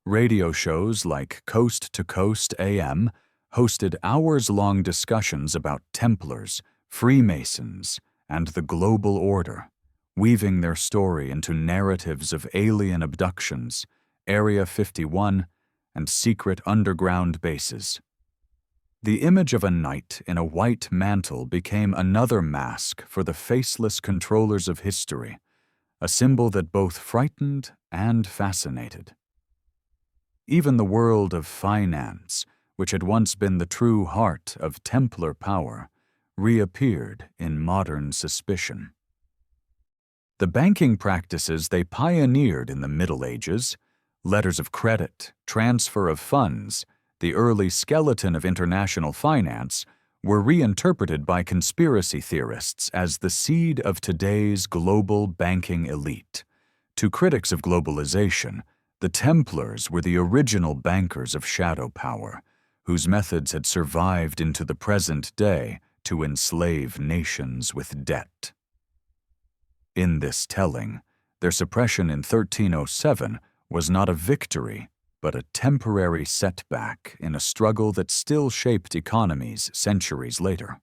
Radio shows like Coast to Coast AM hosted hours-long discussions about Templars, Freemasons, and the global order, weaving their story into narratives of alien abductions, Area 51, and secret underground bases. The image of a knight in a white mantle became another mask for the faceless controllers of history, a symbol that both frightened and fascinated. Even the world of finance, which had once been the true heart of Templar power, reappeared in modern suspicion. The banking practices they pioneered in the Middle Ages, letters of credit, transfer of funds, the early skeleton of international finance, were reinterpreted by conspiracy theorists as the seed of today's global banking elite. To critics of globalization, the Templars were the original bankers of shadow power, whose methods had survived into the present day to enslave nations with debt. In this telling, their suppression in 1307 was not a victory, but a temporary setback in a struggle that still shaped economies centuries later.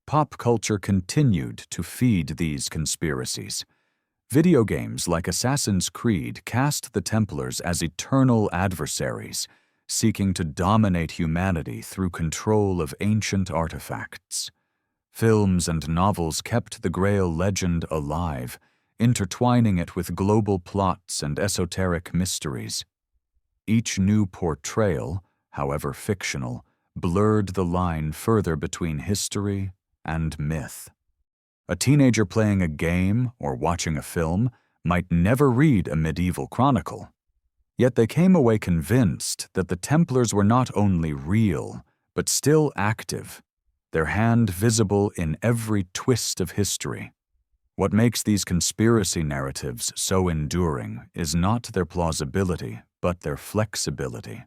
Pop culture continued to feed these conspiracies. Video games like Assassin's Creed cast the Templars as eternal adversaries, seeking to dominate humanity through control of ancient artifacts. Films and novels kept the Grail legend alive, intertwining it with global plots and esoteric mysteries. Each new portrayal, however fictional, blurred the line further between history and myth. A teenager playing a game or watching a film might never read a medieval chronicle. Yet they came away convinced that the Templars were not only real, but still active, their hand visible in every twist of history. What makes these conspiracy narratives so enduring is not their plausibility, but their flexibility.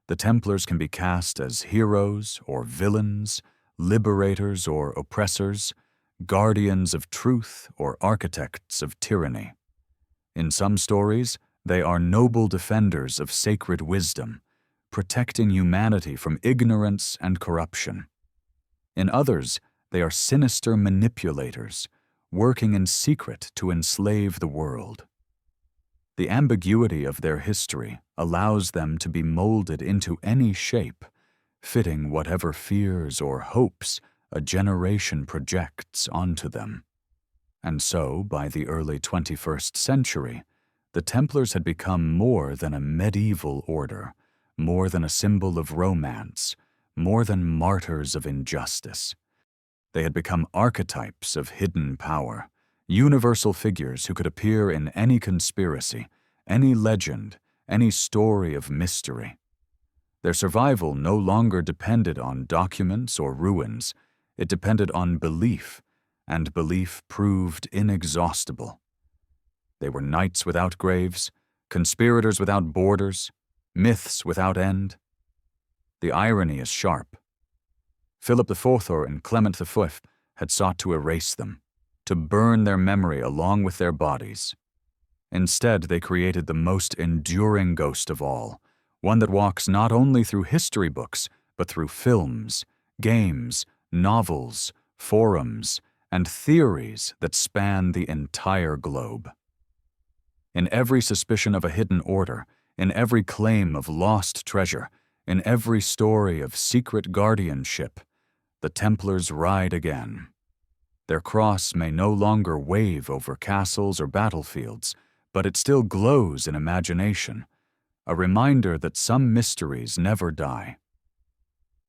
The Templars can be cast as heroes or villains, liberators or oppressors, guardians of truth or architects of tyranny. In some stories, they are noble defenders of sacred wisdom, protecting humanity from ignorance and corruption. In others, they are sinister manipulators, working in secret to enslave the world. The ambiguity of their history allows them to be molded into any shape, fitting whatever fears or hopes a generation projects onto them. And so, by the early 21st century, the Templars had become more than a medieval order, more than a symbol of romance, more than martyrs of injustice. They had become archetypes of hidden power, universal figures who could appear in any conspiracy, any legend, any story of mystery. Their survival no longer depended on documents or ruins. It depended on belief, and belief proved inexhaustible. They were knights without graves, conspirators without borders, myths without end. The irony is sharp. Philip IV and Clement V had sought to erase them, to burn their memory along with their bodies. Instead, they created the most enduring ghost of all, one that walks not only through history books, but through films, games, novels, forums, and theories that span the entire globe. In every suspicion of a hidden order, in every claim of lost treasure, in every story of secret guardianship, the Templars ride again. Their cross may no longer wave over castles or battlefields, but it still glows in imagination, a reminder that some mysteries never die.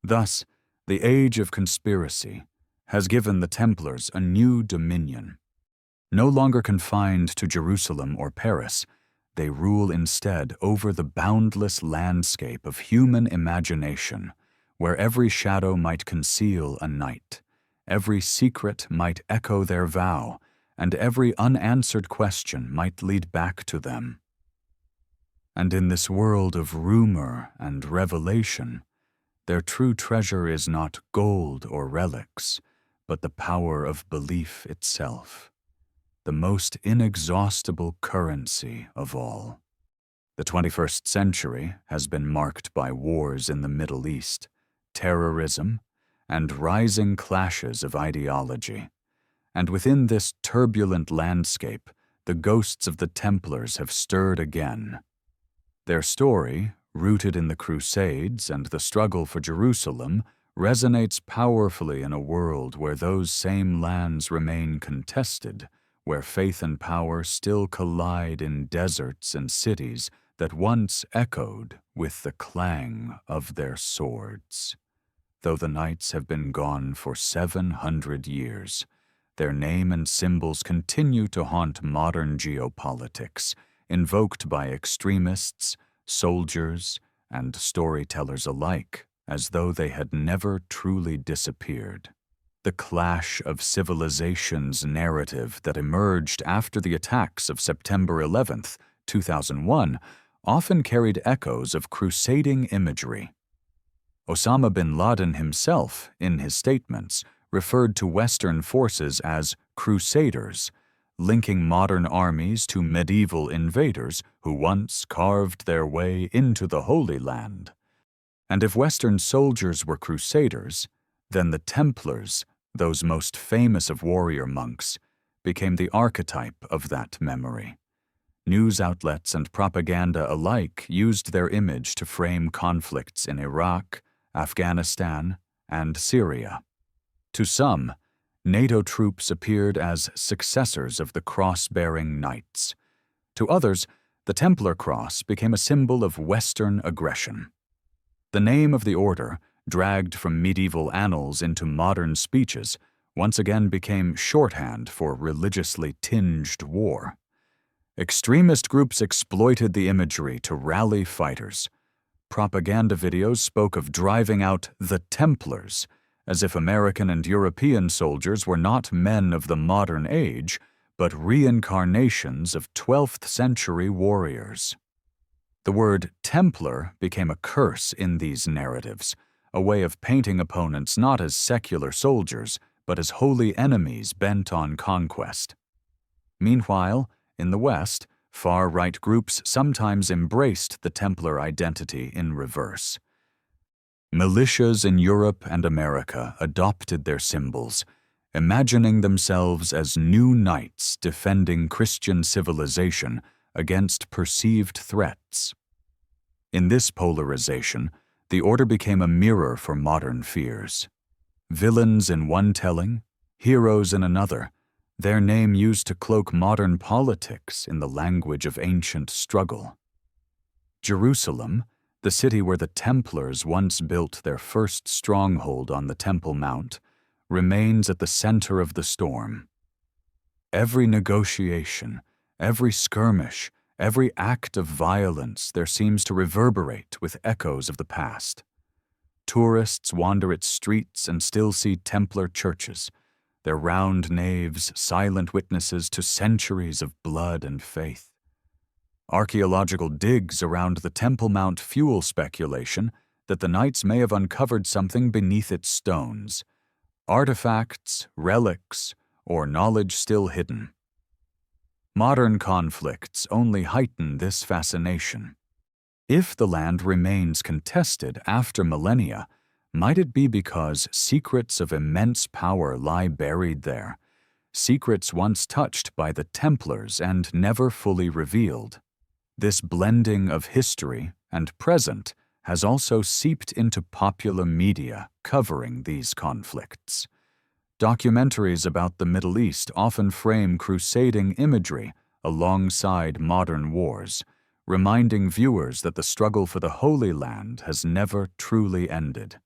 Thus, the age of conspiracy has given the Templars a new dominion. No longer confined to Jerusalem or Paris, they rule instead over the boundless landscape of human imagination, where every shadow might conceal a knight, every secret might echo their vow, and every unanswered question might lead back to them. And in this world of rumor and revelation, their true treasure is not gold or relics, but the power of belief itself, the most inexhaustible currency of all. The 21st century has been marked by wars in the Middle East, terrorism, and rising clashes of ideology. And within this turbulent landscape, the ghosts of the Templars have stirred again. Their story, rooted in the Crusades and the struggle for Jerusalem, resonates powerfully in a world where those same lands remain contested, where faith and power still collide in deserts and cities that once echoed with the clang of their swords. Though the Knights have been gone for 700 years, their name and symbols continue to haunt modern geopolitics, invoked by extremists, soldiers, and storytellers alike, as though they had never truly disappeared. The clash of civilizations narrative that emerged after the attacks of September 11th, 2001, often carried echoes of crusading imagery. Osama bin Laden himself, in his statements, referred to Western forces as crusaders, linking modern armies to medieval invaders who once carved their way into the Holy Land. And if Western soldiers were crusaders, then the Templars, those most famous of warrior monks, became the archetype of that memory. News outlets and propaganda alike used their image to frame conflicts in Iraq, Afghanistan, and Syria. To some, NATO troops appeared as successors of the cross-bearing knights. To others, the Templar cross became a symbol of Western aggression. The name of the order, dragged from medieval annals into modern speeches, once again became shorthand for religiously tinged war. Extremist groups exploited the imagery to rally fighters. Propaganda videos spoke of driving out the Templars, as if American and European soldiers were not men of the modern age, but reincarnations of 12th century warriors. The word Templar became a curse in these narratives, a way of painting opponents not as secular soldiers, but as holy enemies bent on conquest. Meanwhile, in the West, far-right groups sometimes embraced the Templar identity in reverse. Militias in Europe and America adopted their symbols, imagining themselves as new knights defending Christian civilization against perceived threats. In this polarization, the order became a mirror for modern fears. Villains in one telling, heroes in another, their name used to cloak modern politics in the language of ancient struggle. Jerusalem, the city where the Templars once built their first stronghold on the Temple Mount, remains at the center of the storm. Every negotiation, every skirmish, every act of violence there seems to reverberate with echoes of the past. Tourists wander its streets and still see Templar churches, their round naves silent witnesses to centuries of blood and faith. Archaeological digs around the Temple Mount fuel speculation that the Knights may have uncovered something beneath its stones, artifacts, relics, or knowledge still hidden. Modern conflicts only heighten this fascination. If the land remains contested after millennia, might it be because secrets of immense power lie buried there, secrets once touched by the Templars and never fully revealed? This blending of history and present has also seeped into popular media covering these conflicts. Documentaries about the Middle East often frame crusading imagery alongside modern wars, reminding viewers that the struggle for the Holy Land has never truly ended.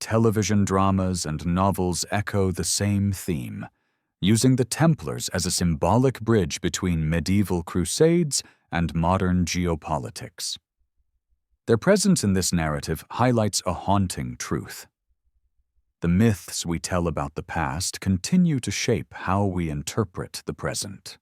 Television dramas and novels echo the same theme, using the Templars as a symbolic bridge between medieval crusades and modern geopolitics. Their presence in this narrative highlights a haunting truth. The myths we tell about the past continue to shape how we interpret the present.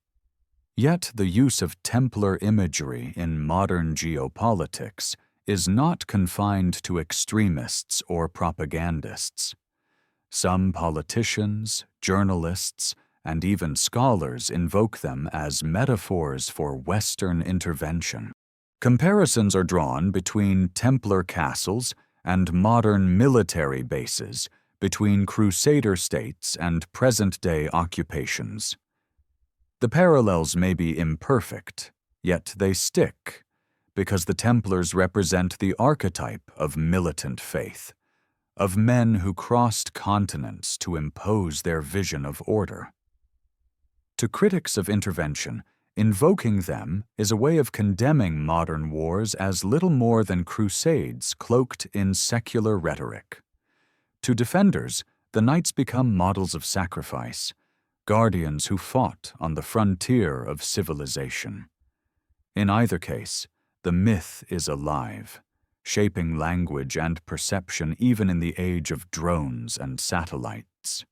Yet the use of Templar imagery in modern geopolitics is not confined to extremists or propagandists. Some politicians, journalists, and even scholars invoke them as metaphors for Western intervention. Comparisons are drawn between Templar castles and modern military bases, between Crusader states and present-day occupations. The parallels may be imperfect, yet they stick, because the Templars represent the archetype of militant faith, of men who crossed continents to impose their vision of order. To critics of intervention, invoking them is a way of condemning modern wars as little more than crusades cloaked in secular rhetoric. To defenders, the knights become models of sacrifice, guardians who fought on the frontier of civilization. In either case, the myth is alive, shaping language and perception even in the age of drones and satellites.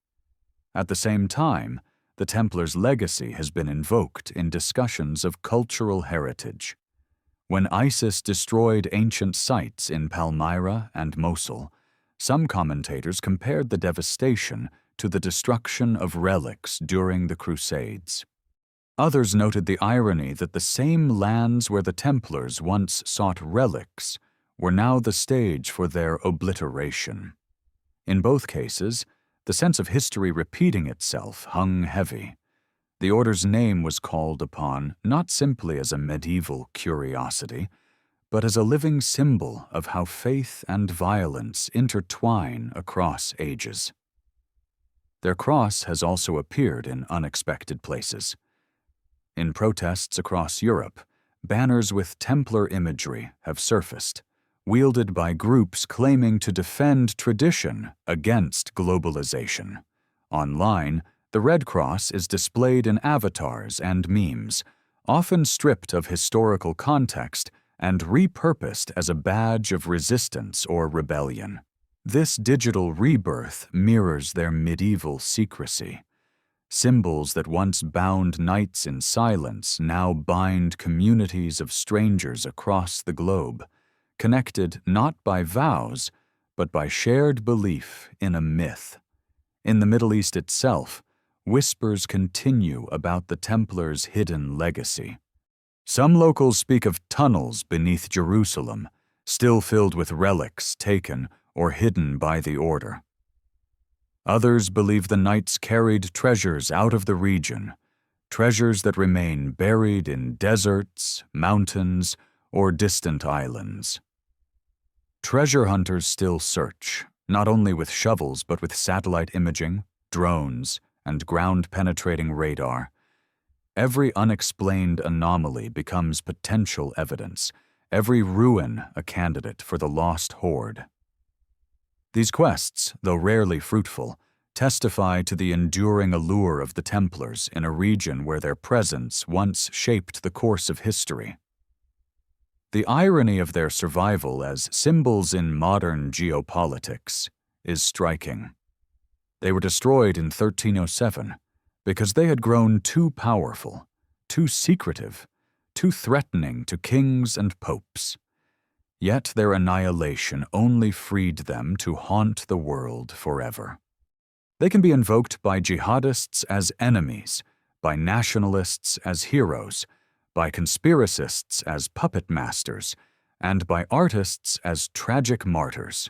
At the same time, the Templars' legacy has been invoked in discussions of cultural heritage. When ISIS destroyed ancient sites in Palmyra and Mosul, some commentators compared the devastation to the destruction of relics during the Crusades. Others noted the irony that the same lands where the Templars once sought relics were now the stage for their obliteration. In both cases, the sense of history repeating itself hung heavy. The order's name was called upon not simply as a medieval curiosity, but as a living symbol of how faith and violence intertwine across ages. Their cross has also appeared in unexpected places. In protests across Europe, banners with Templar imagery have surfaced, wielded by groups claiming to defend tradition against globalization. Online, the Red Cross is displayed in avatars and memes, often stripped of historical context and repurposed as a badge of resistance or rebellion. This digital rebirth mirrors their medieval secrecy. Symbols that once bound knights in silence now bind communities of strangers across the globe, connected not by vows, but by shared belief in a myth. In the Middle East itself, whispers continue about the Templars' hidden legacy. Some locals speak of tunnels beneath Jerusalem, still filled with relics taken or hidden by the order. Others believe the knights carried treasures out of the region, treasures that remain buried in deserts, mountains, or distant islands. Treasure hunters still search, not only with shovels but with satellite imaging, drones, and ground-penetrating radar. Every unexplained anomaly becomes potential evidence, every ruin a candidate for the lost hoard. These quests, though rarely fruitful, testify to the enduring allure of the Templars in a region where their presence once shaped the course of history. The irony of their survival as symbols in modern geopolitics is striking. They were destroyed in 1307 because they had grown too powerful, too secretive, too threatening to kings and popes. Yet their annihilation only freed them to haunt the world forever. They can be invoked by jihadists as enemies, by nationalists as heroes, by conspiracists as puppet masters, and by artists as tragic martyrs.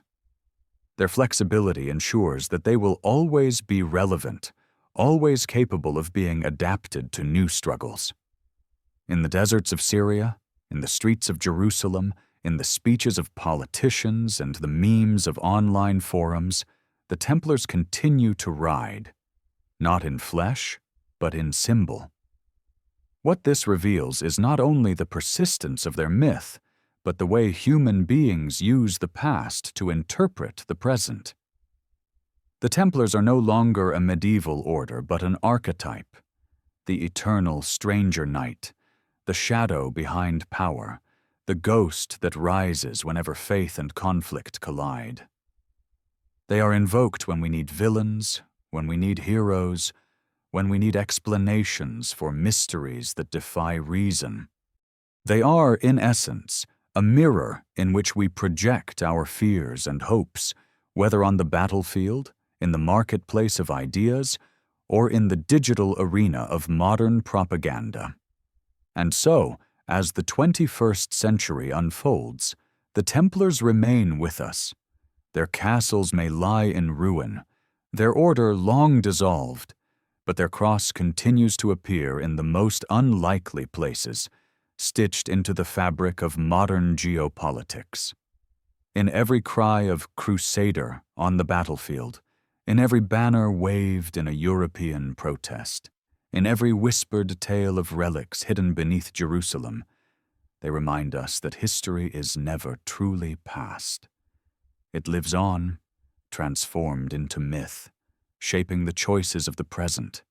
Their flexibility ensures that they will always be relevant, always capable of being adapted to new struggles. In the deserts of Syria, in the streets of Jerusalem, in the speeches of politicians and the memes of online forums, the Templars continue to ride, not in flesh, but in symbol. What this reveals is not only the persistence of their myth, but the way human beings use the past to interpret the present. The Templars are no longer a medieval order, but an archetype, the eternal stranger knight, the shadow behind power, the ghost that rises whenever faith and conflict collide. They are invoked when we need villains, when we need heroes, when we need explanations for mysteries that defy reason. They are, in essence, a mirror in which we project our fears and hopes, whether on the battlefield, in the marketplace of ideas, or in the digital arena of modern propaganda. And so, as the 21st century unfolds, the Templars remain with us. Their castles may lie in ruin, their order long dissolved, but their cross continues to appear in the most unlikely places, stitched into the fabric of modern geopolitics. In every cry of crusader on the battlefield, in every banner waved in a European protest, in every whispered tale of relics hidden beneath Jerusalem, they remind us that history is never truly past. It lives on, transformed into myth, shaping the choices of the present.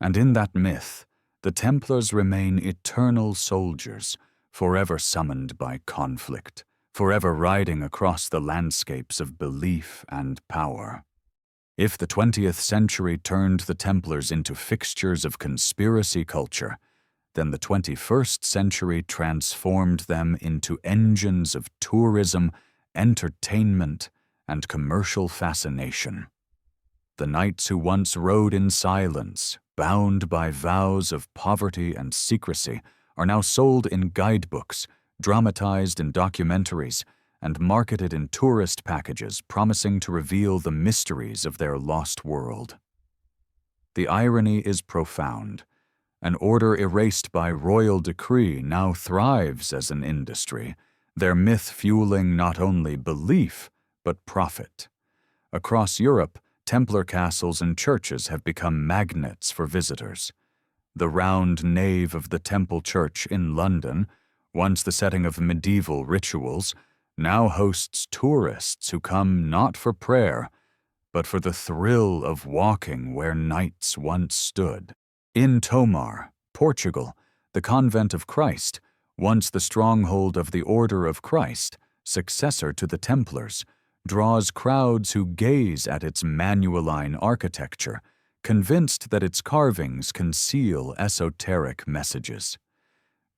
And in that myth, the Templars remain eternal soldiers, forever summoned by conflict, forever riding across the landscapes of belief and power. If the 20th century turned the Templars into fixtures of conspiracy culture, then the 21st century transformed them into engines of tourism, entertainment, and commercial fascination. The knights who once rode in silence, bound by vows of poverty and secrecy, are now sold in guidebooks, dramatized in documentaries, and marketed in tourist packages promising to reveal the mysteries of their lost world. The irony is profound. An order erased by royal decree now thrives as an industry, their myth fueling not only belief, but profit. Across Europe, Templar castles and churches have become magnets for visitors. The round nave of the Temple Church in London, once the setting of medieval rituals, now hosts tourists who come not for prayer, but for the thrill of walking where knights once stood. In Tomar, Portugal, the Convent of Christ, once the stronghold of the Order of Christ, successor to the Templars, draws crowds who gaze at its Manueline architecture, convinced that its carvings conceal esoteric messages.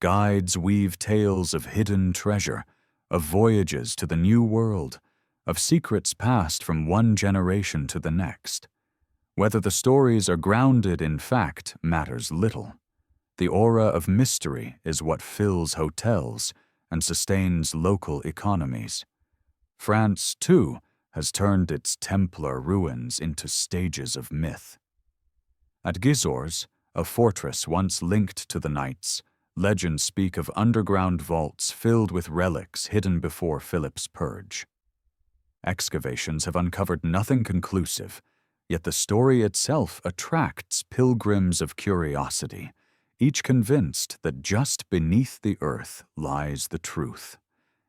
Guides weave tales of hidden treasure, of voyages to the New World, of secrets passed from one generation to the next. Whether the stories are grounded in fact matters little. The aura of mystery is what fills hotels and sustains local economies. France, too, has turned its Templar ruins into stages of myth. At Gisors, a fortress once linked to the Knights, legends speak of underground vaults filled with relics hidden before Philip's purge. Excavations have uncovered nothing conclusive, yet the story itself attracts pilgrims of curiosity, each convinced that just beneath the earth lies the truth.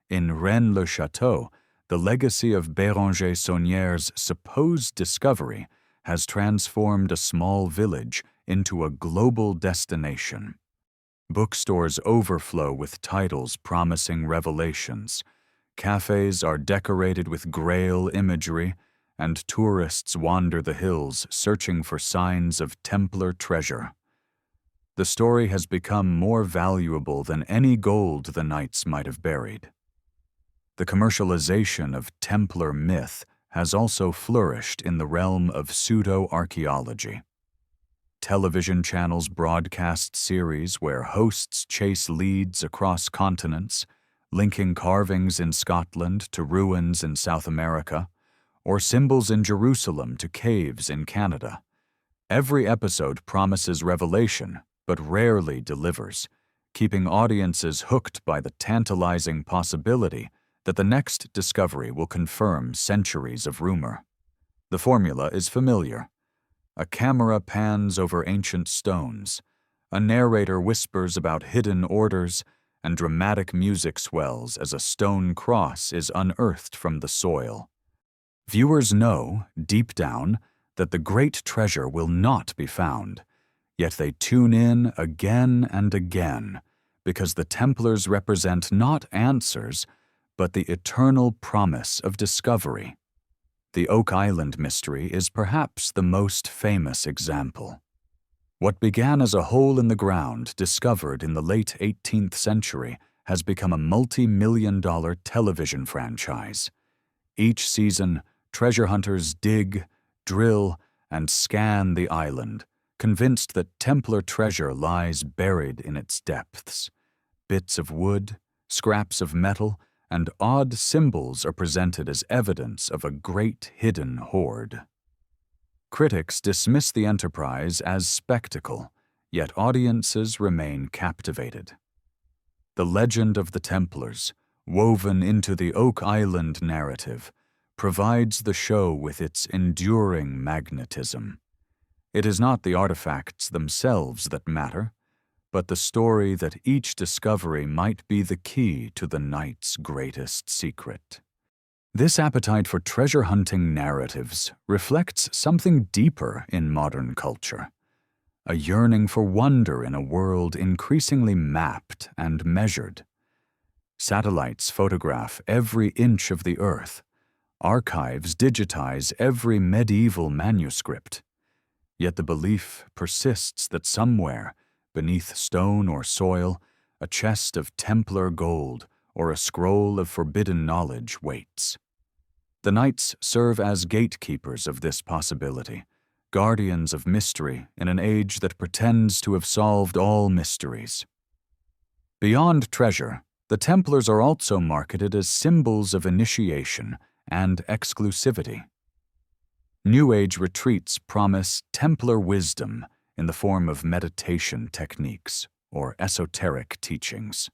In Rennes-le-Château, the legacy of Béranger Saunier's supposed discovery has transformed a small village into a global destination. Bookstores overflow with titles promising revelations. Cafes are decorated with Grail imagery, and tourists wander the hills searching for signs of Templar treasure. The story has become more valuable than any gold the Knights might have buried. The commercialization of Templar myth has also flourished in the realm of pseudo-archaeology. Television channels broadcast series where hosts chase leads across continents, linking carvings in Scotland to ruins in South America, or symbols in Jerusalem to caves in Canada. Every episode promises revelation, but rarely delivers, keeping audiences hooked by the tantalizing possibility that the next discovery will confirm centuries of rumor. The formula is familiar. A camera pans over ancient stones, a narrator whispers about hidden orders, and dramatic music swells as a stone cross is unearthed from the soil. Viewers know, deep down, that the great treasure will not be found, yet they tune in again and again, because the Templars represent not answers, but the eternal promise of discovery. The Oak Island mystery is perhaps the most famous example. What began as a hole in the ground discovered in the late 18th century has become a multi-million-dollar television franchise. Each season, treasure hunters dig, drill, and scan the island, convinced that Templar treasure lies buried in its depths. Bits of wood, scraps of metal, and odd symbols are presented as evidence of a great hidden hoard. Critics dismiss the enterprise as spectacle, yet audiences remain captivated. The legend of the Templars, woven into the Oak Island narrative, provides the show with its enduring magnetism. It is not the artifacts themselves that matter, but the story that each discovery might be the key to the Knight's greatest secret. This appetite for treasure hunting narratives reflects something deeper in modern culture, a yearning for wonder in a world increasingly mapped and measured. Satellites photograph every inch of the earth. Archives digitize every medieval manuscript. Yet the belief persists that somewhere, beneath stone or soil, a chest of Templar gold or a scroll of forbidden knowledge waits. The Knights serve as gatekeepers of this possibility, guardians of mystery in an age that pretends to have solved all mysteries. Beyond treasure, the Templars are also marketed as symbols of initiation and exclusivity. New Age retreats promise Templar wisdom in the form of meditation techniques or esoteric teachings.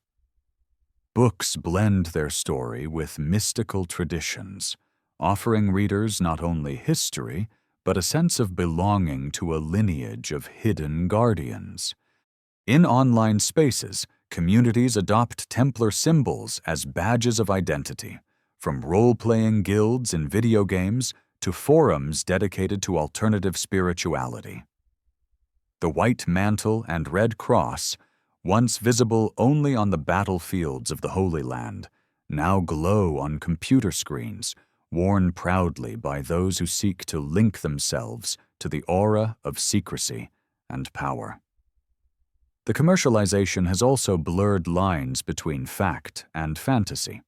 Books blend their story with mystical traditions, offering readers not only history, but a sense of belonging to a lineage of hidden guardians. In online spaces, communities adopt Templar symbols as badges of identity, from role-playing guilds in video games to forums dedicated to alternative spirituality. The white mantle and red cross, once visible only on the battlefields of the Holy Land, now glow on computer screens, worn proudly by those who seek to link themselves to the aura of secrecy and power. The commercialization has also blurred lines between fact and fantasy.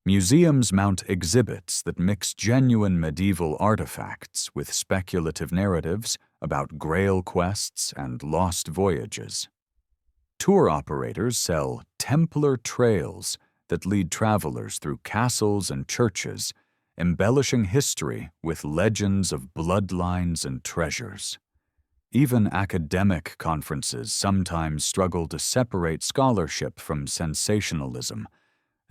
Museums mount exhibits that mix genuine medieval artifacts with speculative narratives about Grail quests and lost voyages. Tour operators sell Templar trails that lead travelers through castles and churches, embellishing history with legends of bloodlines and treasures. Even academic conferences sometimes struggle to separate scholarship from sensationalism,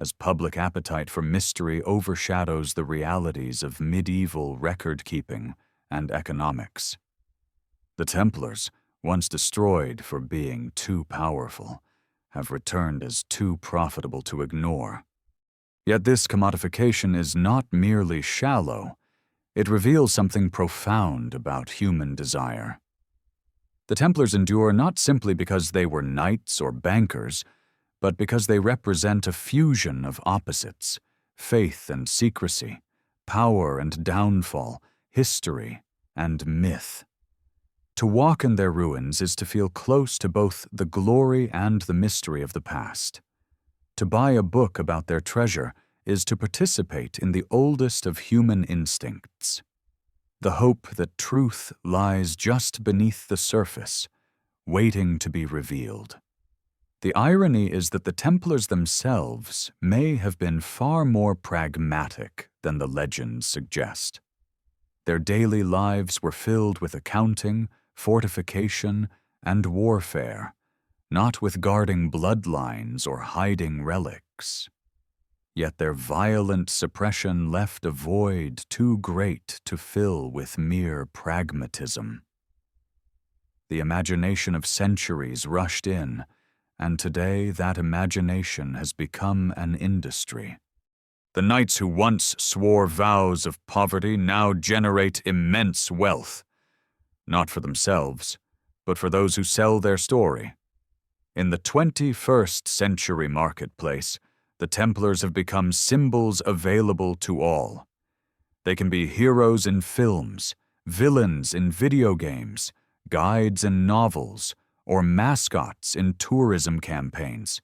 as public appetite for mystery overshadows the realities of medieval record-keeping and economics. The Templars, once destroyed for being too powerful, have returned as too profitable to ignore. Yet this commodification is not merely shallow, it reveals something profound about human desire. The Templars endure not simply because they were knights or bankers, but because they represent a fusion of opposites: faith and secrecy, power and downfall, history and myth. To walk in their ruins is to feel close to both the glory and the mystery of the past. To buy a book about their treasure is to participate in the oldest of human instincts: the hope that truth lies just beneath the surface, waiting to be revealed. The irony is that the Templars themselves may have been far more pragmatic than the legends suggest. Their daily lives were filled with accounting, fortification, and warfare, not with guarding bloodlines or hiding relics. Yet their violent suppression left a void too great to fill with mere pragmatism. The imagination of centuries rushed in, and today that imagination has become an industry. The knights who once swore vows of poverty now generate immense wealth, not for themselves, but for those who sell their story. In the 21st century marketplace, the Templars have become symbols available to all. They can be heroes in films, villains in video games, guides in novels, or mascots in tourism campaigns.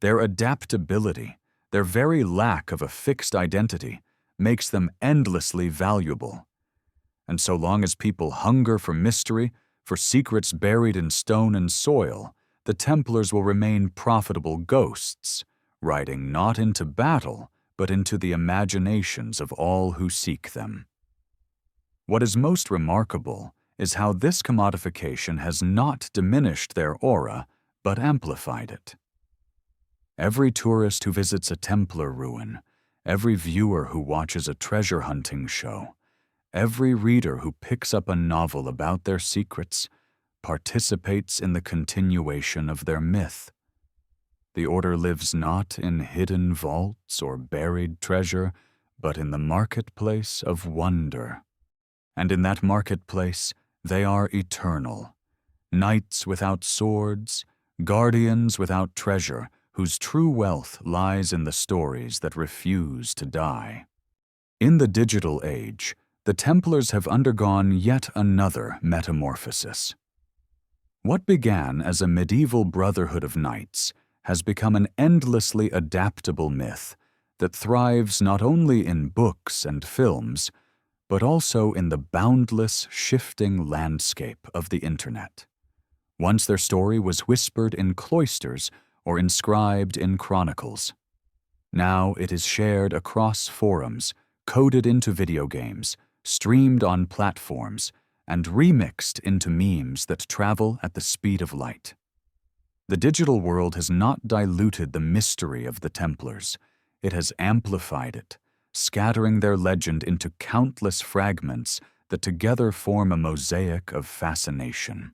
Their adaptability, their very lack of a fixed identity, makes them endlessly valuable. And so long as people hunger for mystery, for secrets buried in stone and soil, the Templars will remain profitable ghosts, riding not into battle, but into the imaginations of all who seek them. What is most remarkable is how this commodification has not diminished their aura, but amplified it. Every tourist who visits a Templar ruin, every viewer who watches a treasure hunting show, every reader who picks up a novel about their secrets, participates in the continuation of their myth. The order lives not in hidden vaults or buried treasure, but in the marketplace of wonder. And in that marketplace, they are eternal, knights without swords, guardians without treasure, whose true wealth lies in the stories that refuse to die. In the digital age, the Templars have undergone yet another metamorphosis. What began as a medieval brotherhood of knights has become an endlessly adaptable myth that thrives not only in books and films, but also in the boundless, shifting landscape of the Internet. Once their story was whispered in cloisters or inscribed in chronicles. Now it is shared across forums, coded into video games, streamed on platforms, and remixed into memes that travel at the speed of light. The digital world has not diluted the mystery of the Templars. It has amplified it, scattering their legend into countless fragments that together form a mosaic of fascination.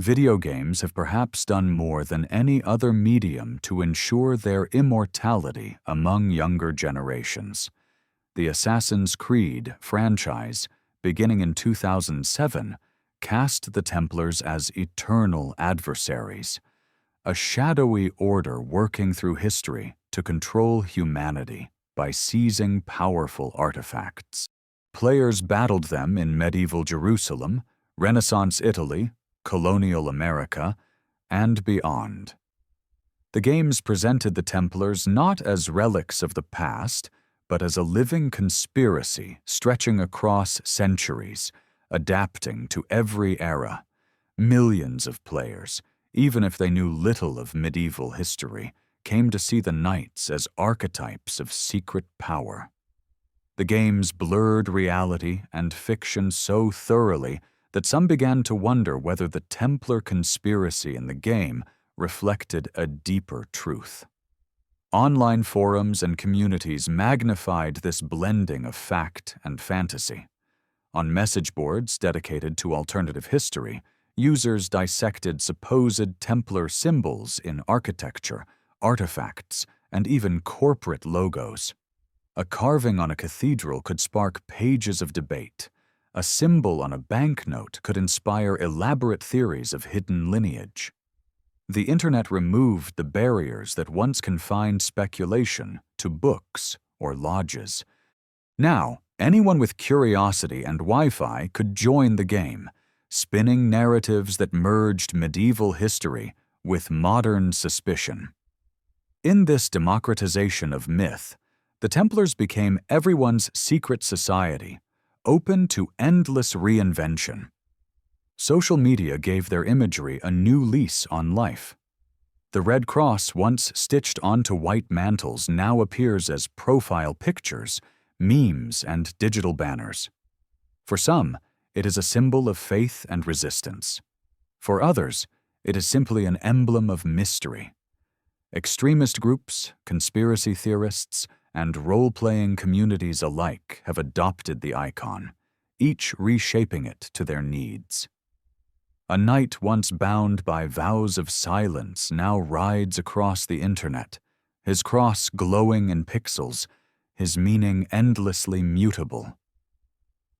Video games have perhaps done more than any other medium to ensure their immortality among younger generations. The Assassin's Creed franchise, beginning in 2007, cast the Templars as eternal adversaries, a shadowy order working through history to control humanity by seizing powerful artifacts. Players battled them in medieval Jerusalem, Renaissance Italy, colonial America, and beyond. The games presented the Templars not as relics of the past, but as a living conspiracy stretching across centuries, adapting to every era. Millions of players, even if they knew little of medieval history, came to see the knights as archetypes of secret power. The games blurred reality and fiction so thoroughly that some began to wonder whether the Templar conspiracy in the game reflected a deeper truth. Online forums and communities magnified this blending of fact and fantasy. On message boards dedicated to alternative history, users dissected supposed Templar symbols in architecture, artifacts, and even corporate logos. A carving on a cathedral could spark pages of debate. A symbol on a banknote could inspire elaborate theories of hidden lineage. The internet removed the barriers that once confined speculation to books or lodges. Now, anyone with curiosity and Wi-Fi could join the game, spinning narratives that merged medieval history with modern suspicion. In this democratization of myth, the Templars became everyone's secret society, open to endless reinvention. Social media gave their imagery a new lease on life. The Red Cross, once stitched onto white mantles, now appears as profile pictures, memes, and digital banners. For some, it is a symbol of faith and resistance. For others, it is simply an emblem of mystery. Extremist groups, conspiracy theorists, and role-playing communities alike have adopted the icon, each reshaping it to their needs. A knight once bound by vows of silence now rides across the internet, his cross glowing in pixels, his meaning endlessly mutable.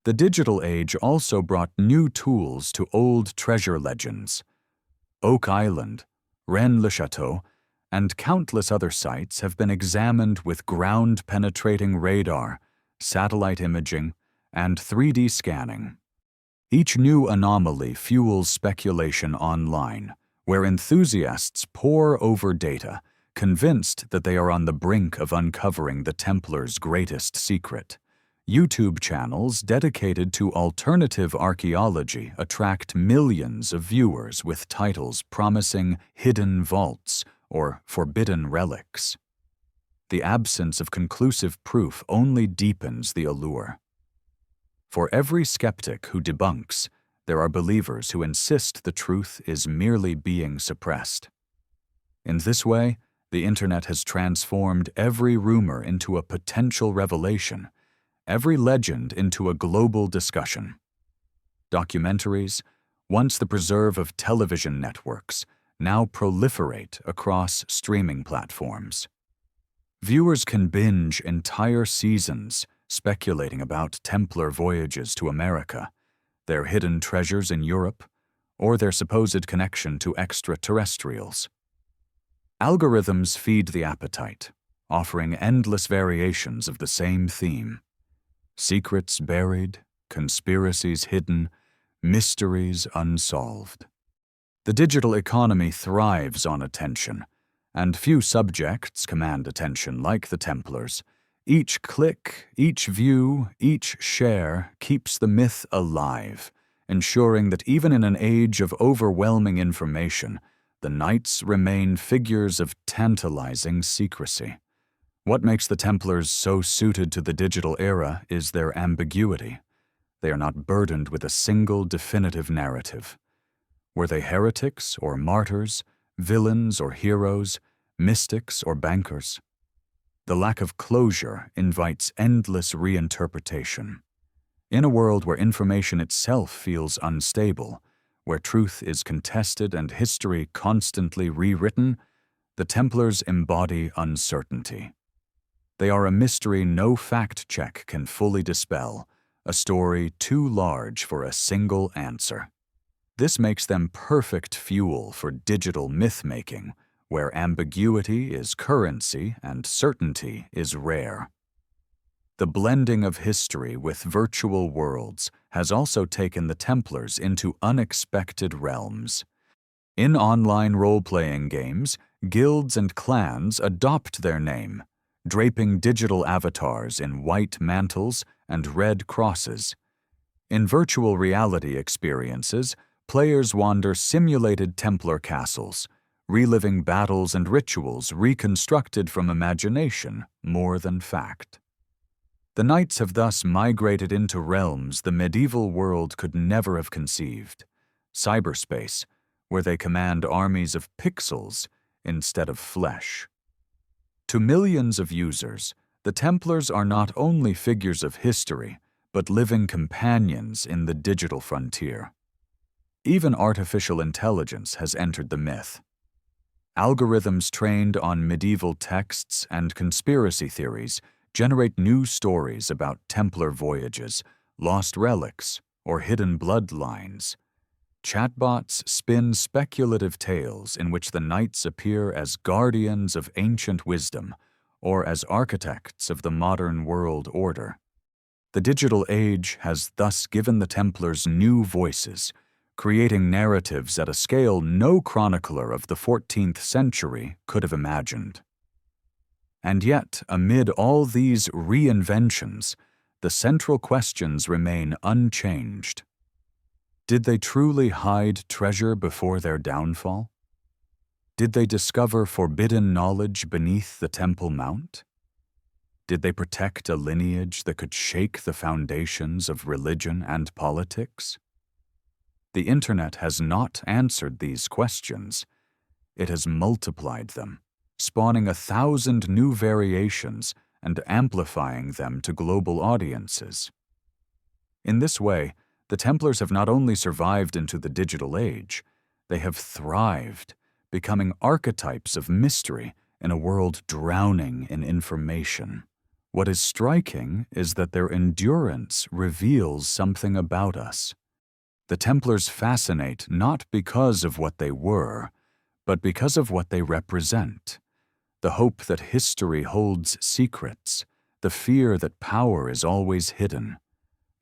The digital age also brought new tools to old treasure legends. Oak Island, Rennes-le-Château, and countless other sites have been examined with ground-penetrating radar, satellite imaging, and 3D scanning. Each new anomaly fuels speculation online, where enthusiasts pore over data, convinced that they are on the brink of uncovering the Templars' greatest secret. YouTube channels dedicated to alternative archaeology attract millions of viewers with titles promising hidden vaults or forbidden relics. The absence of conclusive proof only deepens the allure. For every skeptic who debunks, there are believers who insist the truth is merely being suppressed. In this way, the internet has transformed every rumor into a potential revelation, every legend into a global discussion. Documentaries, once the preserve of television networks, now proliferate across streaming platforms. Viewers can binge entire seasons speculating about Templar voyages to America, their hidden treasures in Europe, or their supposed connection to extraterrestrials. Algorithms feed the appetite, offering endless variations of the same theme. Secrets buried, conspiracies hidden, mysteries unsolved. The digital economy thrives on attention, and few subjects command attention like the Templars. Each click, each view, each share keeps the myth alive, ensuring that even in an age of overwhelming information, the knights remain figures of tantalizing secrecy. What makes the Templars so suited to the digital era is their ambiguity. They are not burdened with a single definitive narrative. Were they heretics or martyrs, villains or heroes, mystics or bankers? The lack of closure invites endless reinterpretation. In a world where information itself feels unstable, where truth is contested and history constantly rewritten, the Templars embody uncertainty. They are a mystery no fact-check can fully dispel, a story too large for a single answer. This makes them perfect fuel for digital myth-making, where ambiguity is currency and certainty is rare. The blending of history with virtual worlds has also taken the Templars into unexpected realms. In online role-playing games, guilds and clans adopt their name, draping digital avatars in white mantles and red crosses. In virtual reality experiences, players wander simulated Templar castles, reliving battles and rituals reconstructed from imagination more than fact. The Knights have thus migrated into realms the medieval world could never have conceived, cyberspace, where they command armies of pixels instead of flesh. To millions of users, the Templars are not only figures of history, but living companions in the digital frontier. Even artificial intelligence has entered the myth. Algorithms trained on medieval texts and conspiracy theories generate new stories about Templar voyages, lost relics, or hidden bloodlines. Chatbots spin speculative tales in which the Knights appear as guardians of ancient wisdom or as architects of the modern world order. The digital age has thus given the Templars new voices, creating narratives at a scale no chronicler of the 14th century could have imagined. And yet, amid all these reinventions, the central questions remain unchanged. Did they truly hide treasure before their downfall? Did they discover forbidden knowledge beneath the Temple Mount? Did they protect a lineage that could shake the foundations of religion and politics? The Internet has not answered these questions. It has multiplied them, spawning 1,000 new variations and amplifying them to global audiences. In this way, the Templars have not only survived into the digital age, they have thrived, becoming archetypes of mystery in a world drowning in information. What is striking is that their endurance reveals something about us. The Templars fascinate not because of what they were, but because of what they represent. The hope that history holds secrets, the fear that power is always hidden,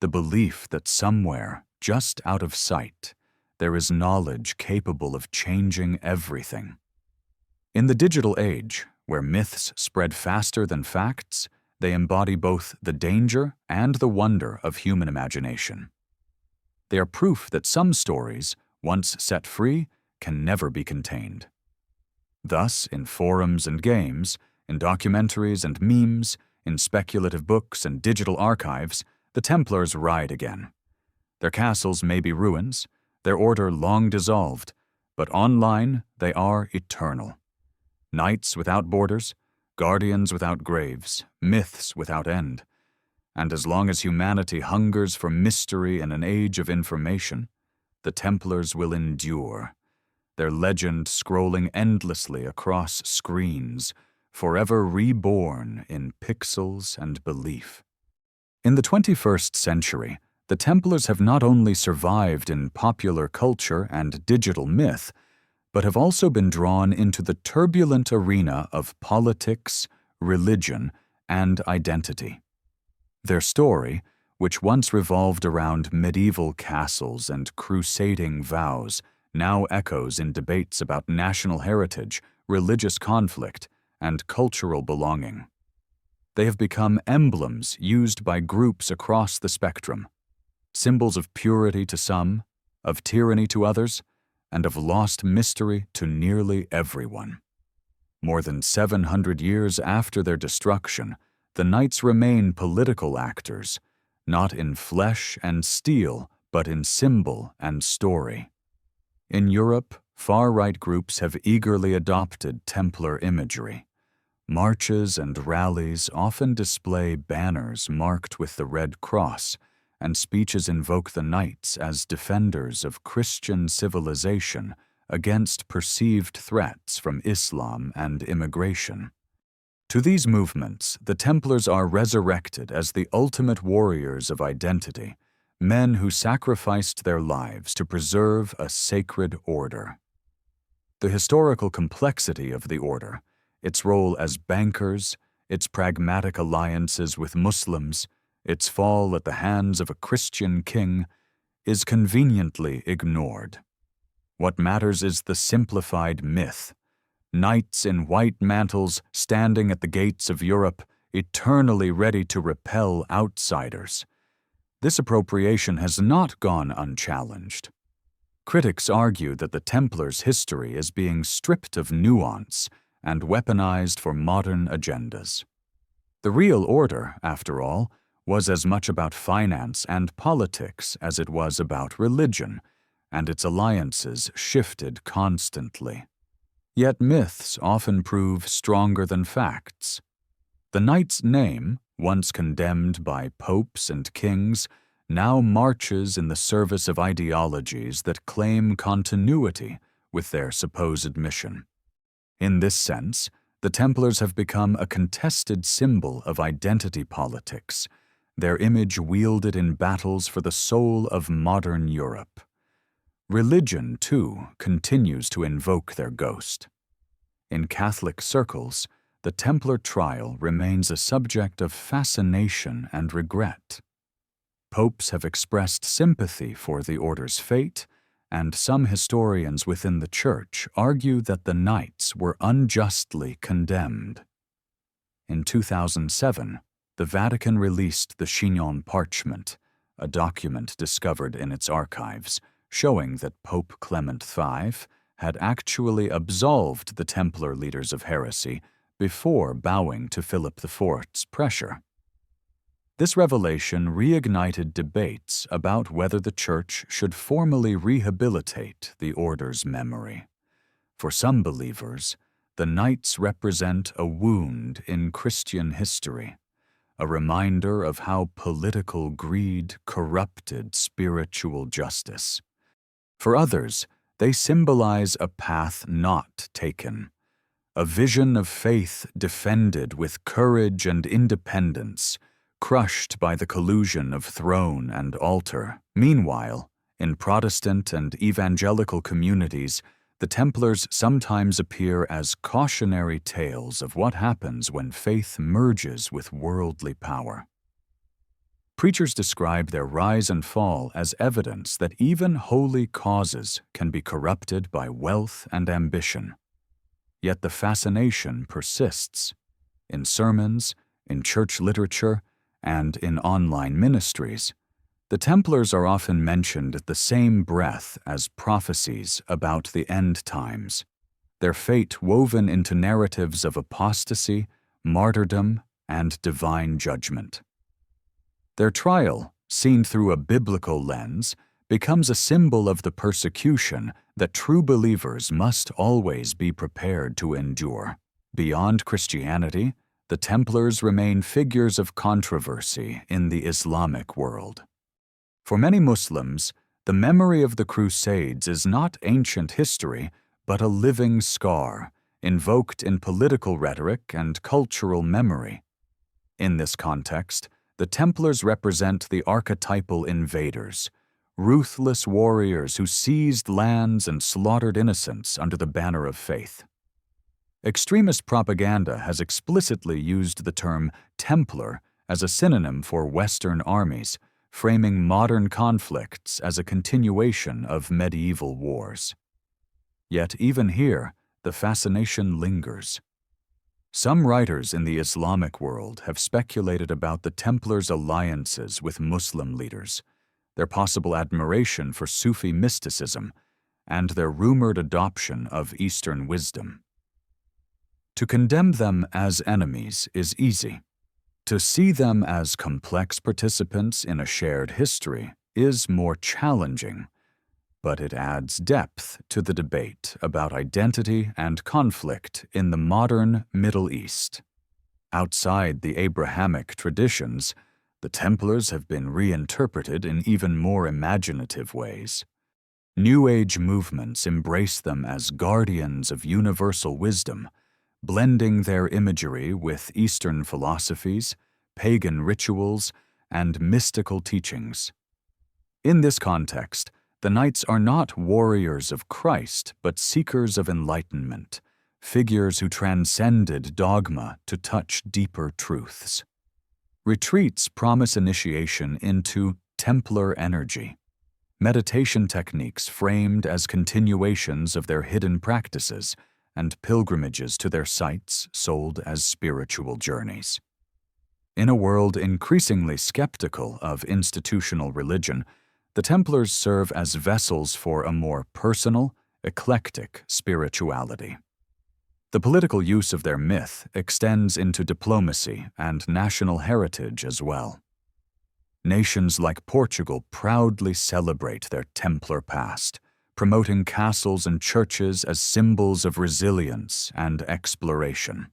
the belief that somewhere, just out of sight, there is knowledge capable of changing everything. In the digital age, where myths spread faster than facts, they embody both the danger and the wonder of human imagination. They are proof that some stories, once set free, can never be contained. Thus, in forums and games, in documentaries and memes, in speculative books and digital archives, the Templars ride again. Their castles may be ruins, their order long dissolved, but online they are eternal. Knights without borders, guardians without graves, myths without end. And as long as humanity hungers for mystery in an age of information, the Templars will endure, their legend scrolling endlessly across screens, forever reborn in pixels and belief. In the 21st century, the Templars have not only survived in popular culture and digital myth, but have also been drawn into the turbulent arena of politics, religion, and identity. Their story, which once revolved around medieval castles and crusading vows, now echoes in debates about national heritage, religious conflict, and cultural belonging. They have become emblems used by groups across the spectrum, symbols of purity to some, of tyranny to others, and of lost mystery to nearly everyone. More than 700 years after their destruction, the Knights remain political actors, not in flesh and steel, but in symbol and story. In Europe, far-right groups have eagerly adopted Templar imagery. Marches and rallies often display banners marked with the Red Cross, and speeches invoke the Knights as defenders of Christian civilization against perceived threats from Islam and immigration. To these movements, the Templars are resurrected as the ultimate warriors of identity, men who sacrificed their lives to preserve a sacred order. The historical complexity of the order, its role as bankers, its pragmatic alliances with Muslims, its fall at the hands of a Christian king, is conveniently ignored. What matters is the simplified myth: knights in white mantles standing at the gates of Europe, eternally ready to repel outsiders. This appropriation has not gone unchallenged. Critics argue that the Templars' history is being stripped of nuance and weaponized for modern agendas. The real order, after all, was as much about finance and politics as it was about religion, and its alliances shifted constantly. Yet myths often prove stronger than facts. The Knight's name, once condemned by popes and kings, now marches in the service of ideologies that claim continuity with their supposed mission. In this sense, the Templars have become a contested symbol of identity politics, their image wielded in battles for the soul of modern Europe. Religion, too, continues to invoke their ghost. In Catholic circles, the Templar trial remains a subject of fascination and regret. Popes have expressed sympathy for the order's fate, and some historians within the Church argue that the Knights were unjustly condemned. In 2007, the Vatican released the Chinon Parchment, a document discovered in its archives, showing that Pope Clement V had actually absolved the Templar leaders of heresy before bowing to Philip IV's pressure. This revelation reignited debates about whether the Church should formally rehabilitate the order's memory. For some believers, the Knights represent a wound in Christian history, a reminder of how political greed corrupted spiritual justice. For others, they symbolize a path not taken, a vision of faith defended with courage and independence, crushed by the collusion of throne and altar. Meanwhile, in Protestant and evangelical communities, the Templars sometimes appear as cautionary tales of what happens when faith merges with worldly power. Preachers describe their rise and fall as evidence that even holy causes can be corrupted by wealth and ambition. Yet the fascination persists. In sermons, in church literature, and in online ministries, the Templars are often mentioned at the same breath as prophecies about the end times, their fate woven into narratives of apostasy, martyrdom, and divine judgment. Their trial, seen through a biblical lens, becomes a symbol of the persecution that true believers must always be prepared to endure. Beyond Christianity, the Templars remain figures of controversy in the Islamic world. For many Muslims, the memory of the Crusades is not ancient history, but a living scar, invoked in political rhetoric and cultural memory. In this context, the Templars represent the archetypal invaders, ruthless warriors who seized lands and slaughtered innocents under the banner of faith. Extremist propaganda has explicitly used the term Templar as a synonym for Western armies, framing modern conflicts as a continuation of medieval wars. Yet even here, the fascination lingers. Some writers in the Islamic world have speculated about the Templars' alliances with Muslim leaders, their possible admiration for Sufi mysticism, and their rumored adoption of Eastern wisdom. To condemn them as enemies is easy. To see them as complex participants in a shared history is more challenging, but it adds depth to the debate about identity and conflict in the modern Middle East. Outside the Abrahamic traditions, the Templars have been reinterpreted in even more imaginative ways. New Age movements embrace them as guardians of universal wisdom, blending their imagery with Eastern philosophies, pagan rituals, and mystical teachings. In this context, the Knights are not warriors of Christ, but seekers of enlightenment, figures who transcended dogma to touch deeper truths. Retreats promise initiation into Templar energy, meditation techniques framed as continuations of their hidden practices, and pilgrimages to their sites sold as spiritual journeys. In a world increasingly skeptical of institutional religion, the Templars serve as vessels for a more personal, eclectic spirituality. The political use of their myth extends into diplomacy and national heritage as well. Nations like Portugal proudly celebrate their Templar past, promoting castles and churches as symbols of resilience and exploration.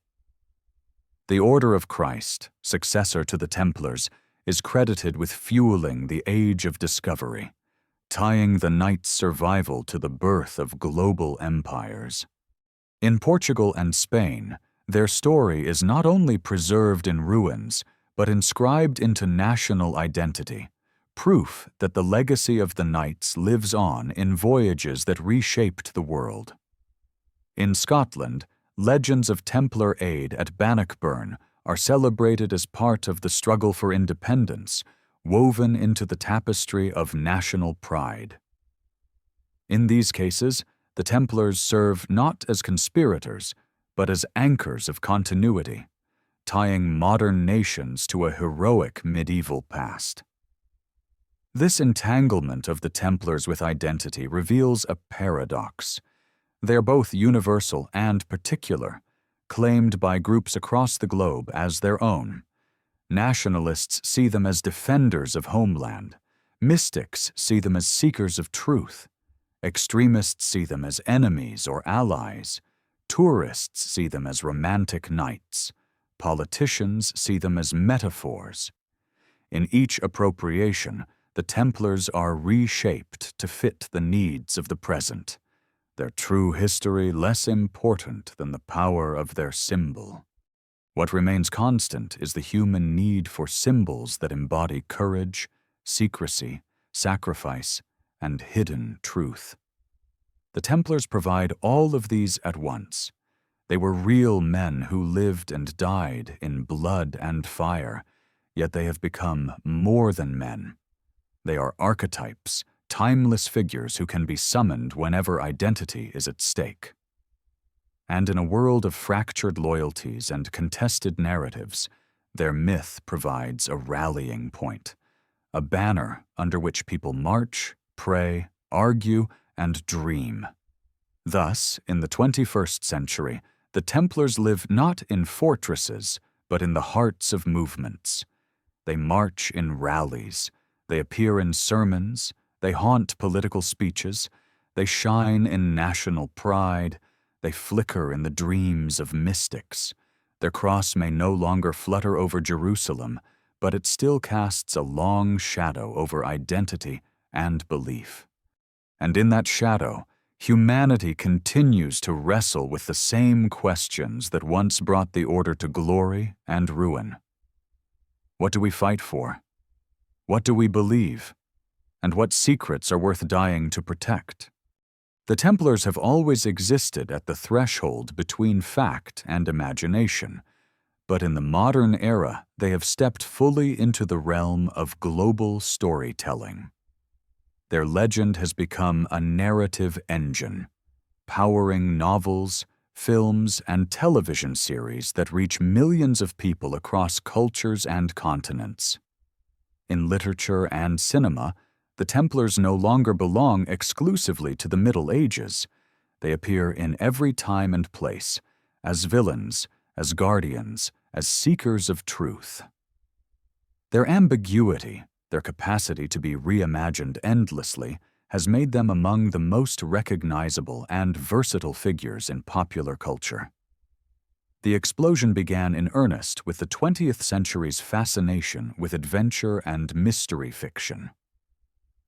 The Order of Christ, successor to the Templars, is credited with fueling the Age of Discovery, tying the Knights' survival to the birth of global empires. In Portugal and Spain, their story is not only preserved in ruins, but inscribed into national identity, proof that the legacy of the Knights lives on in voyages that reshaped the world. In Scotland, legends of Templar aid at Bannockburn are celebrated as part of the struggle for independence, woven into the tapestry of national pride. In these cases, the Templars serve not as conspirators, but as anchors of continuity, tying modern nations to a heroic medieval past. This entanglement of the Templars with identity reveals a paradox. They are both universal and particular, claimed by groups across the globe as their own. Nationalists see them as defenders of homeland. Mystics see them as seekers of truth. Extremists see them as enemies or allies. Tourists see them as romantic knights. Politicians see them as metaphors. In each appropriation, the Templars are reshaped to fit the needs of the present, their true history less important than the power of their symbol. What remains constant is the human need for symbols that embody courage, secrecy, sacrifice, and hidden truth. The Templars provide all of these at once. They were real men who lived and died in blood and fire, yet they have become more than men. They are archetypes, timeless figures who can be summoned whenever identity is at stake. And in a world of fractured loyalties and contested narratives, their myth provides a rallying point, a banner under which people march, pray, argue, and dream. Thus, in the 21st century, the Templars live not in fortresses, but in the hearts of movements. They march in rallies. They appear in sermons, they haunt political speeches, they shine in national pride, they flicker in the dreams of mystics. Their cross may no longer flutter over Jerusalem, but it still casts a long shadow over identity and belief. And in that shadow, humanity continues to wrestle with the same questions that once brought the Order to glory and ruin. What do we fight for? What do we believe? And what secrets are worth dying to protect? The Templars have always existed at the threshold between fact and imagination, but in the modern era they have stepped fully into the realm of global storytelling. Their legend has become a narrative engine, powering novels, films, and television series that reach millions of people across cultures and continents. In literature and cinema, the Templars no longer belong exclusively to the Middle Ages. They appear in every time and place, as villains, as guardians, as seekers of truth. Their ambiguity, their capacity to be reimagined endlessly, has made them among the most recognizable and versatile figures in popular culture. The explosion began in earnest with the 20th century's fascination with adventure and mystery fiction.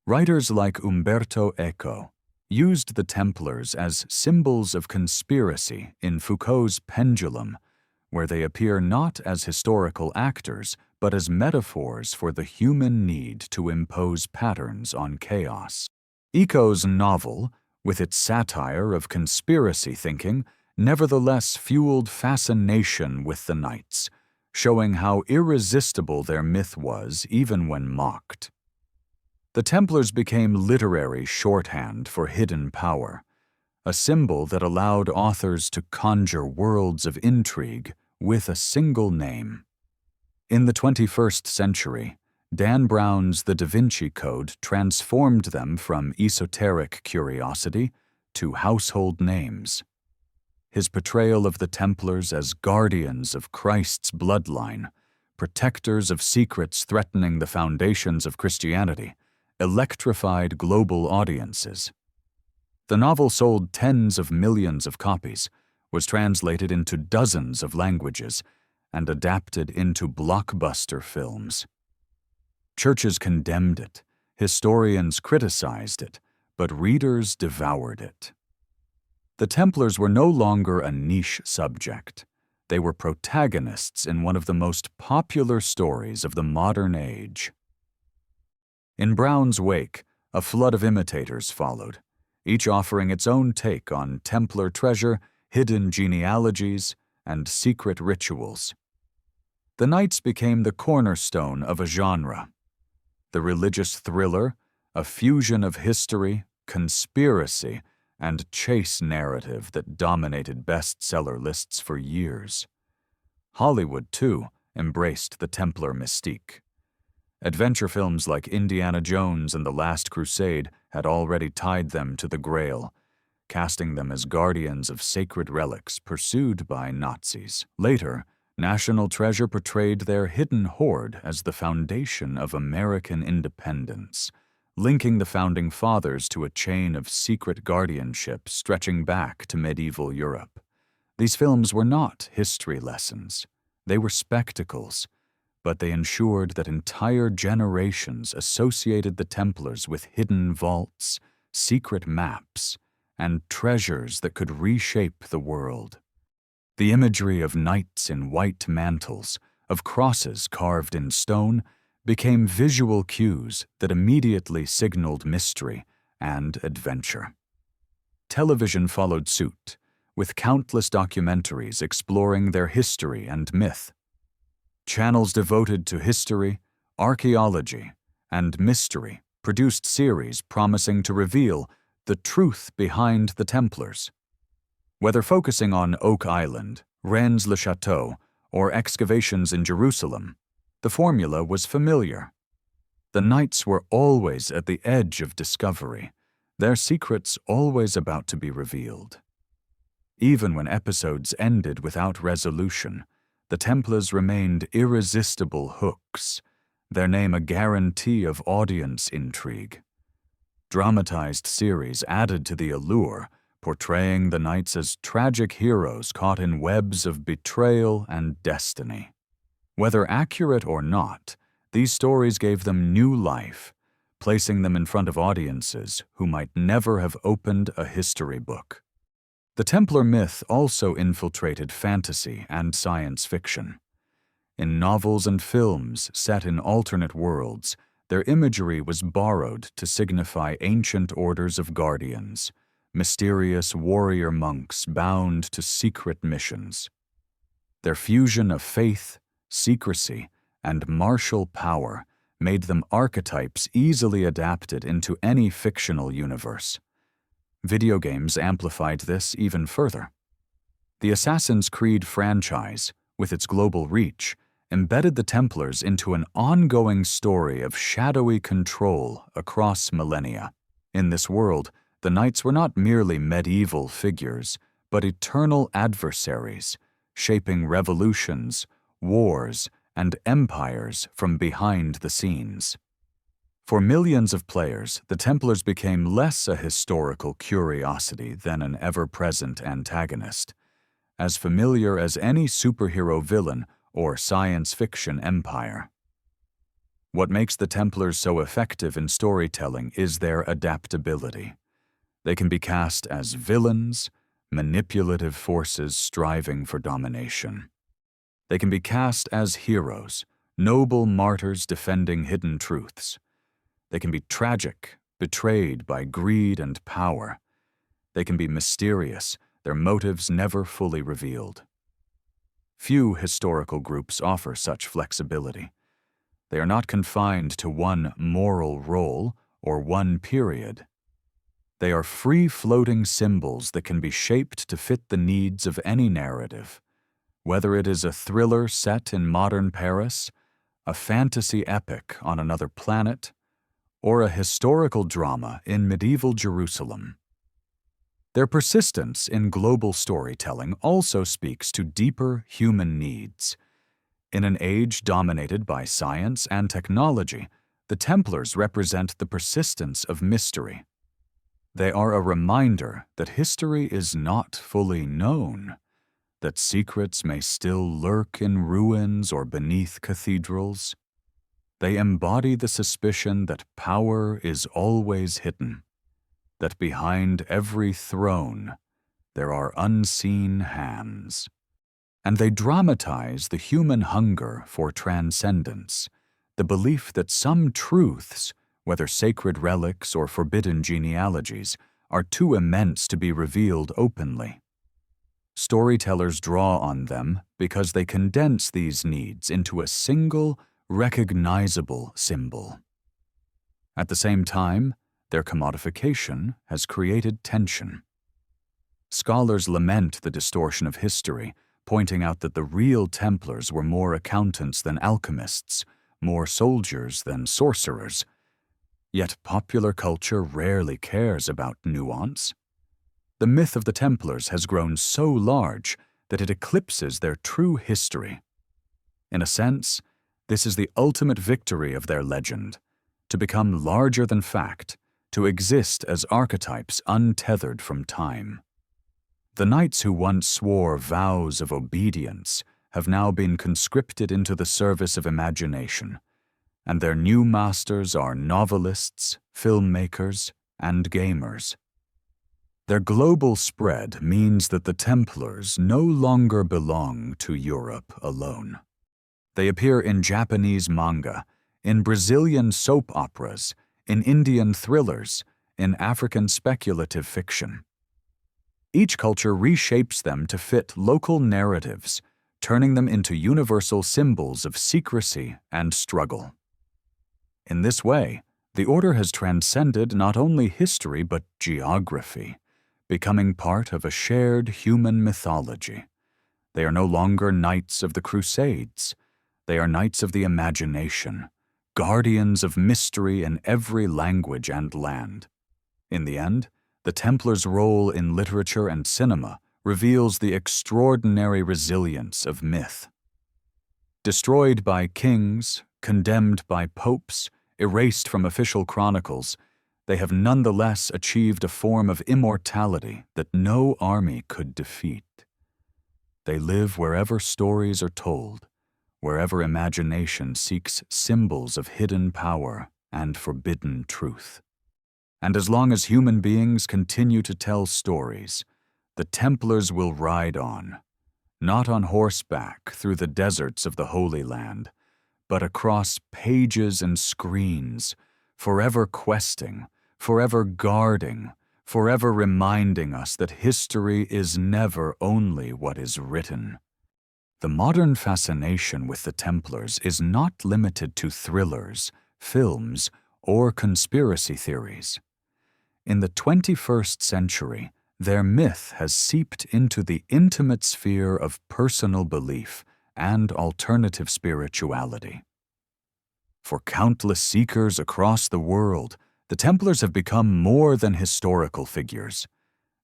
Writers like Umberto Eco used the Templars as symbols of conspiracy in Foucault's Pendulum, where they appear not as historical actors, but as metaphors for the human need to impose patterns on chaos. Eco's novel, with its satire of conspiracy thinking, nevertheless fueled fascination with the Knights, showing how irresistible their myth was even when mocked. The Templars became literary shorthand for hidden power, a symbol that allowed authors to conjure worlds of intrigue with a single name. In the 21st century, Dan Brown's The Da Vinci Code transformed them from esoteric curiosity to household names. His portrayal of the Templars as guardians of Christ's bloodline, protectors of secrets threatening the foundations of Christianity, electrified global audiences. The novel sold tens of millions of copies, was translated into dozens of languages, and adapted into blockbuster films. Churches condemned it, historians criticized it, but readers devoured it. The Templars were no longer a niche subject. They were protagonists in one of the most popular stories of the modern age. In Brown's wake, a flood of imitators followed, each offering its own take on Templar treasure, hidden genealogies, and secret rituals. The Knights became the cornerstone of a genre. The religious thriller, a fusion of history, conspiracy, and chase narrative that dominated bestseller lists for years. Hollywood, too, embraced the Templar mystique. Adventure films like Indiana Jones and the Last Crusade had already tied them to the Grail, casting them as guardians of sacred relics pursued by Nazis. Later, National Treasure portrayed their hidden hoard as the foundation of American independence, linking the Founding Fathers to a chain of secret guardianship stretching back to medieval Europe. These films were not history lessons. They were spectacles, but they ensured that entire generations associated the Templars with hidden vaults, secret maps, and treasures that could reshape the world. The imagery of knights in white mantles, of crosses carved in stone, became visual cues that immediately signaled mystery and adventure. Television followed suit, with countless documentaries exploring their history and myth. Channels devoted to history, archaeology, and mystery produced series promising to reveal the truth behind the Templars. Whether focusing on Oak Island, Rennes-le-Château, or excavations in Jerusalem, the formula was familiar. The Knights were always at the edge of discovery, their secrets always about to be revealed. Even when episodes ended without resolution, the Templars remained irresistible hooks, their name a guarantee of audience intrigue. Dramatized series added to the allure, portraying the Knights as tragic heroes caught in webs of betrayal and destiny. Whether accurate or not, these stories gave them new life, placing them in front of audiences who might never have opened a history book. The Templar myth also infiltrated fantasy and science fiction. In novels and films set in alternate worlds, their imagery was borrowed to signify ancient orders of guardians, mysterious warrior monks bound to secret missions. Their fusion of faith, secrecy, and martial power made them archetypes easily adapted into any fictional universe. Video games amplified this even further. The Assassin's Creed franchise, with its global reach, embedded the Templars into an ongoing story of shadowy control across millennia. In this world, the Knights were not merely medieval figures, but eternal adversaries, shaping revolutions, wars, and empires from behind the scenes. For millions of players, the Templars became less a historical curiosity than an ever-present antagonist, as familiar as any superhero villain or science fiction empire. What makes the Templars so effective in storytelling is their adaptability. They can be cast as villains, manipulative forces striving for domination. They can be cast as heroes, noble martyrs defending hidden truths. They can be tragic, betrayed by greed and power. They can be mysterious, their motives never fully revealed. Few historical groups offer such flexibility. They are not confined to one moral role or one period. They are free-floating symbols that can be shaped to fit the needs of any narrative, whether it is a thriller set in modern Paris, a fantasy epic on another planet, or a historical drama in medieval Jerusalem. Their persistence in global storytelling also speaks to deeper human needs. In an age dominated by science and technology, the Templars represent the persistence of mystery. They are a reminder that history is not fully known, that secrets may still lurk in ruins or beneath cathedrals. They embody the suspicion that power is always hidden, that behind every throne there are unseen hands. And they dramatize the human hunger for transcendence, the belief that some truths, whether sacred relics or forbidden genealogies, are too immense to be revealed openly. Storytellers draw on them because they condense these needs into a single, recognizable symbol. At the same time, their commodification has created tension. Scholars lament the distortion of history, pointing out that the real Templars were more accountants than alchemists, more soldiers than sorcerers. Yet popular culture rarely cares about nuance. The myth of the Templars has grown so large that it eclipses their true history. In a sense, this is the ultimate victory of their legend, to become larger than fact, to exist as archetypes untethered from time. The knights who once swore vows of obedience have now been conscripted into the service of imagination, and their new masters are novelists, filmmakers, and gamers. Their global spread means that the Templars no longer belong to Europe alone. They appear in Japanese manga, in Brazilian soap operas, in Indian thrillers, in African speculative fiction. Each culture reshapes them to fit local narratives, turning them into universal symbols of secrecy and struggle. In this way, the Order has transcended not only history but geography, becoming part of a shared human mythology. They are no longer knights of the Crusades. They are knights of the imagination, guardians of mystery in every language and land. In the end, the Templars' role in literature and cinema reveals the extraordinary resilience of myth. Destroyed by kings, condemned by popes, erased from official chronicles, they have nonetheless achieved a form of immortality that no army could defeat. They live wherever stories are told, wherever imagination seeks symbols of hidden power and forbidden truth. And as long as human beings continue to tell stories, the Templars will ride on, not on horseback through the deserts of the Holy Land, but across pages and screens, forever questing, forever guarding, forever reminding us that history is never only what is written. The modern fascination with the Templars is not limited to thrillers, films, or conspiracy theories. In the 21st century, their myth has seeped into the intimate sphere of personal belief and alternative spirituality. For countless seekers across the world, the Templars have become more than historical figures.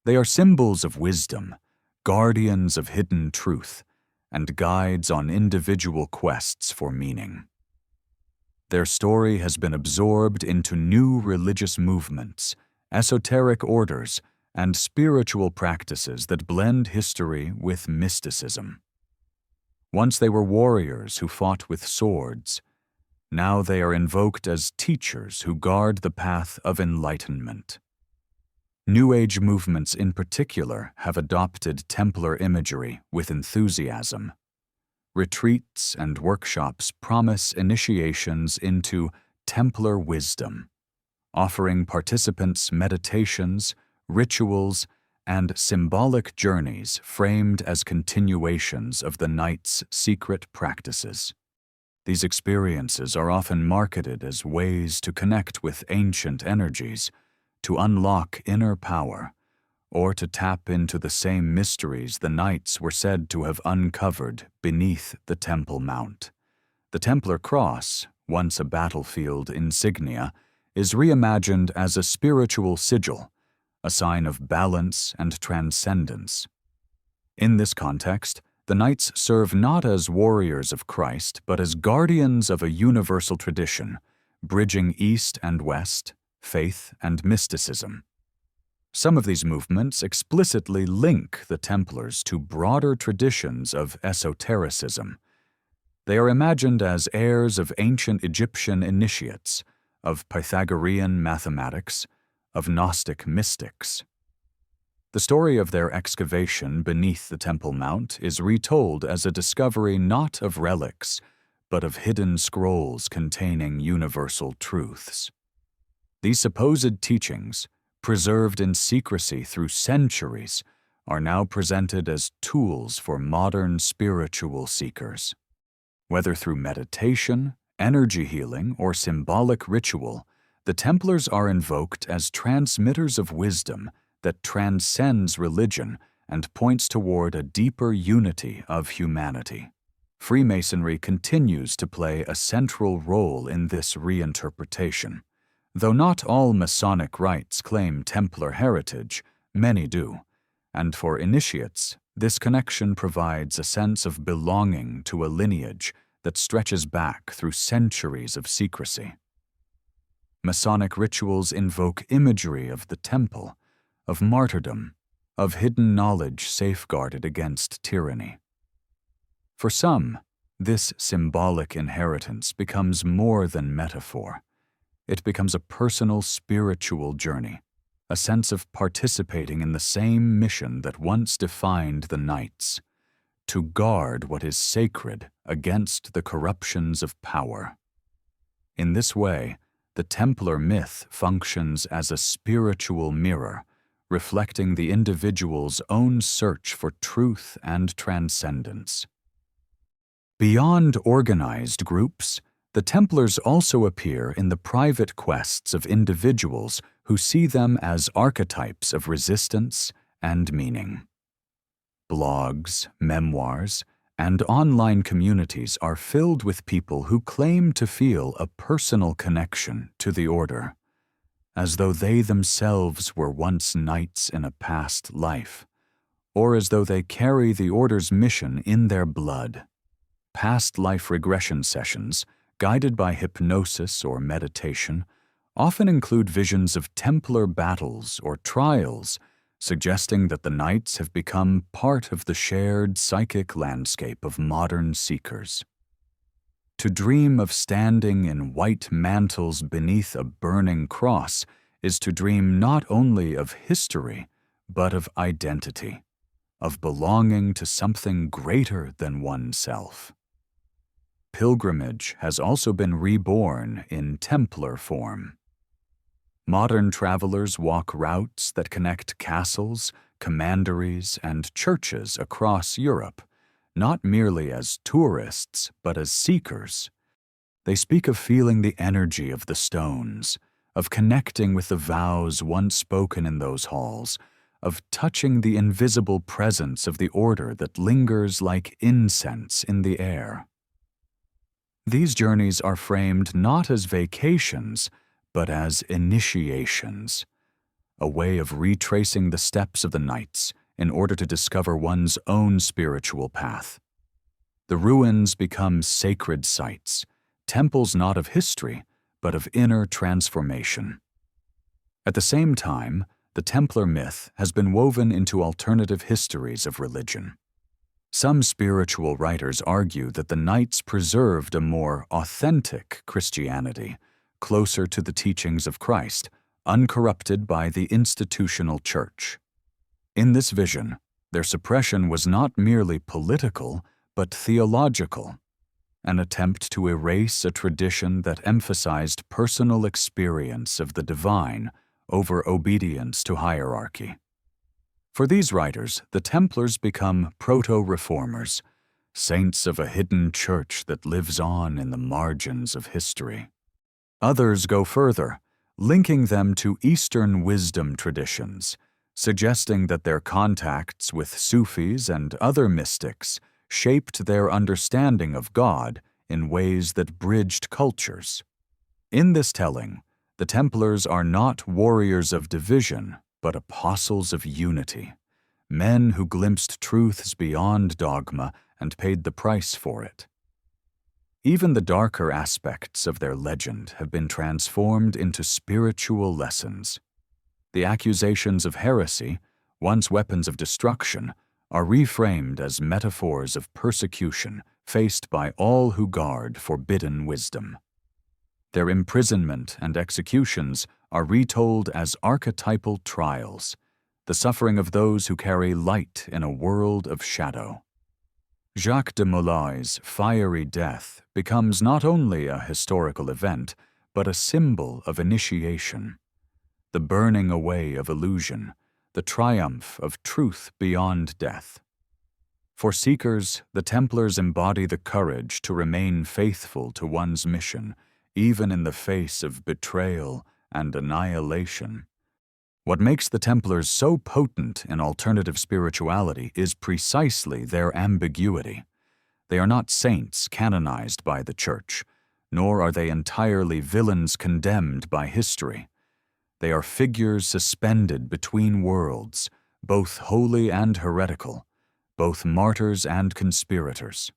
They are symbols of wisdom, guardians of hidden truth, and guides on individual quests for meaning. Their story has been absorbed into new religious movements, esoteric orders, and spiritual practices that blend history with mysticism. Once they were warriors who fought with swords. Now they are invoked as teachers who guard the path of enlightenment. New Age movements in particular have adopted Templar imagery with enthusiasm. Retreats and workshops promise initiations into Templar wisdom, offering participants meditations, rituals, and symbolic journeys framed as continuations of the Knights' secret practices. These experiences are often marketed as ways to connect with ancient energies, to unlock inner power, or to tap into the same mysteries the Knights were said to have uncovered beneath the Temple Mount. The Templar Cross, once a battlefield insignia, is reimagined as a spiritual sigil, a sign of balance and transcendence. In this context, the Knights serve not as warriors of Christ, but as guardians of a universal tradition, bridging East and West, faith and mysticism. Some of these movements explicitly link the Templars to broader traditions of esotericism. They are imagined as heirs of ancient Egyptian initiates, of Pythagorean mathematics, of Gnostic mystics. The story of their excavation beneath the Temple Mount is retold as a discovery not of relics, but of hidden scrolls containing universal truths. These supposed teachings, preserved in secrecy through centuries, are now presented as tools for modern spiritual seekers. Whether through meditation, energy healing, or symbolic ritual, the Templars are invoked as transmitters of wisdom that transcends religion and points toward a deeper unity of humanity. Freemasonry continues to play a central role in this reinterpretation. Though not all Masonic rites claim Templar heritage, many do, and for initiates, this connection provides a sense of belonging to a lineage that stretches back through centuries of secrecy. Masonic rituals invoke imagery of the temple, of martyrdom, of hidden knowledge safeguarded against tyranny. For some, this symbolic inheritance becomes more than metaphor. It becomes a personal spiritual journey, a sense of participating in the same mission that once defined the Knights, to guard what is sacred against the corruptions of power. In this way, the Templar myth functions as a spiritual mirror, reflecting the individual's own search for truth and transcendence. Beyond organized groups, the Templars also appear in the private quests of individuals who see them as archetypes of resistance and meaning. Blogs, memoirs, and online communities are filled with people who claim to feel a personal connection to the Order, as though they themselves were once knights in a past life, or as though they carry the Order's mission in their blood. Past life regression sessions, guided by hypnosis or meditation, often include visions of Templar battles or trials, suggesting that the Knights have become part of the shared psychic landscape of modern seekers. To dream of standing in white mantles beneath a burning cross is to dream not only of history, but of identity, of belonging to something greater than oneself. Pilgrimage has also been reborn in Templar form. Modern travelers walk routes that connect castles, commanderies, and churches across Europe, not merely as tourists, but as seekers. They speak of feeling the energy of the stones, of connecting with the vows once spoken in those halls, of touching the invisible presence of the Order that lingers like incense in the air. These journeys are framed not as vacations, but as initiations, a way of retracing the steps of the Knights in order to discover one's own spiritual path. The ruins become sacred sites, temples not of history, but of inner transformation. At the same time, the Templar myth has been woven into alternative histories of religion. Some spiritual writers argue that the Knights preserved a more authentic Christianity, closer to the teachings of Christ, uncorrupted by the institutional church. In this vision, their suppression was not merely political, but theological, an attempt to erase a tradition that emphasized personal experience of the divine over obedience to hierarchy. For these writers, the Templars become proto-reformers, saints of a hidden church that lives on in the margins of history. Others go further, linking them to Eastern wisdom traditions, suggesting that their contacts with Sufis and other mystics shaped their understanding of God in ways that bridged cultures. In this telling, the Templars are not warriors of division, but apostles of unity, men who glimpsed truths beyond dogma and paid the price for it. Even the darker aspects of their legend have been transformed into spiritual lessons. The accusations of heresy, once weapons of destruction, are reframed as metaphors of persecution faced by all who guard forbidden wisdom. Their imprisonment and executions are retold as archetypal trials, the suffering of those who carry light in a world of shadow. Jacques de Molay's fiery death becomes not only a historical event, but a symbol of initiation, the burning away of illusion, the triumph of truth beyond death. For seekers, the Templars embody the courage to remain faithful to one's mission, even in the face of betrayal and annihilation. What makes the Templars so potent in alternative spirituality is precisely their ambiguity. They are not saints canonized by the Church, nor are they entirely villains condemned by history. They are figures suspended between worlds, both holy and heretical, both martyrs and conspirators.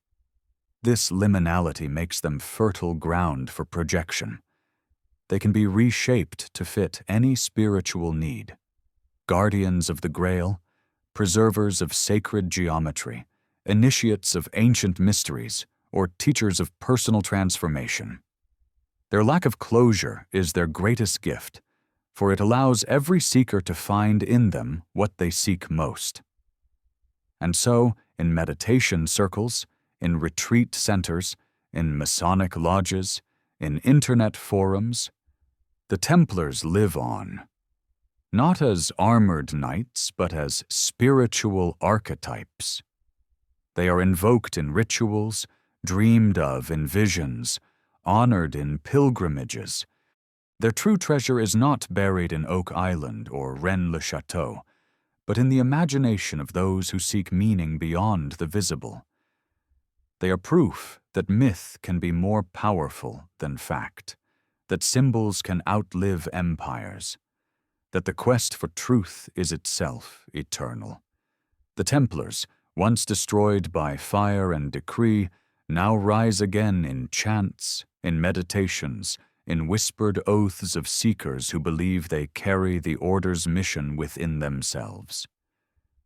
This liminality makes them fertile ground for projection. They can be reshaped to fit any spiritual need. Guardians of the Grail, preservers of sacred geometry, initiates of ancient mysteries, or teachers of personal transformation. Their lack of closure is their greatest gift, for it allows every seeker to find in them what they seek most. And so, in meditation circles, in retreat centers, in Masonic lodges, in internet forums, the Templars live on, not as armored knights, but as spiritual archetypes. They are invoked in rituals, dreamed of in visions, honored in pilgrimages. Their true treasure is not buried in Oak Island or Rennes-le-Château, but in the imagination of those who seek meaning beyond the visible. They are proof that myth can be more powerful than fact, that symbols can outlive empires, that the quest for truth is itself eternal. The Templars, once destroyed by fire and decree, now rise again in chants, in meditations, in whispered oaths of seekers who believe they carry the Order's mission within themselves.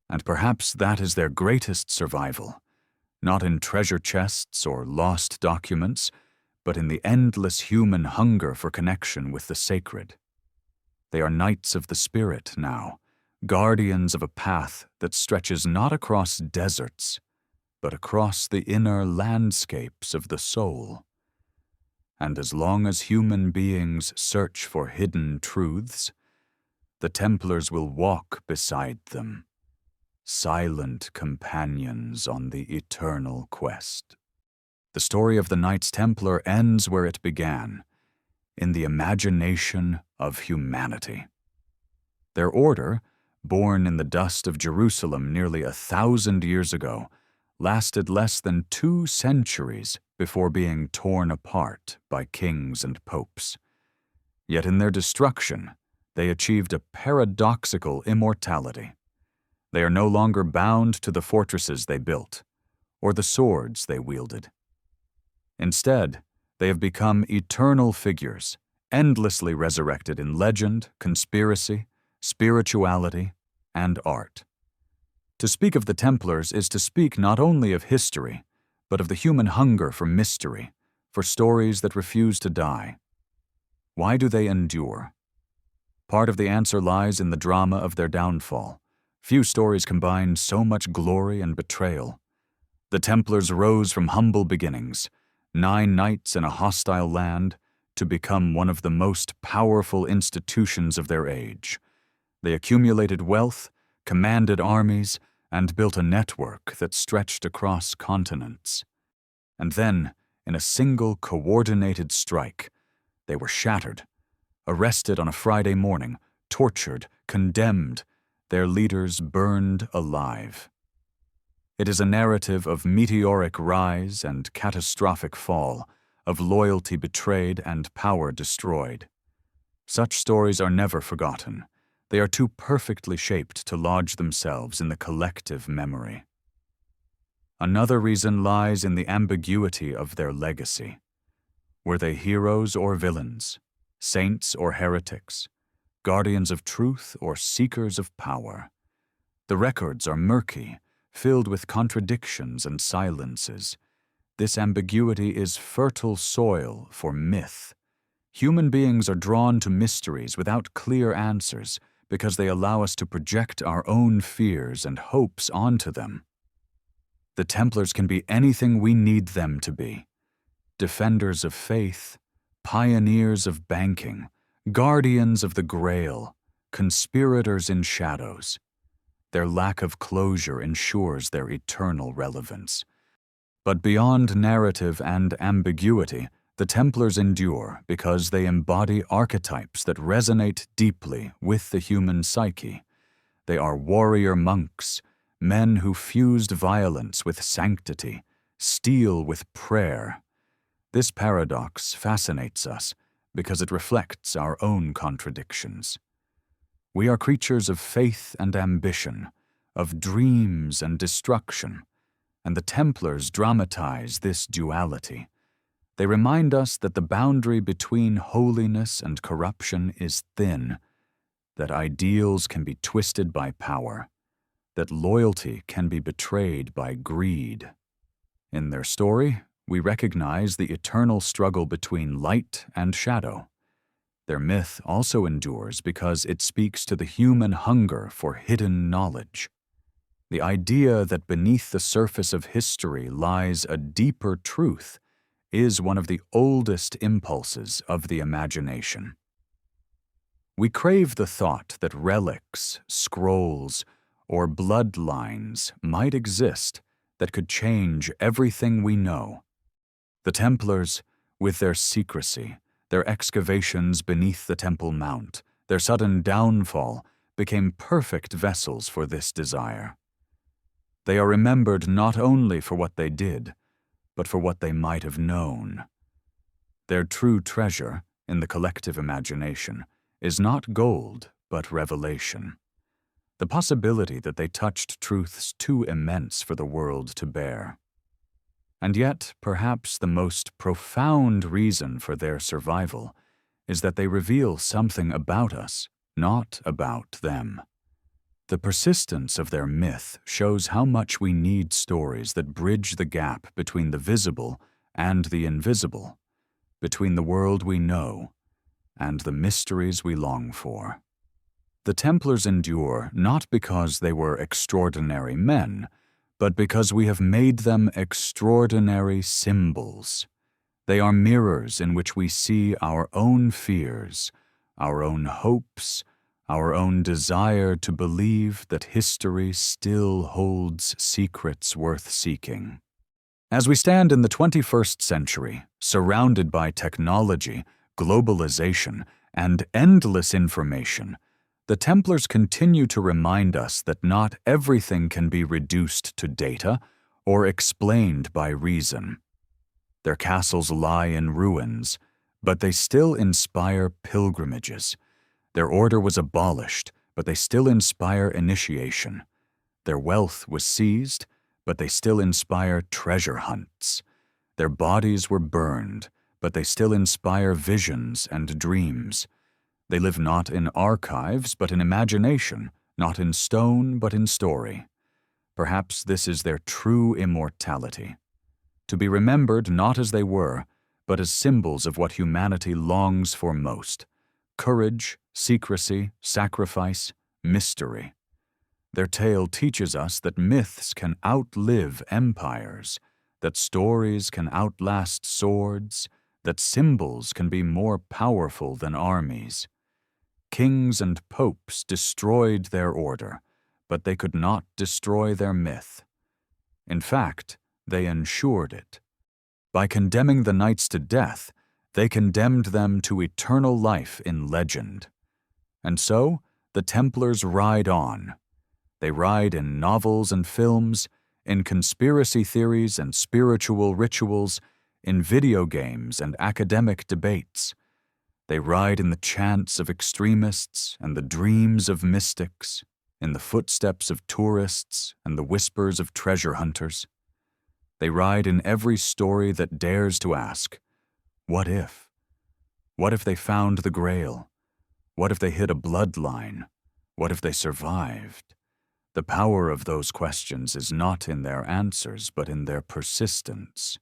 And perhaps that is their greatest survival, not in treasure chests or lost documents, but in the endless human hunger for connection with the sacred. They are knights of the spirit now, guardians of a path that stretches not across deserts, but across the inner landscapes of the soul. And as long as human beings search for hidden truths, the Templars will walk beside them, silent companions on the eternal quest. The story of the Knights Templar ends where it began, in the imagination of humanity. Their order, born in the dust of Jerusalem nearly 1,000 years ago, lasted less than 2 centuries before being torn apart by kings and popes. Yet in their destruction, they achieved a paradoxical immortality. They are no longer bound to the fortresses they built, or the swords they wielded. Instead, they have become eternal figures, endlessly resurrected in legend, conspiracy, spirituality, and art. To speak of the Templars is to speak not only of history, but of the human hunger for mystery, for stories that refuse to die. Why do they endure? Part of the answer lies in the drama of their downfall. Few stories combine so much glory and betrayal. The Templars rose from humble beginnings, 9 knights in a hostile land, to become one of the most powerful institutions of their age. They accumulated wealth, commanded armies, and built a network that stretched across continents. And then, in a single coordinated strike, they were shattered, arrested on a Friday morning, tortured, condemned, their leaders burned alive. It is a narrative of meteoric rise and catastrophic fall, of loyalty betrayed and power destroyed. Such stories are never forgotten. They are too perfectly shaped to lodge themselves in the collective memory. Another reason lies in the ambiguity of their legacy. Were they heroes or villains, saints or heretics, guardians of truth or seekers of power? The records are murky, filled with contradictions and silences. This ambiguity is fertile soil for myth. Human beings are drawn to mysteries without clear answers because they allow us to project our own fears and hopes onto them. The Templars can be anything we need them to be: defenders of faith, pioneers of banking, guardians of the Grail, conspirators in shadows. Their lack of closure ensures their eternal relevance. But beyond narrative and ambiguity, the Templars endure because they embody archetypes that resonate deeply with the human psyche. They are warrior monks, men who fused violence with sanctity, steel with prayer. This paradox fascinates us because it reflects our own contradictions. We are creatures of faith and ambition, of dreams and destruction, and the Templars dramatize this duality. They remind us that the boundary between holiness and corruption is thin, that ideals can be twisted by power, that loyalty can be betrayed by greed. In their story, we recognize the eternal struggle between light and shadow. Their myth also endures because it speaks to the human hunger for hidden knowledge. The idea that beneath the surface of history lies a deeper truth is one of the oldest impulses of the imagination. We crave the thought that relics, scrolls, or bloodlines might exist that could change everything we know. The Templars, with their secrecy, their excavations beneath the Temple Mount, their sudden downfall, became perfect vessels for this desire. They are remembered not only for what they did, but for what they might have known. Their true treasure, in the collective imagination, is not gold, but revelation. The possibility that they touched truths too immense for the world to bear. And yet, perhaps the most profound reason for their survival is that they reveal something about us, not about them. The persistence of their myth shows how much we need stories that bridge the gap between the visible and the invisible, between the world we know and the mysteries we long for. The Templars endure not because they were extraordinary men, but because we have made them extraordinary symbols. They are mirrors in which we see our own fears, our own hopes, our own desire to believe that history still holds secrets worth seeking. As we stand in the 21st century, surrounded by technology, globalization, and endless information, the Templars continue to remind us that not everything can be reduced to data or explained by reason. Their castles lie in ruins, but they still inspire pilgrimages. Their order was abolished, but they still inspire initiation. Their wealth was seized, but they still inspire treasure hunts. Their bodies were burned, but they still inspire visions and dreams. They live not in archives, but in imagination, not in stone, but in story. Perhaps this is their true immortality. To be remembered not as they were, but as symbols of what humanity longs for most: courage, secrecy, sacrifice, mystery. Their tale teaches us that myths can outlive empires, that stories can outlast swords, that symbols can be more powerful than armies. Kings and popes destroyed their order, but they could not destroy their myth. In fact, they ensured it. By condemning the knights to death, they condemned them to eternal life in legend. And so, the Templars ride on. They ride in novels and films, in conspiracy theories and spiritual rituals, in video games and academic debates. They ride in the chants of extremists and the dreams of mystics, in the footsteps of tourists and the whispers of treasure hunters. They ride in every story that dares to ask, what if? What if they found the Grail? What if they hit a bloodline? What if they survived? The power of those questions is not in their answers, but in their persistence.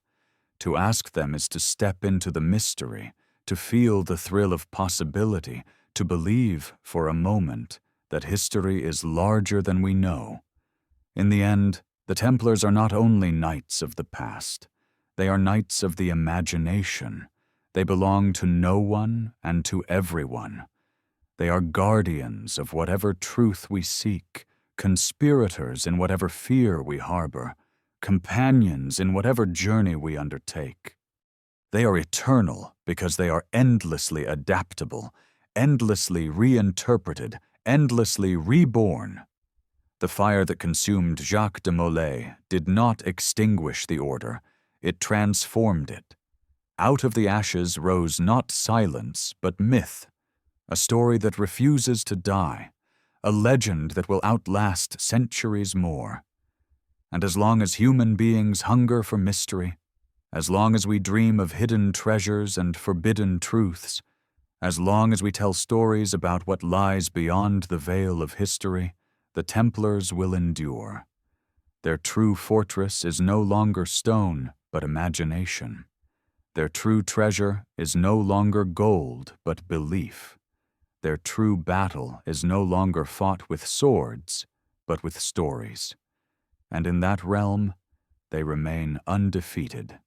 To ask them is to step into the mystery, to feel the thrill of possibility, to believe for a moment that history is larger than we know. In the end, the Templars are not only knights of the past. They are knights of the imagination. They belong to no one and to everyone. They are guardians of whatever truth we seek, conspirators in whatever fear we harbor, companions in whatever journey we undertake. They are eternal because they are endlessly adaptable, endlessly reinterpreted, endlessly reborn. The fire that consumed Jacques de Molay did not extinguish the order, it transformed it. Out of the ashes rose not silence, but myth, a story that refuses to die, a legend that will outlast centuries more. And as long as human beings hunger for mystery, as long as we dream of hidden treasures and forbidden truths, as long as we tell stories about what lies beyond the veil of history, the Templars will endure. Their true fortress is no longer stone, but imagination. Their true treasure is no longer gold, but belief. Their true battle is no longer fought with swords, but with stories. And in that realm, they remain undefeated.